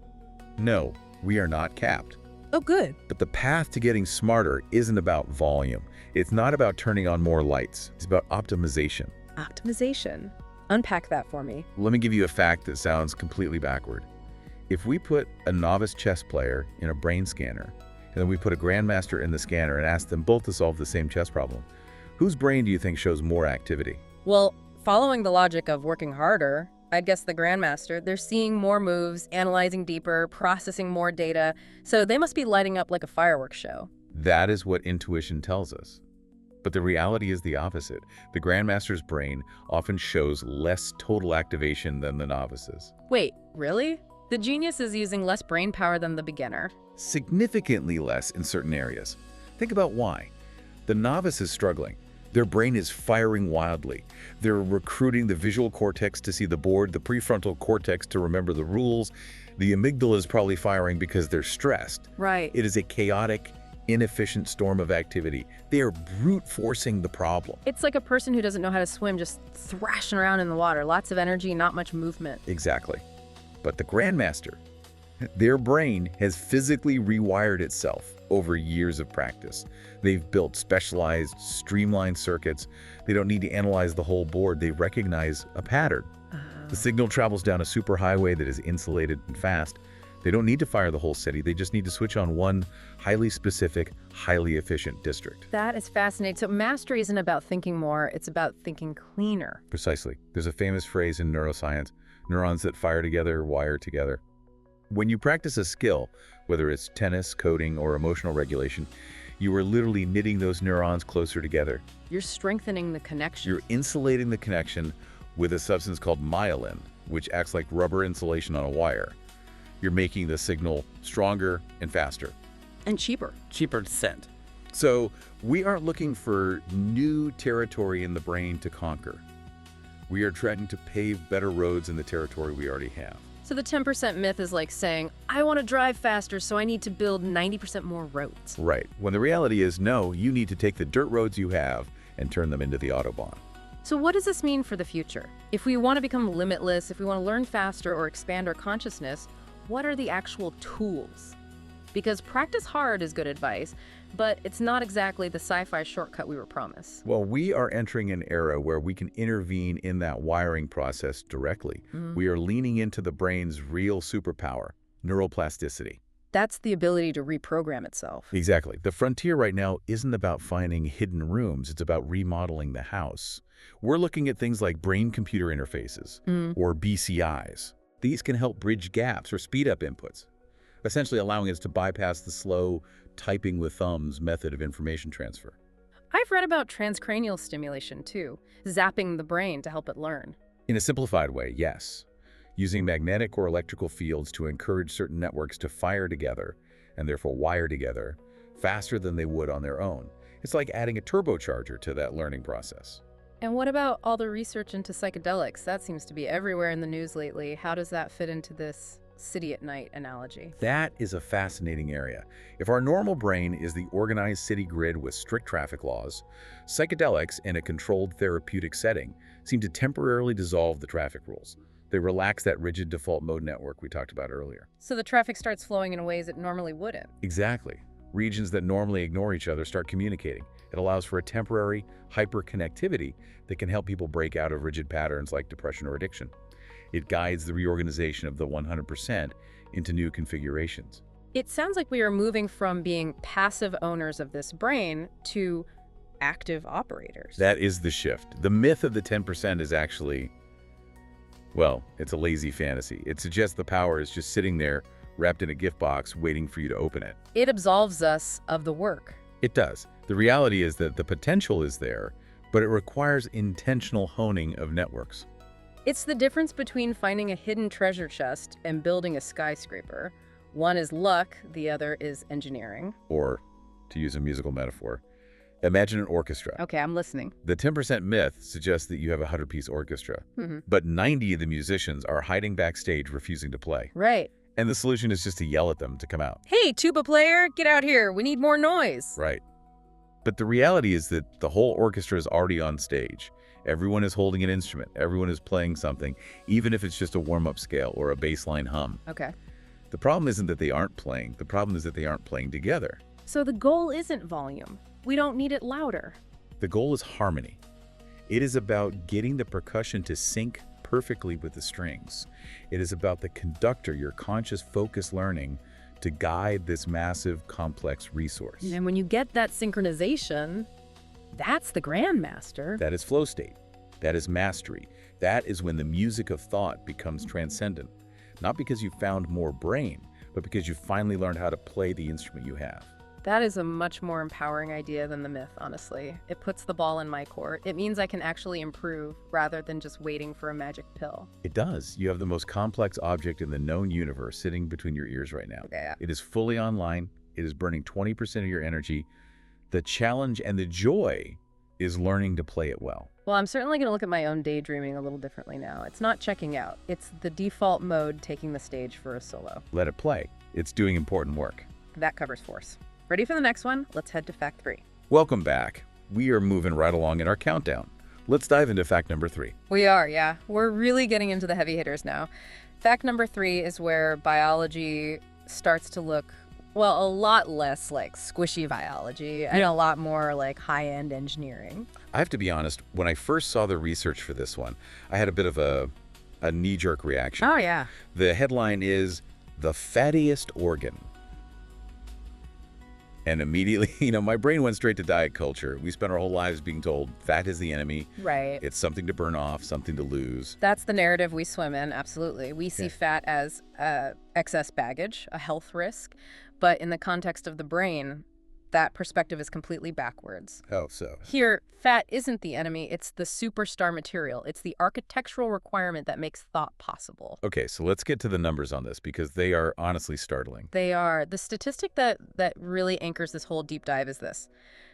no, we are not capped. Oh, good. But the path to getting smarter isn't about volume. It's not about turning on more lights. It's about optimization. Optimization. Unpack that for me. Let me give you a fact that sounds completely backward. If we put a novice chess player in a brain scanner, and then we put a grandmaster in the scanner and ask them both to solve the same chess problem, whose brain do you think shows more activity? Well, following the logic of working harder, I'd guess the grandmaster, they're seeing more moves, analyzing deeper, processing more data, so they must be lighting up like a fireworks show. That is what intuition tells us. But the reality is the opposite. The grandmaster's brain often shows less total activation than the novice's. Wait, really? The genius is using less brain power than the beginner. Significantly less in certain areas. Think about why. The novice is struggling. Their brain is firing wildly. They're recruiting the visual cortex to see the board, the prefrontal cortex to remember the rules. The amygdala is probably firing because they're stressed. Right. It is a chaotic, inefficient storm of activity. They are brute forcing the problem. It's like a person who doesn't know how to swim, just thrashing around in the water. Lots of energy, not much movement. Exactly. But the grandmaster, their brain has physically rewired itself over years of practice. They've built specialized, streamlined circuits. They don't need to analyze the whole board. They recognize a pattern. The signal travels down a superhighway that is insulated and fast. They don't need to fire the whole city. They just need to switch on one highly specific, highly efficient district. That is fascinating. So mastery isn't about thinking more, it's about thinking cleaner. Precisely. There's a famous phrase in neuroscience, neurons that fire together wire together. When you practice a skill, whether it's tennis, coding, or emotional regulation, you are literally knitting those neurons closer together. You're strengthening the connection. You're insulating the connection with a substance called myelin, which acts like rubber insulation on a wire. You're making the signal stronger and faster. And cheaper. Cheaper to send. So we aren't looking for new territory in the brain to conquer. We are trying to pave better roads in the territory we already have. So the 10% myth is like saying, I want to drive faster, so I need to build 90% more roads. Right. When the reality is, no, you need to take the dirt roads you have and turn them into the Autobahn. So what does this mean for the future? If we want to become limitless, if we want to learn faster or expand our consciousness, what are the actual tools? Because practice hard is good advice, but it's not exactly the sci-fi shortcut we were promised. Well, we are entering an era where we can intervene in that wiring process directly. We are leaning into the brain's real superpower, neuroplasticity. That's the ability to reprogram itself. Exactly. The frontier right now isn't about finding hidden rooms. It's about remodeling the house. We're looking at things like brain-computer interfaces, or BCIs. These can help bridge gaps or speed up inputs, essentially allowing us to bypass the slow typing with thumbs method of information transfer. I've read about transcranial stimulation too, zapping the brain to help it learn. In a simplified way, yes. Using magnetic or electrical fields to encourage certain networks to fire together, and therefore wire together, faster than they would on their own. It's like adding a turbocharger to that learning process. And what about all the research into psychedelics? That seems to be everywhere in the news lately. How does that fit into this city at night analogy? That is a fascinating area. If our normal brain is the organized city grid with strict traffic laws, psychedelics in a controlled therapeutic setting seem to temporarily dissolve the traffic rules. They relax that rigid default mode network we talked about earlier. So the traffic starts flowing in ways it normally wouldn't. Exactly. Regions that normally ignore each other start communicating. It allows for a temporary hyperconnectivity that can help people break out of rigid patterns like depression or addiction. It guides the reorganization of the 100% into new configurations. It sounds like we are moving from being passive owners of this brain to active operators. That is the shift. The myth of the 10% is actually, well, it's a lazy fantasy. It suggests the power is just sitting there wrapped in a gift box waiting for you to open it. It absolves us of the work. It does. The reality is that the potential is there, but it requires intentional honing of networks. It's the difference between finding a hidden treasure chest and building a skyscraper. One is luck, the other is engineering. Or, to use a musical metaphor, imagine an orchestra. Okay, I'm listening. The 10% myth suggests that you have a 100-piece orchestra, but 90 of the musicians are hiding backstage refusing to play. Right. And the solution is just to yell at them to come out. Hey, tuba player, get out here. We need more noise. Right. But the reality is that the whole orchestra is already on stage. Everyone is holding an instrument. Everyone is playing something, even if it's just a warm-up scale or a baseline hum. Okay. The problem isn't that they aren't playing. The problem is that they aren't playing together. So the goal isn't volume. We don't need it louder. The goal is harmony. It is about getting the percussion to sync perfectly with the strings. It is about the conductor, your conscious focus learning to guide this massive, complex resource. And when you get that synchronization, that's the grandmaster. That is flow state. That is mastery. That is when the music of thought becomes transcendent. Not because you found more brain, but because you finally learned how to play the instrument you have. That is a much more empowering idea than the myth, honestly. It puts the ball in my court. It means I can actually improve rather than just waiting for a magic pill. It does. You have the most complex object in the known universe sitting between your ears right now. Okay. It is fully online. It is burning 20% of your energy. The challenge and the joy is learning to play it well. Well, I'm certainly going to look at my own daydreaming a little differently now. It's not checking out. It's the default mode taking the stage for a solo. Let it play. It's doing important work. That covers force. Ready for the next one? Let's head to fact 3. Welcome back. We are moving right along in our countdown. Let's dive into fact number 3. We are, yeah. We're really getting into the heavy hitters now. Fact number 3 is where biology starts to look, well, a lot less like squishy biology and a lot more like high-end engineering. I have to be honest, when I first saw the research for this one, I had a bit of a knee-jerk reaction. Oh, yeah. The headline is, "The Fattiest Organ." And immediately, my brain went straight to diet culture. We spent our whole lives being told fat is the enemy. Right. It's something to burn off, something to lose. That's the narrative we swim in, absolutely. We see fat as excess baggage, a health risk. But in the context of the brain, that perspective is completely backwards. Oh, so? Here, fat isn't the enemy, it's the superstar material. It's the architectural requirement that makes thought possible. Okay, so let's get to the numbers on this because they are honestly startling. They are. The statistic that really anchors this whole deep dive is this.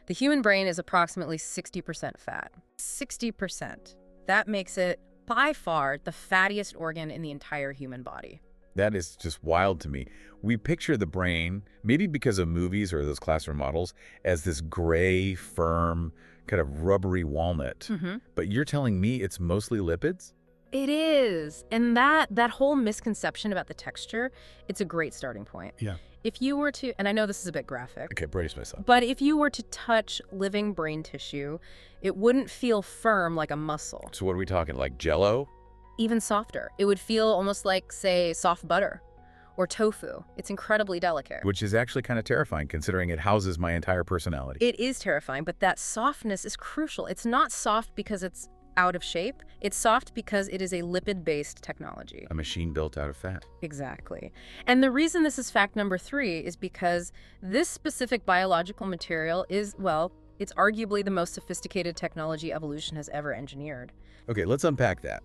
The human brain is approximately 60% fat. 60%. That makes it, by far, the fattiest organ in the entire human body. That is just wild to me. We picture the brain, maybe because of movies or those classroom models, as this gray, firm, kind of rubbery walnut. But you're telling me it's mostly lipids? It is. And that whole misconception about the texture, it's a great starting point. Yeah. If you were to, and I know this is a bit graphic. Okay, brace myself. But if you were to touch living brain tissue, it wouldn't feel firm like a muscle. So what are we talking, like Jell-O? Even softer. It would feel almost like, say, soft butter or tofu. It's incredibly delicate. Which is actually kind of terrifying considering it houses my entire personality. It is terrifying, but that softness is crucial. It's not soft because it's out of shape. It's soft because it is a lipid-based technology. A machine built out of fat. Exactly. And the reason this is fact number 3 is because this specific biological material is, well, it's arguably the most sophisticated technology evolution has ever engineered. Okay, let's unpack that.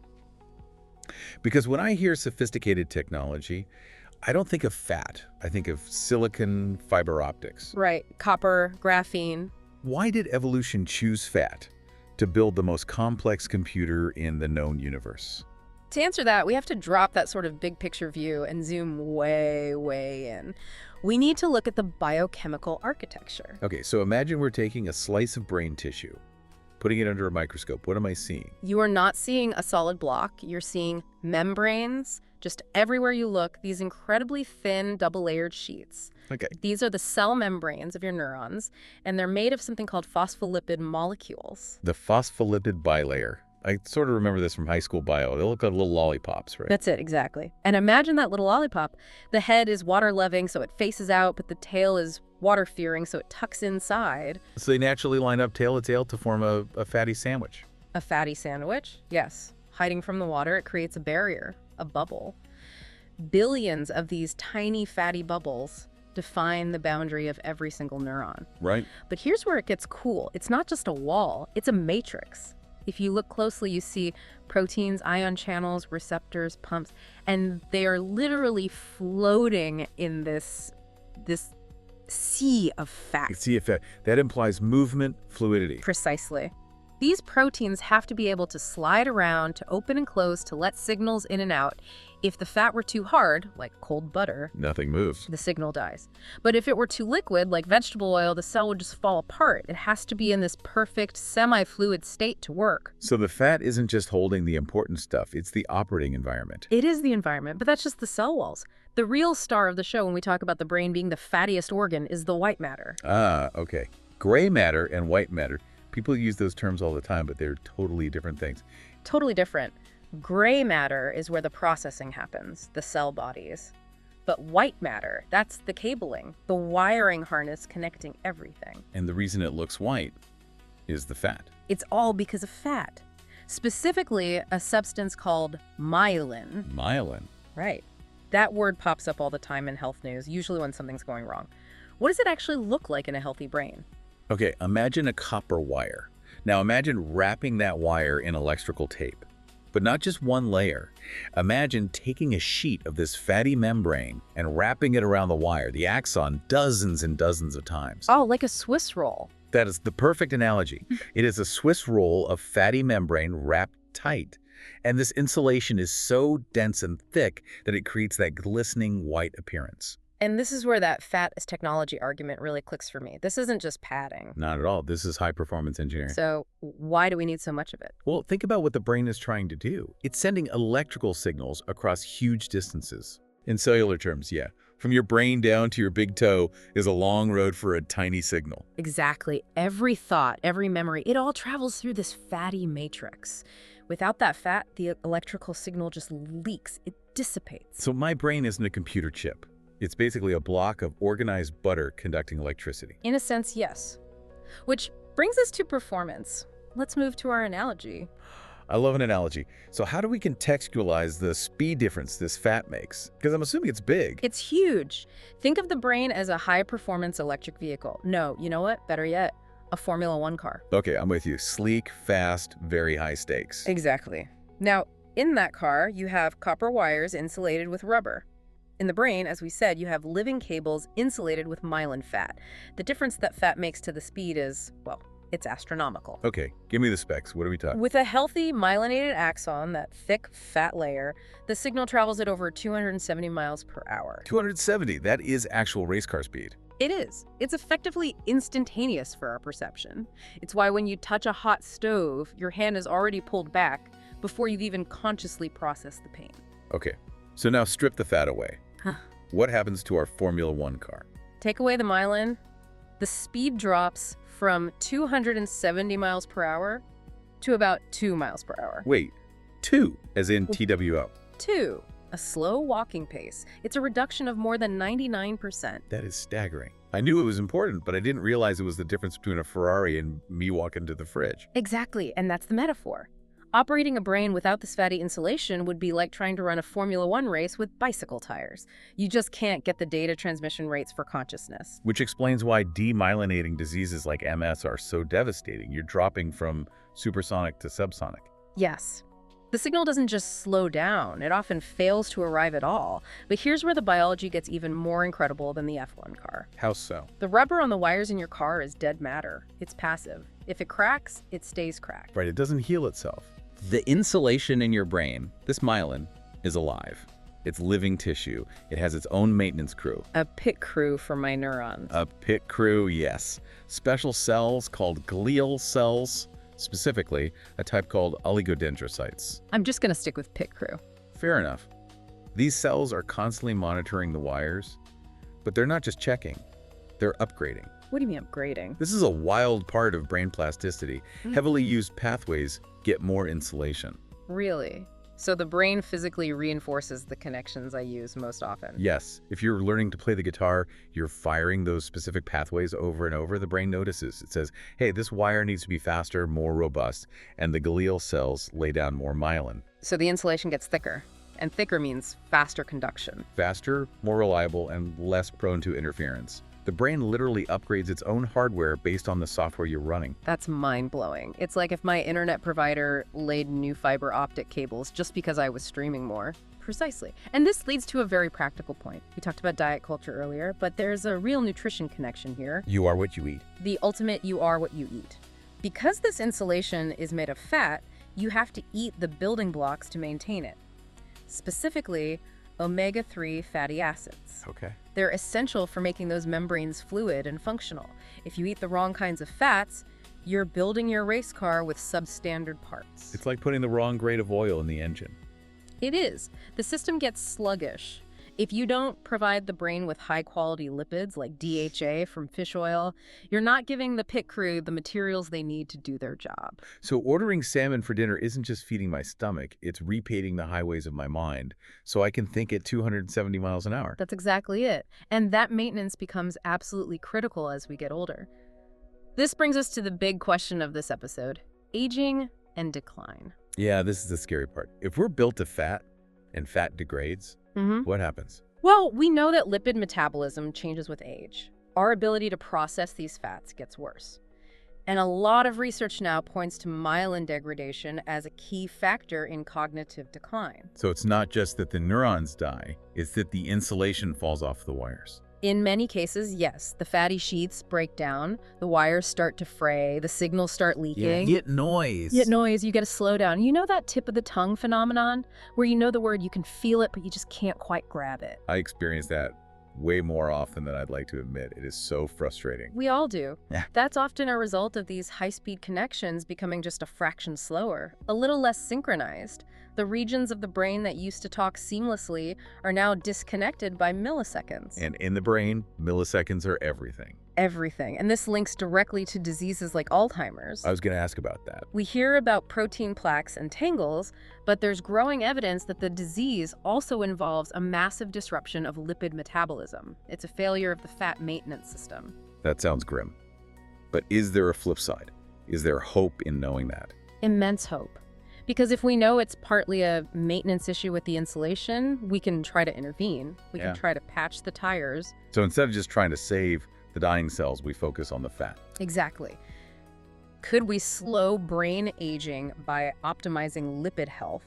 Because when I hear sophisticated technology, I don't think of fat. I think of silicon fiber optics. Right. Copper, graphene. Why did evolution choose fat to build the most complex computer in the known universe? To answer that, we have to drop that sort of big picture view and zoom way, way in. We need to look at the biochemical architecture. Okay, so imagine we're taking a slice of brain tissue, putting it under a microscope. What am I seeing? You are not seeing a solid block. You're seeing membranes. Just everywhere you look, these incredibly thin, double-layered sheets. Okay. These are the cell membranes of your neurons, and they're made of something called phospholipid molecules. The phospholipid bilayer. I sort of remember this from high school bio. They look like little lollipops, right? That's it, exactly. And imagine that little lollipop. The head is water-loving, so it faces out, but the tail is water-fearing, so it tucks inside. So they naturally line up tail to tail to form a fatty sandwich. A fatty sandwich? Yes. Hiding from the water, it creates a barrier, a bubble. Billions of these tiny fatty bubbles define the boundary of every single neuron. Right. But here's where it gets cool. It's not just a wall, it's a matrix. If you look closely, you see proteins, ion channels, receptors, pumps, and they are literally floating in this sea of fat. Sea of fat. That implies movement, fluidity. Precisely. These proteins have to be able to slide around, to open and close, to let signals in and out. If the fat were too hard, like cold butter, Nothing moves. the signal dies. But if it were too liquid, like vegetable oil, the cell would just fall apart. It has to be in this perfect semi-fluid state to work. So the fat isn't just holding the important stuff, it's the operating environment. It is the environment, but that's just the cell walls. The real star of the show when we talk about the brain being the fattiest organ is the white matter. Ah, okay. Gray matter and white matter. People use those terms all the time, but they're totally different things. Totally different. Gray matter is where the processing happens, the cell bodies. But white matter, that's the cabling, the wiring harness connecting everything. And the reason it looks white is the fat. It's all because of fat. Specifically, a substance called myelin. Myelin. Right. That word pops up all the time in health news, usually when something's going wrong. What does it actually look like in a healthy brain? Okay, imagine a copper wire. Now imagine wrapping that wire in electrical tape. But not just one layer. Imagine taking a sheet of this fatty membrane and wrapping it around the wire, the axon, dozens and dozens of times. Oh, like a Swiss roll. That is the perfect analogy. It is a Swiss roll of fatty membrane wrapped tight. And this insulation is so dense and thick that it creates that glistening white appearance. And this is where that fat is technology argument really clicks for me. This isn't just padding. Not at all. This is high-performance engineering. So why do we need so much of it? Well, think about what the brain is trying to do. It's sending electrical signals across huge distances. In cellular terms, yeah. From your brain down to your big toe is a long road for a tiny signal. Exactly. Every thought, every memory, it all travels through this fatty matrix. Without that fat, the electrical signal just leaks. It dissipates. So my brain isn't a computer chip. It's basically a block of organized butter conducting electricity. In a sense, yes. Which brings us to performance. Let's move to our analogy. I love an analogy. So how do we contextualize the speed difference this fat makes? Because I'm assuming it's big. It's huge. Think of the brain as a high-performance electric vehicle. No, you know what? Better yet, a Formula One car. Okay, I'm with you. Sleek, fast, very high stakes. Exactly. Now, in that car, you have copper wires insulated with rubber. In the brain, as we said, you have living cables insulated with myelin fat. The difference that fat makes to the speed is, well, it's astronomical. Okay, give me the specs. What are we talking? With a healthy myelinated axon, that thick fat layer, the signal travels at over 270 miles per hour. 270. That is actual race car speed. It is. It's effectively instantaneous for our perception. It's why when you touch a hot stove, your hand is already pulled back before you've even consciously processed the pain. Okay, so now strip the fat away. Huh. What happens to our Formula One car? Take away the myelin, the speed drops from 270 miles per hour to about 2 miles per hour. Wait, 2, as in TWO. 2, a slow walking pace. It's a reduction of more than 99%. That is staggering. I knew it was important, but I didn't realize it was the difference between a Ferrari and me walking to the fridge. Exactly, and that's the metaphor. Operating a brain without this fatty insulation would be like trying to run a Formula One race with bicycle tires. You just can't get the data transmission rates for consciousness. Which explains why demyelinating diseases like MS are so devastating. You're dropping from supersonic to subsonic. Yes. The signal doesn't just slow down, it often fails to arrive at all. But here's where the biology gets even more incredible than the F1 car. How so? The rubber on the wires in your car is dead matter. It's passive. If it cracks, it stays cracked. Right, it doesn't heal itself. The insulation in your brain, this myelin, is alive. It's living tissue. It has its own maintenance crew. A pit crew for my neurons. A pit crew, yes. Special cells called glial cells, specifically a type called oligodendrocytes. I'm just going to stick with pit crew. Fair enough. These cells are constantly monitoring the wires, but they're not just checking, they're upgrading. What do you mean upgrading? This is a wild part of brain plasticity. Heavily used pathways get more insulation. Really? So the brain physically reinforces the connections I use most often? Yes, if you're learning to play the guitar, you're firing those specific pathways over and over, the brain notices. It says, hey, this wire needs to be faster, more robust, and the glial cells lay down more myelin. So the insulation gets thicker. and thicker means faster conduction. Faster, more reliable, and less prone to interference. The brain literally upgrades its own hardware based on the software you're running. That's mind-blowing. It's like if my internet provider laid new fiber optic cables just because I was streaming more. Precisely. And this leads to a very practical point. We talked about diet culture earlier, but there's a real nutrition connection here. You are what you eat. The ultimate you are what you eat. Because this insulation is made of fat, you have to eat the building blocks to maintain it. Specifically, omega-3 fatty acids. Okay. They're essential for making those membranes fluid and functional. If you eat the wrong kinds of fats, you're building your race car with substandard parts. It's like putting the wrong grade of oil in the engine. It is. The system gets sluggish. If you don't provide the brain with high-quality lipids like DHA from fish oil, you're not giving the pit crew the materials they need to do their job. So ordering salmon for dinner isn't just feeding my stomach, it's repaving the highways of my mind so I can think at 270 miles an hour. That's exactly it. And that maintenance becomes absolutely critical as we get older. This brings us to the big question of this episode: aging and decline. Yeah, this is the scary part. If we're built to fat and fat degrades, what happens? Well, we know that lipid metabolism changes with age. Our ability to process these fats gets worse. And a lot of research now points to myelin degradation as a key factor in cognitive decline. So it's not just that the neurons die, it's that the insulation falls off the wires. In many cases, yes, the fatty sheaths break down, the wires start to fray, the signals start leaking. Get noise. You get to slow down. You know that tip of the tongue phenomenon? Where you know the word, you can feel it, but you just can't quite grab it. I experience that way more often than I'd like to admit. It is so frustrating. We all do. Yeah. That's often a result of these high-speed connections becoming just a fraction slower, a little less synchronized. The regions of the brain that used to talk seamlessly are now disconnected by milliseconds. And in the brain, milliseconds are everything. Everything. And this links directly to diseases like Alzheimer's. I was going to ask about that. We hear about protein plaques and tangles, but there's growing evidence that the disease also involves a massive disruption of lipid metabolism. It's a failure of the fat maintenance system. That sounds grim. But is there a flip side? Is there hope in knowing that? Immense hope. Because if we know it's partly a maintenance issue with the insulation, we can try to intervene. We can try to patch the tires. So instead of just trying to save the dying cells, we focus on the fat. Exactly. Could we slow brain aging by optimizing lipid health?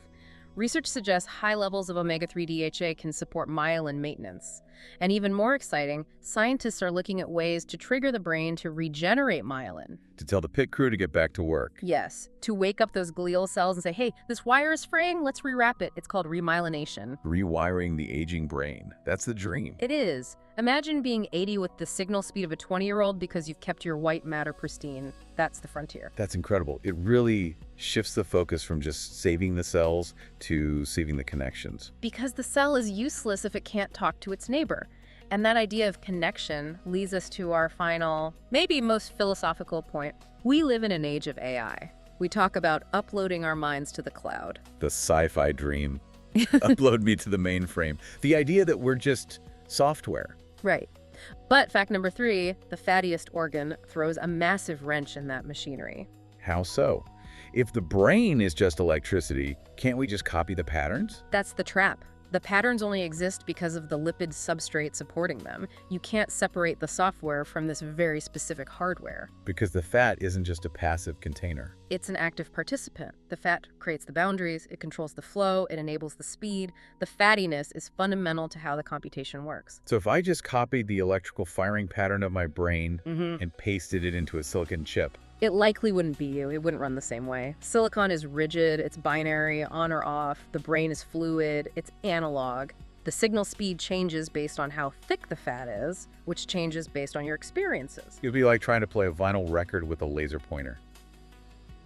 Research suggests high levels of omega-3 DHA can support myelin maintenance. And even more exciting, scientists are looking at ways to trigger the brain to regenerate myelin. To tell the pit crew to get back to work. Yes, to wake up those glial cells and say, hey, this wire is fraying, let's rewrap it. It's called remyelination. Rewiring the aging brain. That's the dream. It is. Imagine being 80 with the signal speed of a 20-year-old because you've kept your white matter pristine. That's the frontier. That's incredible. It really shifts the focus from just saving the cells to saving the connections. Because the cell is useless if it can't talk to its neighbor. And that idea of connection leads us to our final, maybe most philosophical point. We live in an age of AI. We talk about uploading our minds to the cloud. The sci-fi dream. Upload me to the mainframe. The idea that we're just software. Right. But fact number 3, the fattiest organ throws a massive wrench in that machinery. How so? If the brain is just electricity, can't we just copy the patterns? That's the trap. The patterns only exist because of the lipid substrate supporting them. You can't separate the software from this very specific hardware. Because the fat isn't just a passive container. It's an active participant. The fat creates the boundaries, it controls the flow, it enables the speed. The fattiness is fundamental to how the computation works. So if I just copied the electrical firing pattern of my brain and pasted it into a silicon chip, it likely wouldn't be you. It wouldn't run the same way. Silicon is rigid, it's binary, on or off. The brain is fluid, it's analog. The signal speed changes based on how thick the fat is, which changes based on your experiences. it'd be like trying to play a vinyl record with a laser pointer.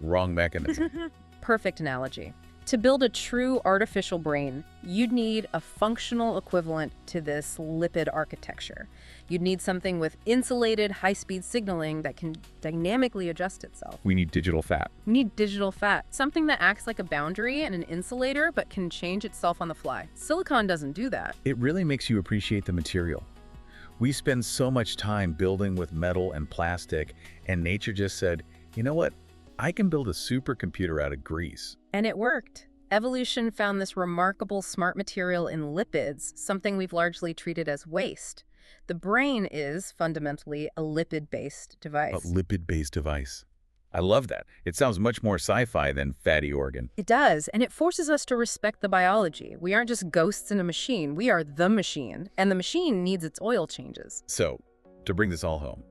Wrong mechanism. Perfect analogy. To build a true artificial brain, you'd need a functional equivalent to this lipid architecture. You'd need something with insulated, high-speed signaling that can dynamically adjust itself. We need digital fat. We need digital fat, something that acts like a boundary and an insulator but can change itself on the fly. Silicon doesn't do that. It really makes you appreciate the material. We spend so much time building with metal and plastic, and nature just said, you know what? I can build a supercomputer out of grease. And it worked. Evolution found this remarkable smart material in lipids, something we've largely treated as waste. The brain is, fundamentally, a lipid-based device. A lipid-based device. I love that. It sounds much more sci-fi than fatty organ. It does, and it forces us to respect the biology. We aren't just ghosts in a machine, we are the machine, and the machine needs its oil changes. So, to bring this all home,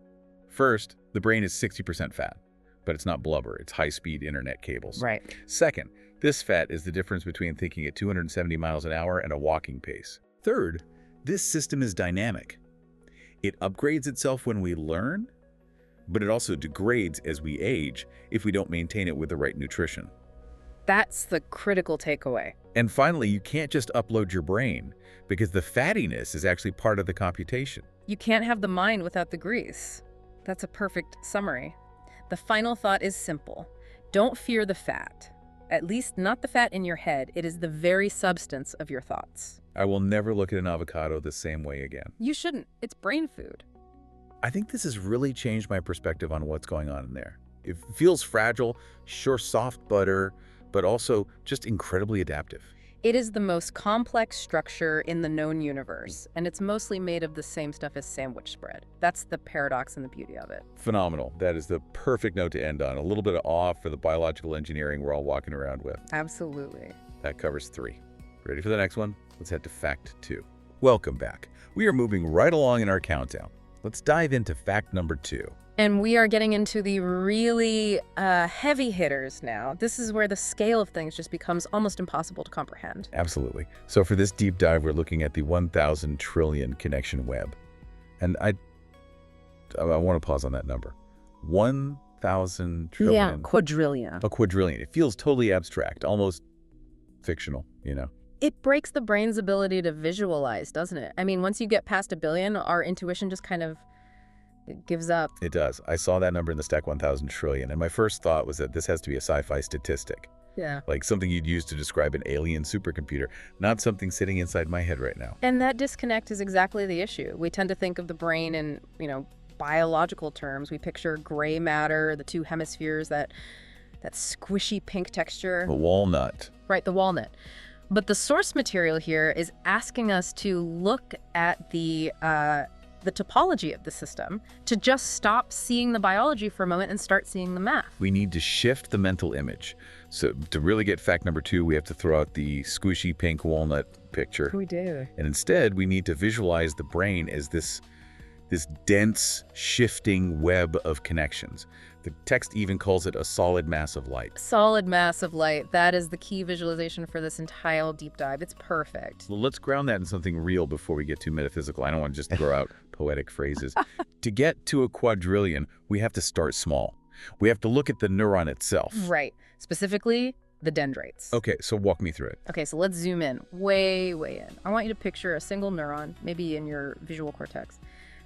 first, the brain is 60% fat, but it's not blubber, it's high-speed internet cables. Right. Second, this fat is the difference between thinking at 270 miles an hour and a walking pace. Third, this system is dynamic. It upgrades itself when we learn, but it also degrades as we age if we don't maintain it with the right nutrition. That's the critical takeaway. And finally, you can't just upload your brain, because the fattiness is actually part of the computation. You can't have the mind without the grease. That's a perfect summary. The final thought is simple. Don't fear the fat. At least not the fat in your head. It is the very substance of your thoughts. I will never look at an avocado the same way again. You shouldn't. It's brain food. I think this has really changed my perspective on what's going on in there. It feels fragile, sure, soft butter, but also just incredibly adaptive. It is the most complex structure in the known universe, and it's mostly made of the same stuff as sandwich bread. That's the paradox and the beauty of it. Phenomenal. That is the perfect note to end on. A little bit of awe for the biological engineering we're all walking around with. Absolutely. That covers 3. Ready for the next one? Let's head to fact 2. Welcome back. We are moving right along in our countdown. Let's dive into fact number 2. And we are getting into the really heavy hitters now. This is where the scale of things just becomes almost impossible to comprehend. Absolutely. So for this deep dive, we're looking at the 1,000 trillion connection web. And I want to pause on that number. 1,000 trillion. Yeah, quadrillion. A quadrillion. It feels totally abstract, almost fictional, you know? It breaks the brain's ability to visualize, doesn't it? I mean, once you get past a billion, our intuition just kind of gives up. It does. I saw that number in the stack 1,000 trillion, and my first thought was that this has to be a sci-fi statistic. Yeah. Like something you'd use to describe an alien supercomputer, not something sitting inside my head right now. And that disconnect is exactly the issue. We tend to think of the brain in, biological terms. We picture gray matter, the 2 hemispheres, that squishy pink texture. A walnut. Right, the walnut. But the source material here is asking us to look at the topology of the system, to just stop seeing the biology for a moment and start seeing the math. We need to shift the mental image. So to really get fact number 2, we have to throw out the squishy pink walnut picture. We do. And instead, we need to visualize the brain as this dense, shifting web of connections. The text even calls it a solid mass of light. Solid mass of light. That is the key visualization for this entire deep dive. It's perfect. Well, let's ground that in something real before we get too metaphysical. I don't want to just throw out poetic phrases. To get to a quadrillion, we have to start small. We have to look at the neuron itself. Right. Specifically, the dendrites. Okay, so walk me through it. Okay, so let's zoom in. Way in. I want you to picture a single neuron, maybe in your visual cortex.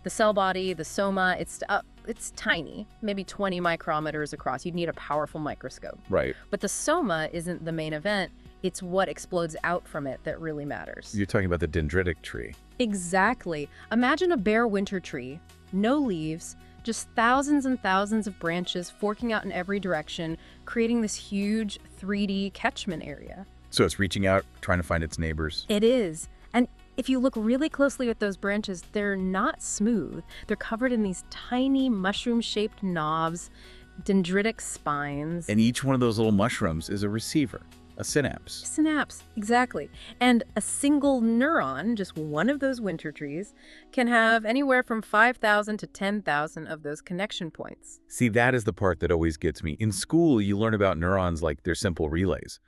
The cell body, the soma, it's tiny, maybe 20 micrometers across. You'd need a powerful microscope. Right. But the soma isn't the main event. It's what explodes out from it that really matters. You're talking about the dendritic tree. Exactly. Imagine a bare winter tree, no leaves, just thousands and thousands of branches forking out in every direction, creating this huge 3D catchment area. So it's reaching out, trying to find its neighbors. It is. And if you look really closely at those branches, they're not smooth. They're covered in these tiny mushroom-shaped knobs, dendritic spines. And each one of those little mushrooms is a receiver, a synapse. Synapse, exactly. And a single neuron, just one of those winter trees, can have anywhere from 5,000 to 10,000 of those connection points. See, that is the part that always gets me. In school, you learn about neurons like they're simple relays.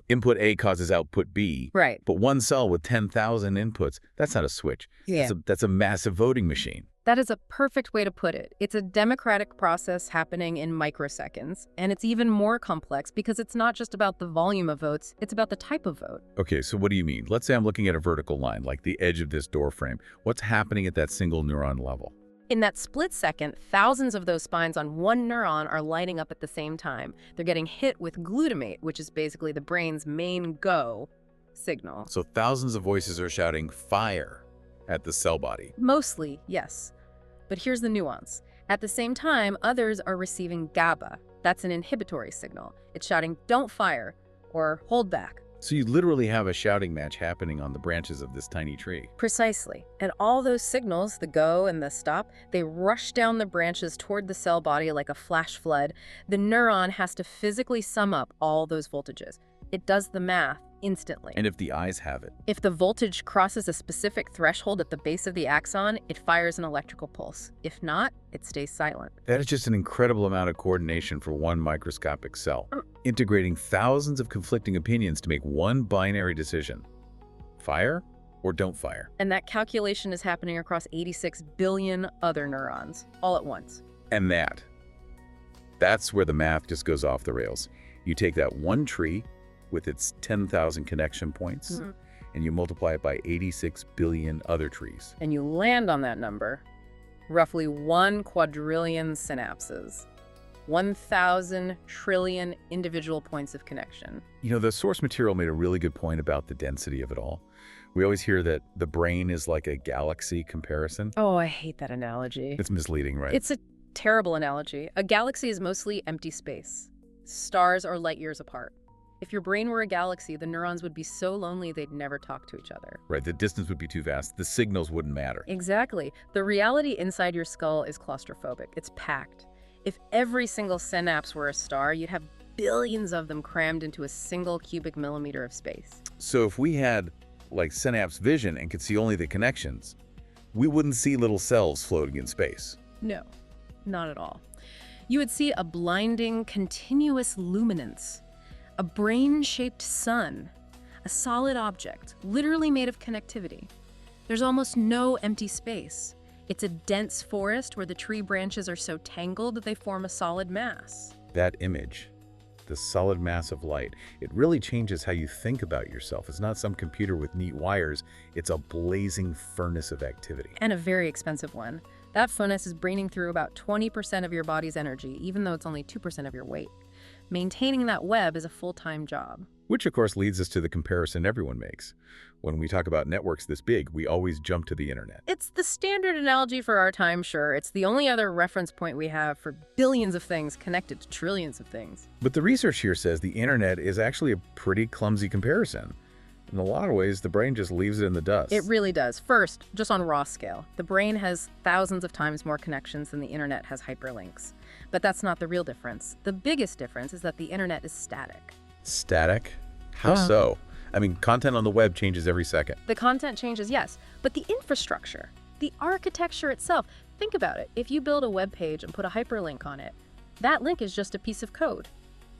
Input A causes output B. Right. But one cell with 10,000 inputs, that's not a switch. Yeah. That's a massive voting machine. That is a perfect way to put it. It's a democratic process happening in microseconds, and it's even more complex because it's not just about the volume of votes, it's about the type of vote. Okay, so what do you mean? Let's say I'm looking at a vertical line, like the edge of this door frame. What's happening at that single neuron level? In that split second, thousands of those spines on one neuron are lighting up at the same time. They're getting hit with glutamate, which is basically the brain's main go signal. So thousands of voices are shouting fire at the cell body. Mostly, yes. But here's the nuance. At the same time, others are receiving GABA. That's an inhibitory signal. It's shouting, don't fire, or hold back, So you literally have a shouting match happening on the branches of this tiny tree. Precisely. And all those signals, the go and the stop, they rush down the branches toward the cell body like a flash flood. The neuron has to physically sum up all those voltages. It does the math instantly. And if the eyes have it? If the voltage crosses a specific threshold at the base of the axon, it fires an electrical pulse. If not, it stays silent. That is just an incredible amount of coordination for one microscopic cell, integrating thousands of conflicting opinions to make one binary decision. Fire or don't fire? And that calculation is happening across 86 billion other neurons, all at once. And that's where the math just goes off the rails. You take that one tree with its 10,000 connection points, and you multiply it by 86 billion other trees. And you land on that number, roughly 1 quadrillion synapses, 1,000 trillion individual points of connection. You know, the source material made a really good point about the density of it all. We always hear that the brain is like a galaxy comparison. Oh, I hate that analogy. It's misleading, right? It's a terrible analogy. A galaxy is mostly empty space. Stars are light years apart. If your brain were a galaxy, the neurons would be so lonely they'd never talk to each other. Right, the distance would be too vast. The signals wouldn't matter. Exactly. The reality inside your skull is claustrophobic. It's packed. If every single synapse were a star, you'd have billions of them crammed into a single cubic millimeter of space. So if we had, like, synapse vision and could see only the connections, we wouldn't see little cells floating in space. No, not at all. You would see a blinding, continuous luminance. A brain-shaped sun, a solid object, literally made of connectivity. There's almost no empty space. It's a dense forest where the tree branches are so tangled that they form a solid mass. That image, the solid mass of light, it really changes how you think about yourself. It's not some computer with neat wires, it's a blazing furnace of activity. And a very expensive one. That furnace is braining through about 20% of your body's energy, even though it's only 2% of your weight. Maintaining that web is a full-time job. Which, of course, leads us to the comparison everyone makes. When we talk about networks this big, we always jump to the internet. It's the standard analogy for our time, sure. It's the only other reference point we have for billions of things connected to trillions of things. But the research here says the internet is actually a pretty clumsy comparison. In a lot of ways, the brain just leaves it in the dust. It really does. First, just on raw scale, the brain has thousands of times more connections than the internet has hyperlinks. But that's not the real difference. The biggest difference is that the internet is static. Static? How so? I mean, content on the web changes every second. The content changes, yes, but the infrastructure, the architecture itself, think about it. If you build a web page and put a hyperlink on it, that link is just a piece of code.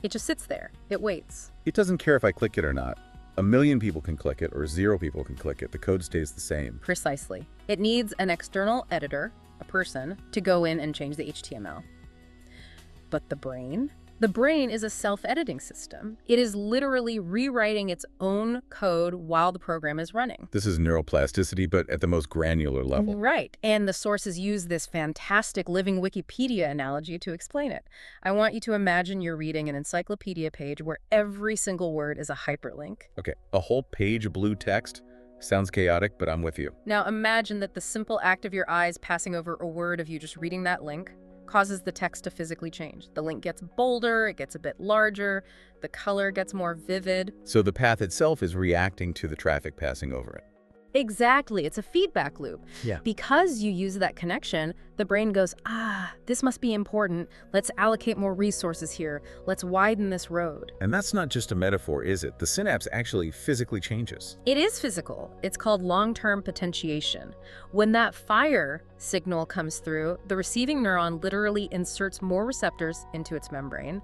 It just sits there. It waits. It doesn't care if I click it or not. 1 million people can click it or 0 people can click it. The code stays the same. Precisely. It needs an external editor, a person, to go in and change the HTML. But the brain? The brain is a self-editing system. It is literally rewriting its own code while the program is running. This is neuroplasticity, but at the most granular level. Right. And the sources use this fantastic living Wikipedia analogy to explain it. I want you to imagine you're reading an encyclopedia page where every single word is a hyperlink. Okay, a whole page of blue text? Sounds chaotic, but I'm with you. Now imagine that the simple act of your eyes passing over a word of you just reading that link causes the text to physically change. The link gets bolder, it gets a bit larger, the color gets more vivid. So the path itself is reacting to the traffic passing over it. Exactly, it's a feedback loop. Yeah. Because you use that connection, the brain goes, this must be important. Let's allocate more resources here. Let's widen this road. And that's not just a metaphor, is it? The synapse actually physically changes. It is physical. It's called long-term potentiation. When that fire signal comes through, the receiving neuron literally inserts more receptors into its membrane.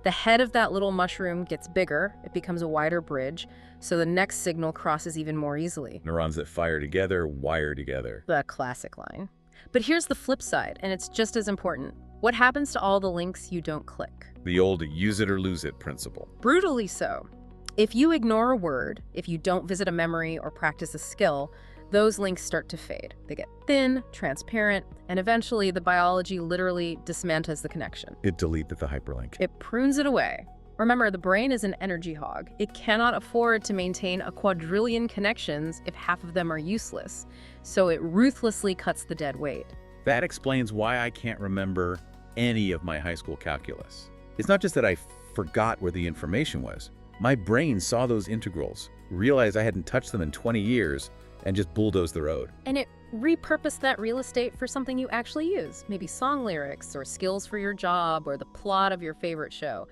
The head of that little mushroom gets bigger, it becomes a wider bridge, so the next signal crosses even more easily. Neurons that fire together, wire together. The classic line. But here's the flip side, and it's just as important. What happens to all the links you don't click? The old use it or lose it principle. Brutally so. If you ignore a word, if you don't visit a memory or practice a skill, those links start to fade. They get thin, transparent, and eventually the biology literally dismantles the connection. It deleted the hyperlink. It prunes it away. Remember, the brain is an energy hog. It cannot afford to maintain a quadrillion connections if half of them are useless, so it ruthlessly cuts the dead weight. That explains why I can't remember any of my high school calculus. It's not just that I forgot where the information was. My brain saw those integrals, realized I hadn't touched them in 20 years, and just bulldozed the road. And it repurposed that real estate for something you actually use, maybe song lyrics or skills for your job or the plot of your favorite show.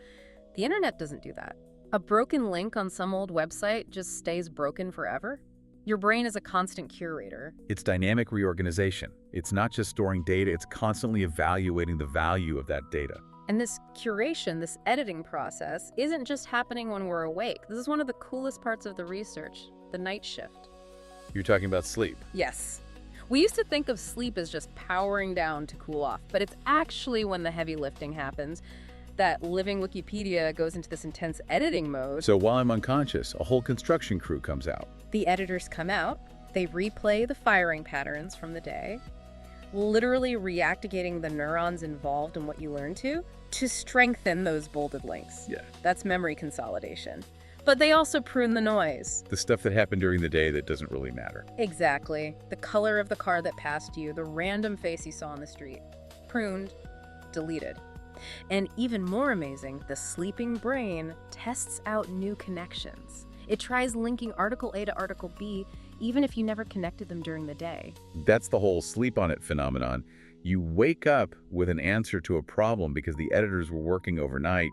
The internet doesn't do that. A broken link on some old website just stays broken forever. Your brain is a constant curator. It's dynamic reorganization. It's not just storing data, it's constantly evaluating the value of that data. And this curation, this editing process, isn't just happening when we're awake. This is one of the coolest parts of the research, the night shift. You're talking about sleep. Yes. We used to think of sleep as just powering down to cool off, but it's actually when the heavy lifting happens that living Wikipedia goes into this intense editing mode. So while I'm unconscious, a whole construction crew comes out. The editors come out, they replay the firing patterns from the day, literally reactivating the neurons involved in what you learned to strengthen those bolded links. Yeah. That's memory consolidation. But they also prune the noise. The stuff that happened during the day that doesn't really matter. Exactly. The color of the car that passed you, the random face you saw on the street. Pruned, deleted. And even more amazing, the sleeping brain tests out new connections. It tries linking article A to article B, even if you never connected them during the day. That's the whole sleep on it phenomenon. You wake up with an answer to a problem because the editors were working overnight,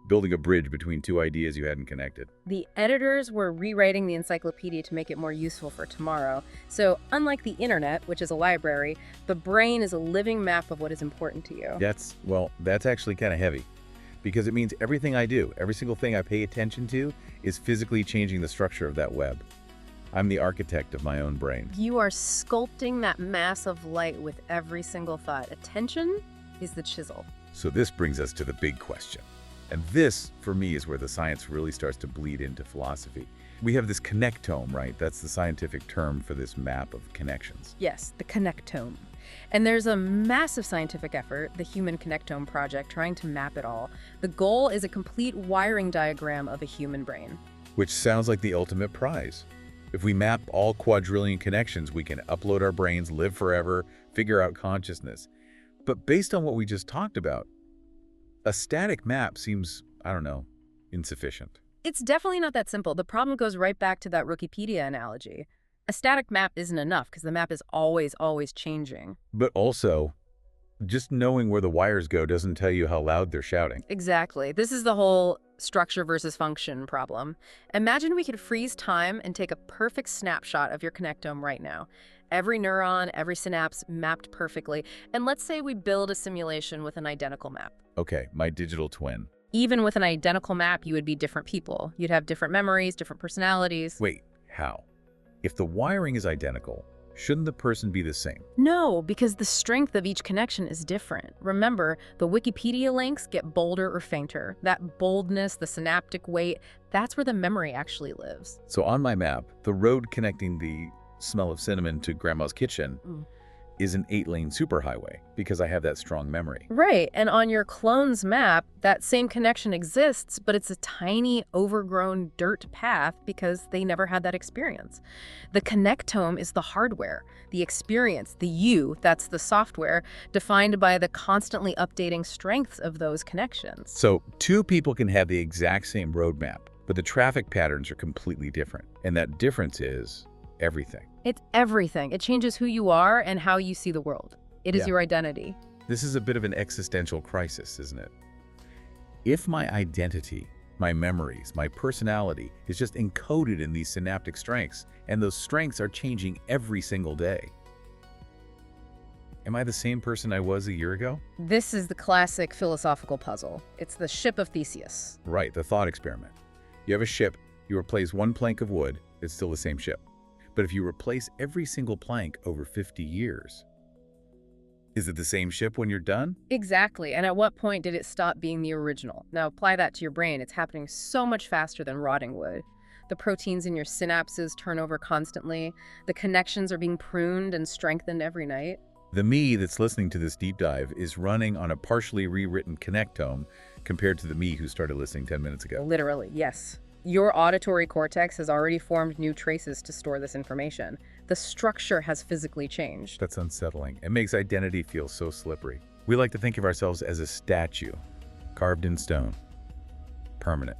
building a bridge between two ideas you hadn't connected. The editors were rewriting the encyclopedia to make it more useful for tomorrow. So unlike the internet, which is a library, the brain is a living map of what is important to you. That's actually kind of heavy because it means everything I do, every single thing I pay attention to is physically changing the structure of that web. I'm the architect of my own brain. You are sculpting that mass of light with every single thought. Attention is the chisel. So this brings us to the big question. And this, for me, is where the science really starts to bleed into philosophy. We have this connectome, right? That's the scientific term for this map of connections. Yes, the connectome. And there's a massive scientific effort, the Human Connectome Project, trying to map it all. The goal is a complete wiring diagram of a human brain. Which sounds like the ultimate prize. If we map all quadrillion connections, we can upload our brains, live forever, figure out consciousness. But based on what we just talked about, a static map seems, insufficient. It's definitely not that simple. The problem goes right back to that Wikipedia analogy. A static map isn't enough because the map is always changing. But also, just knowing where the wires go doesn't tell you how loud they're shouting. Exactly. This is the whole structure versus function problem. Imagine we could freeze time and take a perfect snapshot of your connectome right now. Every neuron, every synapse mapped perfectly. And let's say we build a simulation with an identical map. Okay, my digital twin. Even with an identical map, you would be different people. You'd have different memories, different personalities. Wait, how? If the wiring is identical, shouldn't the person be the same? No, because the strength of each connection is different. Remember, the Wikipedia links get bolder or fainter. That boldness, the synaptic weight, that's where the memory actually lives. So on my map, the road connecting the smell of cinnamon to grandma's kitchen is an 8-lane superhighway because I have that strong memory. Right, and on your clone's map, that same connection exists, but it's a tiny, overgrown dirt path because they never had that experience. The connectome is the hardware, the experience, the you, that's the software, defined by the constantly updating strengths of those connections. So 2 people can have the exact same roadmap, but the traffic patterns are completely different. And that difference is everything. It's everything. It changes who you are and how you see the world. It is your identity. This is a bit of an existential crisis, isn't it? If my identity, my memories, my personality is just encoded in these synaptic strengths, and those strengths are changing every single day, am I the same person I was a year ago? This is the classic philosophical puzzle. It's the ship of Theseus. Right, the thought experiment. You have a ship, you replace one plank of wood, it's still the same ship. But if you replace every single plank over 50 years, is it the same ship when you're done? Exactly. And at what point did it stop being the original? Now apply that to your brain. It's happening so much faster than rotting wood. The proteins in your synapses turn over constantly. The connections are being pruned and strengthened every night. The me that's listening to this deep dive is running on a partially rewritten connectome compared to the me who started listening 10 minutes ago. Literally, yes. Your auditory cortex has already formed new traces to store this information. The structure has physically changed. That's unsettling. It makes identity feel so slippery. We like to think of ourselves as a statue, carved in stone, permanent.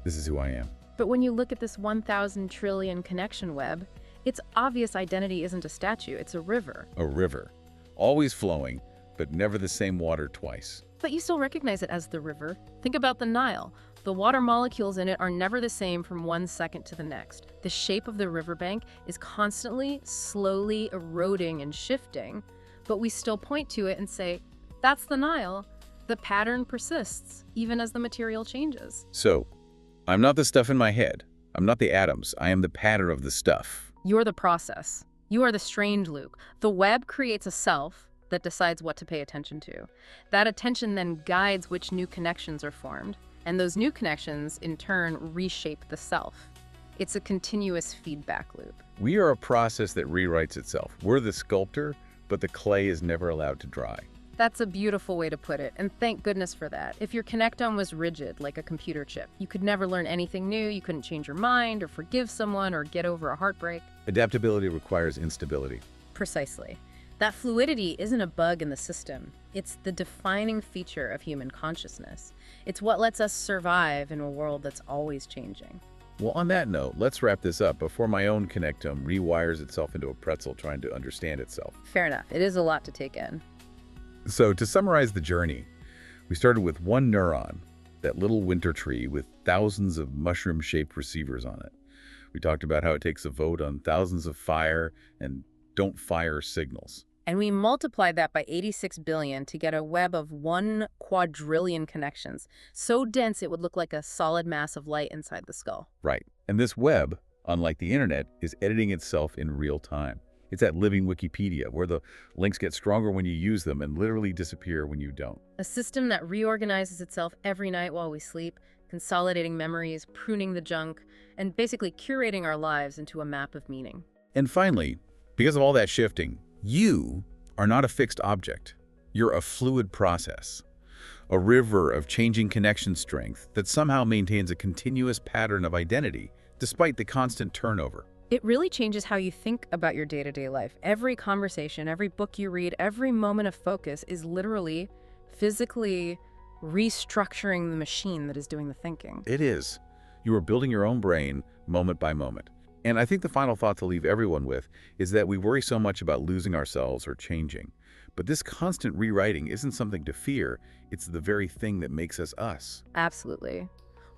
This is who I am. But when you look at this 1,000 trillion connection web, its obvious identity isn't a statue, it's a river. A river. Always flowing, but never the same water twice. But you still recognize it as the river. Think about the Nile. The water molecules in it are never the same from one second to the next. The shape of the riverbank is constantly, slowly eroding and shifting, but we still point to it and say, that's the Nile. The pattern persists, even as the material changes. So, I'm not the stuff in my head. I'm not the atoms. I am the pattern of the stuff. You're the process. You are the strange loop. The web creates a self that decides what to pay attention to. That attention then guides which new connections are formed, and those new connections, in turn, reshape the self. It's a continuous feedback loop. We are a process that rewrites itself. We're the sculptor, but the clay is never allowed to dry. That's a beautiful way to put it, and thank goodness for that. If your connectome was rigid, like a computer chip, you could never learn anything new, you couldn't change your mind, or forgive someone, or get over a heartbreak. Adaptability requires instability. Precisely. That fluidity isn't a bug in the system. It's the defining feature of human consciousness. It's what lets us survive in a world that's always changing. Well, on that note, let's wrap this up before my own connectome rewires itself into a pretzel trying to understand itself. Fair enough. It is a lot to take in. So, to summarize the journey, we started with one neuron, that little winter tree with thousands of mushroom-shaped receivers on it. We talked about how it takes a vote on thousands of fire and don't fire signals. And we multiplied that by 86 billion to get a web of 1 quadrillion connections, so dense it would look like a solid mass of light inside the skull. Right. And this web, unlike the internet, is editing itself in real time. It's that living Wikipedia, where the links get stronger when you use them and literally disappear when you don't. A system that reorganizes itself every night while we sleep, consolidating memories, pruning the junk, and basically curating our lives into a map of meaning. And finally, because of all that shifting, you are not a fixed object. You're a fluid process, a river of changing connection strength that somehow maintains a continuous pattern of identity despite the constant turnover. It really changes how you think about your day-to-day life. Every conversation, every book you read, every moment of focus is literally, physically restructuring the machine that is doing the thinking. It is. You are building your own brain moment by moment. And I think the final thought to leave everyone with is that we worry so much about losing ourselves or changing. But this constant rewriting isn't something to fear. It's the very thing that makes us us. Absolutely.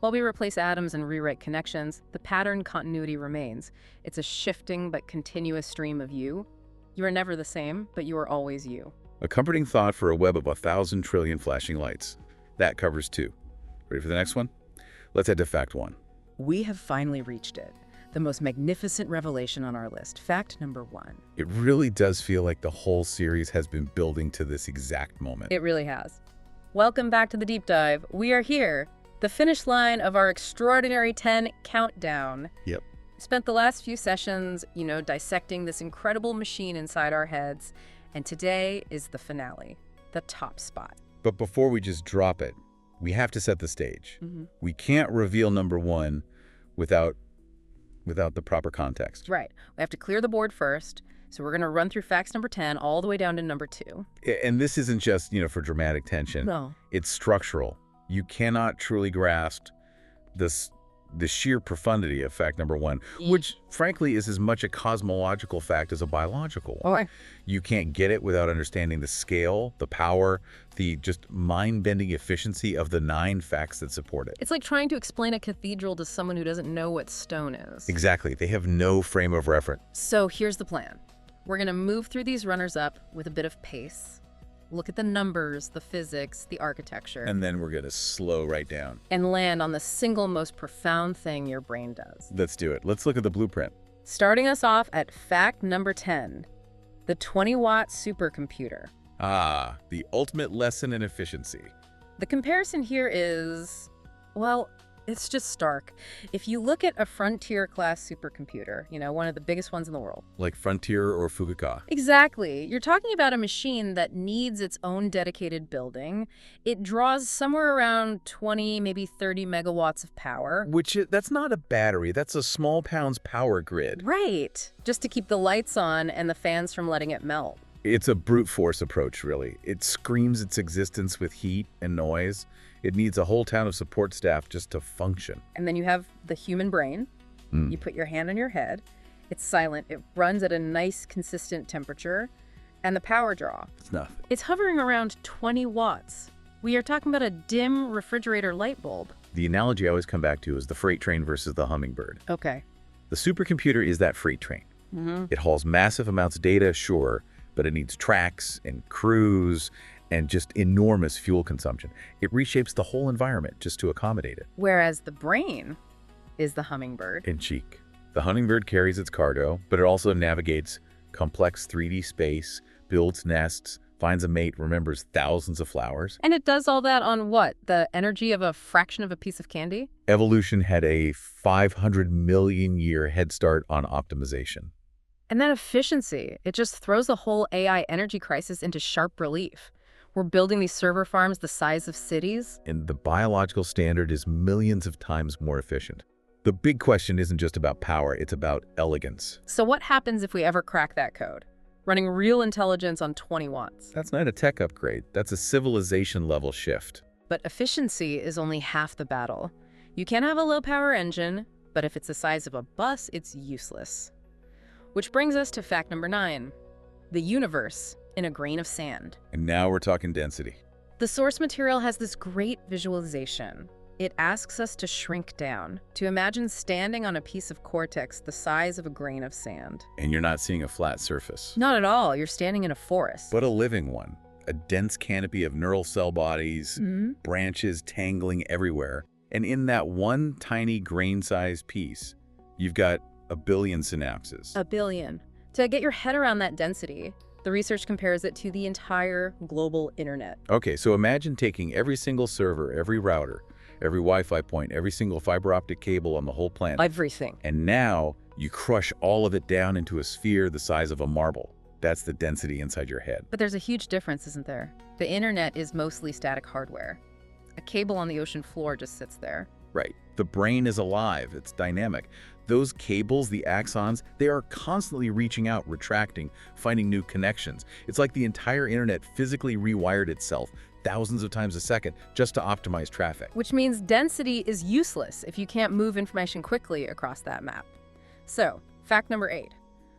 While we replace atoms and rewrite connections, the pattern continuity remains. It's a shifting but continuous stream of you. You are never the same, but you are always you. A comforting thought for a web of 1,000 trillion flashing lights. That covers 2. Ready for the next one? Let's head to fact 1. We have finally reached it. The most magnificent revelation on our list. Fact number 1. It really does feel like the whole series has been building to this exact moment. It really has. Welcome back to the deep dive. We are here. The finish line of our extraordinary 10 countdown. Yep. Spent the last few sessions, dissecting this incredible machine inside our heads. And today is the finale, the top spot. But before we just drop it, we have to set the stage. We can't reveal number 1 without the proper context. Right. We have to clear the board first. So we're going to run through facts number 10 all the way down to number 2. And this isn't just, for dramatic tension. No. It's structural. You cannot truly grasp the sheer profundity of fact number 1, which frankly is as much a cosmological fact as a biological one. Okay. You can't get it without understanding the scale, the power, the just mind-bending efficiency of the 9 facts that support it. It's like trying to explain a cathedral to someone who doesn't know what stone is. Exactly. They have no frame of reference. So here's the plan. We're going to move through these runners-up with a bit of pace. Look at the numbers, the physics, the architecture. And then we're going to slow right down. And land on the single most profound thing your brain does. Let's do it. Let's look at the blueprint. Starting us off at fact number 10, the 20-watt supercomputer. Ah, the ultimate lesson in efficiency. The comparison here is, well, it's just stark. If you look at a Frontier-class supercomputer, one of the biggest ones in the world. Like Frontier or Fugaku. Exactly. You're talking about a machine that needs its own dedicated building. It draws somewhere around 20, maybe 30 megawatts of power. That's not a battery. That's a small pounds power grid. Right. Just to keep the lights on and the fans from letting it melt. It's a brute force approach, really. It screams its existence with heat and noise. It needs a whole town of support staff just to function. And then you have the human brain. You put your hand on your head. It's silent. It runs at a nice, consistent temperature. And the power draw. It's nothing. It's hovering around 20 watts. We are talking about a dim refrigerator light bulb. The analogy I always come back to is the freight train versus the hummingbird. Okay. The supercomputer is that freight train. It hauls massive amounts of data, sure, but it needs tracks and crews and just enormous fuel consumption. It reshapes the whole environment just to accommodate it. Whereas the brain is the hummingbird. In cheek. The hummingbird carries its cargo, but it also navigates complex 3D space, builds nests, finds a mate, remembers thousands of flowers. And it does all that on what? The energy of a fraction of a piece of candy? Evolution had a 500 million year head start on optimization. And that efficiency, it just throws the whole AI energy crisis into sharp relief. We're building these server farms the size of cities. And the biological standard is millions of times more efficient. The big question isn't just about power, it's about elegance. So what happens if we ever crack that code? Running real intelligence on 20 watts. That's not a tech upgrade, that's a civilization level shift. But efficiency is only half the battle. You can have a low-power engine, but if it's the size of a bus, it's useless. Which brings us to fact number 9. The universe in a grain of sand. And now we're talking density. The source material has this great visualization. It asks us to shrink down, to imagine standing on a piece of cortex the size of a grain of sand. And you're not seeing a flat surface. Not at all. You're standing in a forest. But a living one. A dense canopy of neural cell bodies, branches tangling everywhere. And in that one tiny grain-sized piece, you've got a billion synapses. A billion. To get your head around that density, the research compares it to the entire global internet. Okay, so imagine taking every single server, every router, every Wi-Fi point, every single fiber optic cable on the whole planet. Everything. And now you crush all of it down into a sphere the size of a marble. That's the density inside your head. But there's a huge difference, isn't there? The internet is mostly static hardware. A cable on the ocean floor just sits there. Right. The brain is alive. It's dynamic. Those cables, the axons, they are constantly reaching out, retracting, finding new connections. It's like the entire internet physically rewired itself thousands of times a second just to optimize traffic. Which means density is useless if you can't move information quickly across that map. So, fact number 8.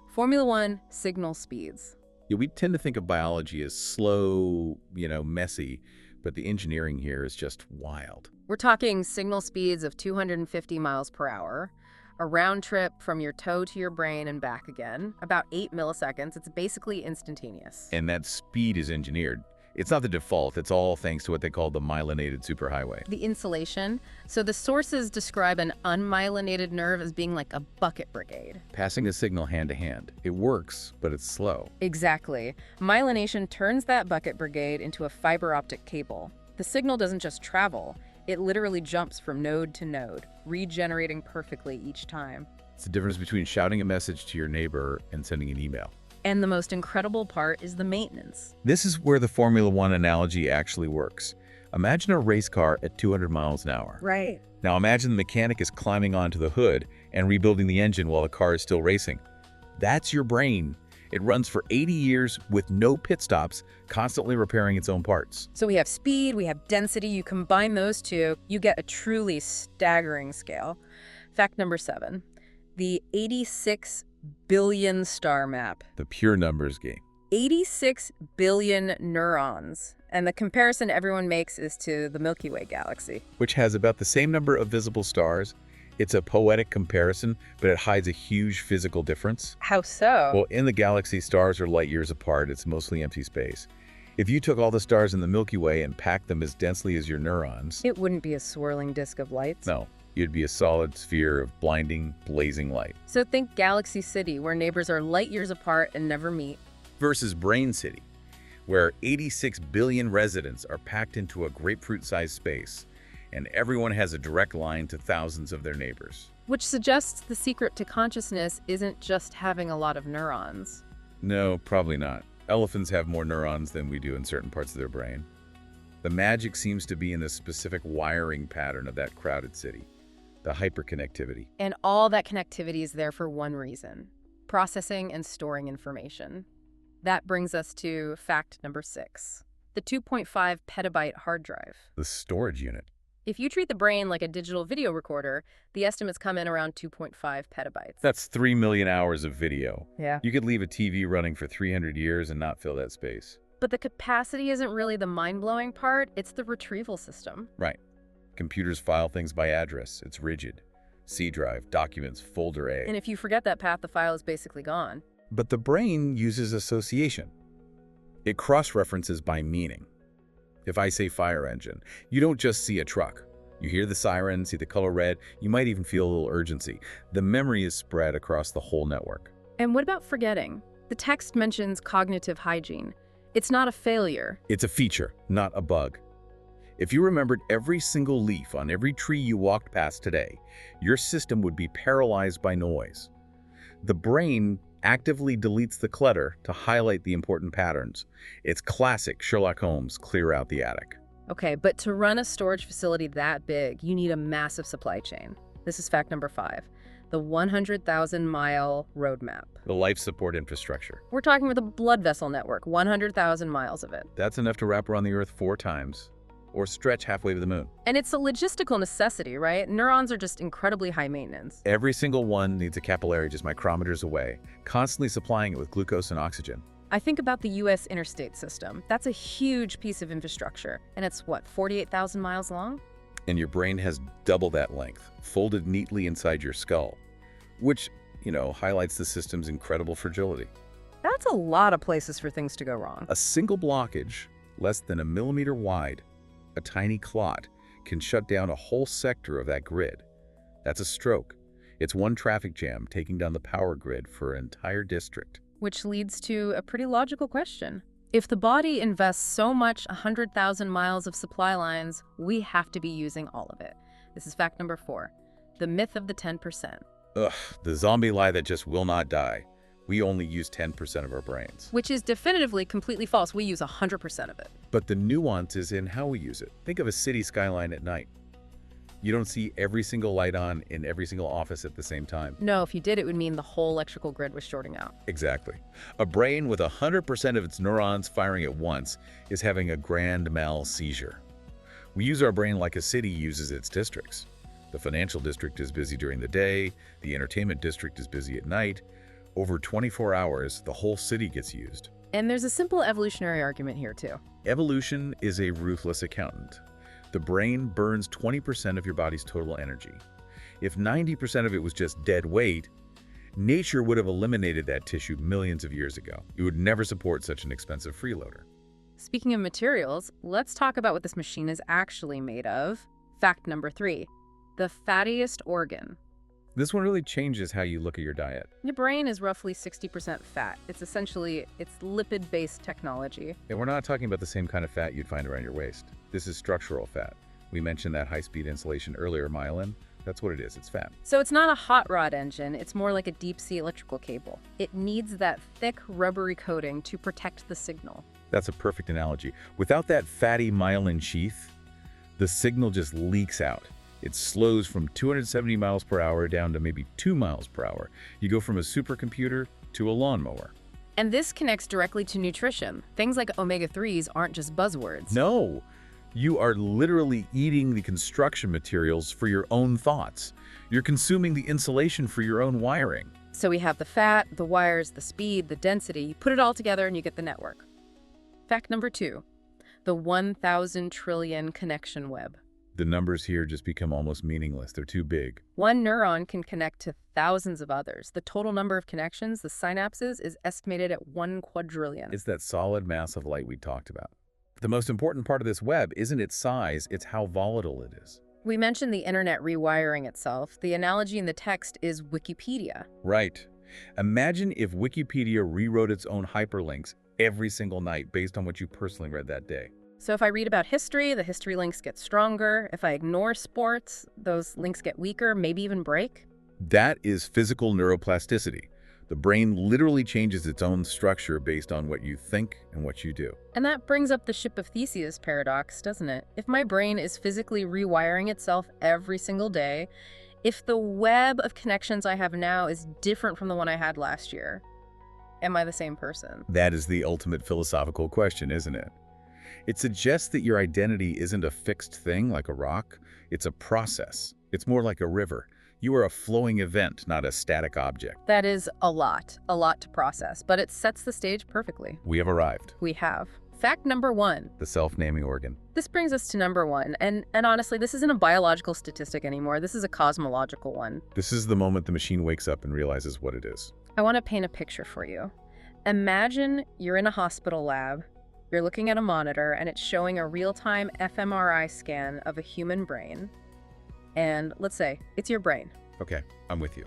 Formula 1 signal speeds. Yeah, we tend to think of biology as slow, messy, but the engineering here is just wild. We're talking signal speeds of 250 miles per hour, a round trip from your toe to your brain and back again, about 8 milliseconds. It's basically instantaneous. And that speed is engineered. It's not the default. It's all thanks to what they call the myelinated superhighway. The insulation. So the sources describe an unmyelinated nerve as being like a bucket brigade. Passing a signal hand to hand. It works, but it's slow. Exactly. Myelination turns that bucket brigade into a fiber optic cable. The signal doesn't just travel. It literally jumps from node to node, regenerating perfectly each time. It's the difference between shouting a message to your neighbor and sending an email. And the most incredible part is the maintenance. This is where the Formula 1 analogy actually works. Imagine a race car at 200 miles an hour. Right. Now imagine the mechanic is climbing onto the hood and rebuilding the engine while the car is still racing. That's your brain. It runs for 80 years with no pit stops, constantly repairing its own parts. So we have speed, we have density. You combine those two, you get a truly staggering scale. Fact number 7. The 86 billion star map. The pure numbers game. 86 billion neurons. And the comparison everyone makes is to the Milky Way galaxy. Which has about the same number of visible stars. It's a poetic comparison, but it hides a huge physical difference. How so? Well, in the galaxy, stars are light years apart. It's mostly empty space. If you took all the stars in the Milky Way and packed them as densely as your neurons... It wouldn't be a swirling disk of lights. No. You'd be a solid sphere of blinding, blazing light. So think Galaxy City, where neighbors are light years apart and never meet. Versus Brain City, where 86 billion residents are packed into a grapefruit-sized space, and everyone has a direct line to thousands of their neighbors. Which suggests the secret to consciousness isn't just having a lot of neurons. No, probably not. Elephants have more neurons than we do in certain parts of their brain. The magic seems to be in the specific wiring pattern of that crowded city. The hyperconnectivity. And all that connectivity is there for one reason: processing and storing information. That brings us to fact number 6, the 2.5 petabyte hard drive. The storage unit. If you treat the brain like a digital video recorder, the estimates come in around 2.5 petabytes. That's 3 million hours of video. Yeah. You could leave a TV running for 300 years and not fill that space. But the capacity isn't really the mind-blowing part, it's the retrieval system. Right. Computers file things by address. It's rigid. C drive, documents, folder A. And if you forget that path, the file is basically gone. But the brain uses association. It cross-references by meaning. If I say fire engine, you don't just see a truck. You hear the siren, see the color red, you might even feel a little urgency. The memory is spread across the whole network. And what about forgetting? The text mentions cognitive hygiene. It's not a failure. It's a feature, not a bug. If you remembered every single leaf on every tree you walked past today, your system would be paralyzed by noise. The brain actively deletes the clutter to highlight the important patterns. It's classic Sherlock Holmes, clear out the attic. Okay, but to run a storage facility that big, you need a massive supply chain. This is fact number 5, the 100,000-mile roadmap. The life support infrastructure. We're talking with a blood vessel network, 100,000 miles of it. That's enough to wrap around the Earth 4 times, or stretch halfway to the moon. And it's a logistical necessity, right? Neurons are just incredibly high maintenance. Every single one needs a capillary just micrometers away, constantly supplying it with glucose and oxygen. I think about the U.S. interstate system. That's a huge piece of infrastructure. And it's, what, 48,000 miles long? And your brain has double that length, folded neatly inside your skull, which, highlights the system's incredible fragility. That's a lot of places for things to go wrong. A single blockage, less than a millimeter wide, a tiny clot, can shut down a whole sector of that grid. That's a stroke. It's one traffic jam taking down the power grid for an entire district. Which leads to a pretty logical question. If the body invests so much 100,000 miles of supply lines, we have to be using all of it. This is fact number 4, the myth of the 10%. Ugh, the zombie lie that just will not die. We only use 10% of our brains. Which is definitively completely false. We use 100% of it. But the nuance is in how we use it. Think of a city skyline at night. You don't see every single light on in every single office at the same time. No, if you did, it would mean the whole electrical grid was shorting out. Exactly. A brain with 100% of its neurons firing at once is having a grand mal seizure. We use our brain like a city uses its districts. The financial district is busy during the day, the entertainment district is busy at night. Over 24 hours, the whole city gets used. And there's a simple evolutionary argument here, too. Evolution is a ruthless accountant. The brain burns 20% of your body's total energy. If 90% of it was just dead weight, nature would have eliminated that tissue millions of years ago. It would never support such an expensive freeloader. Speaking of materials, let's talk about what this machine is actually made of. Fact number 3, the fattiest organ. This one really changes how you look at your diet. Your brain is roughly 60% fat. It's lipid-based technology. And we're not talking about the same kind of fat you'd find around your waist. This is structural fat. We mentioned that high-speed insulation earlier, myelin. That's what it is, it's fat. So it's not a hot rod engine, it's more like a deep-sea electrical cable. It needs that thick, rubbery coating to protect the signal. That's a perfect analogy. Without that fatty myelin sheath, the signal just leaks out. It slows from 270 miles per hour down to maybe 2 miles per hour. You go from a supercomputer to a lawnmower. And this connects directly to nutrition. Things like omega-3s aren't just buzzwords. No, you are literally eating the construction materials for your own thoughts. You're consuming the insulation for your own wiring. So we have the fat, the wires, the speed, the density. You put it all together and you get the network. Fact number 2, the 1,000 trillion connection web. The numbers here just become almost meaningless. They're too big. One neuron can connect to thousands of others. The total number of connections, the synapses, is estimated at 1 quadrillion. It's that solid mass of light we talked about. The most important part of this web isn't its size, it's how volatile it is. We mentioned the internet rewiring itself. The analogy in the text is Wikipedia. Right. Imagine if Wikipedia rewrote its own hyperlinks every single night based on what you personally read that day. So if I read about history, the history links get stronger. If I ignore sports, those links get weaker, maybe even break. That is physical neuroplasticity. The brain literally changes its own structure based on what you think and what you do. And that brings up the ship of Theseus paradox, doesn't it? If my brain is physically rewiring itself every single day, if the web of connections I have now is different from the one I had last year, Am I the same person? That is the ultimate philosophical question, isn't it? It suggests that your identity isn't a fixed thing like a rock. It's a process. It's more like a river. You are a flowing event, not a static object. That is a lot to process, but it sets the stage perfectly. We have arrived. We have. Fact number 1. The self-naming organ. This brings us to number 1, and honestly, this isn't a biological statistic anymore. This is a cosmological one. This is the moment the machine wakes up and realizes what it is. I want to paint a picture for you. Imagine you're in a hospital lab, you're looking at a monitor, and it's showing a real-time fMRI scan of a human brain. And let's say it's your brain. Okay, I'm with you.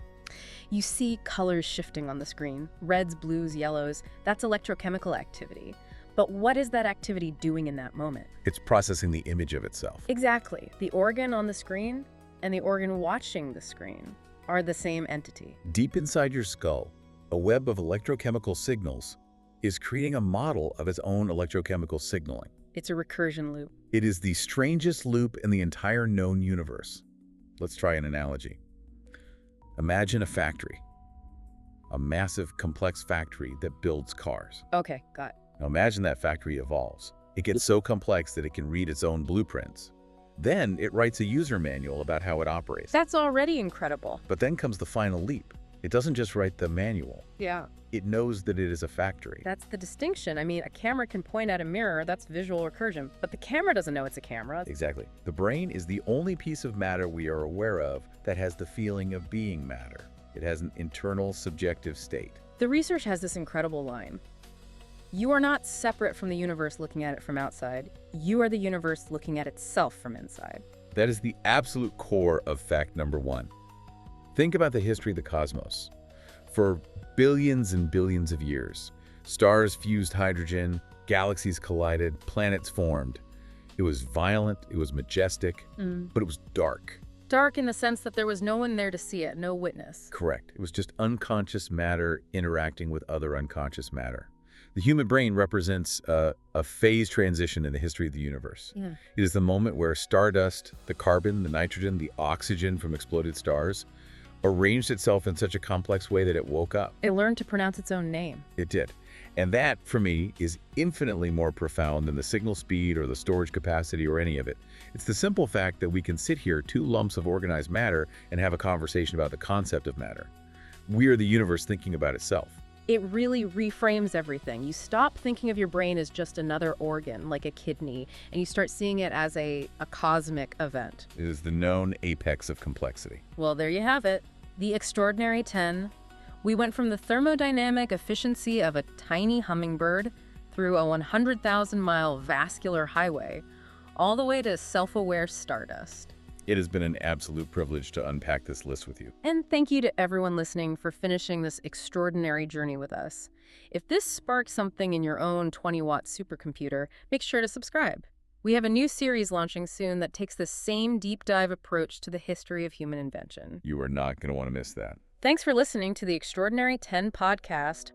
You see colors shifting on the screen, reds, blues, yellows. That's electrochemical activity. But what is that activity doing in that moment? It's processing the image of itself. Exactly. The organ on the screen and the organ watching the screen are the same entity. Deep inside your skull, a web of electrochemical signals is creating a model of its own electrochemical signaling. It's a recursion loop. It is the strangest loop in the entire known universe. Let's try an analogy. Imagine a factory, a massive, complex factory that builds cars. Okay, got it. Now imagine that factory evolves. It gets so complex that it can read its own blueprints. Then it writes a user manual about how it operates. That's already incredible. But then comes the final leap. It doesn't just write the manual. Yeah. It knows that it is a factory. That's the distinction. I mean, a camera can point at a mirror, that's visual recursion, but the camera doesn't know it's a camera. Exactly. The brain is the only piece of matter we are aware of that has the feeling of being matter. It has an internal, subjective state. The research has this incredible line. You are not separate from the universe looking at it from outside. You are the universe looking at itself from inside. That is the absolute core of fact number 1. Think about the history of the cosmos. For billions and billions of years, stars fused hydrogen, galaxies collided, planets formed. It was violent, it was majestic, but it was dark. Dark in the sense that there was no one there to see it, no witness. Correct. It was just unconscious matter interacting with other unconscious matter. The human brain represents a phase transition in the history of the universe. Yeah. It is the moment where stardust, the carbon, the nitrogen, the oxygen from exploded stars, arranged itself in such a complex way that it woke up. It learned to pronounce its own name. It did. And that, for me, is infinitely more profound than the signal speed or the storage capacity or any of it. It's the simple fact that we can sit here, 2 lumps of organized matter, and have a conversation about the concept of matter. We are the universe thinking about itself. It really reframes everything. You stop thinking of your brain as just another organ, like a kidney, and you start seeing it as a cosmic event. It is the known apex of complexity. Well, there you have it. The extraordinary 10. We went from the thermodynamic efficiency of a tiny hummingbird through a 100,000-mile vascular highway, all the way to self-aware stardust. It has been an absolute privilege to unpack this list with you. And thank you to everyone listening for finishing this extraordinary journey with us. If this sparked something in your own 20-watt supercomputer, make sure to subscribe. We have a new series launching soon that takes the same deep dive approach to the history of human invention. You are not going to want to miss that. Thanks for listening to the Extraordinary 10 podcast.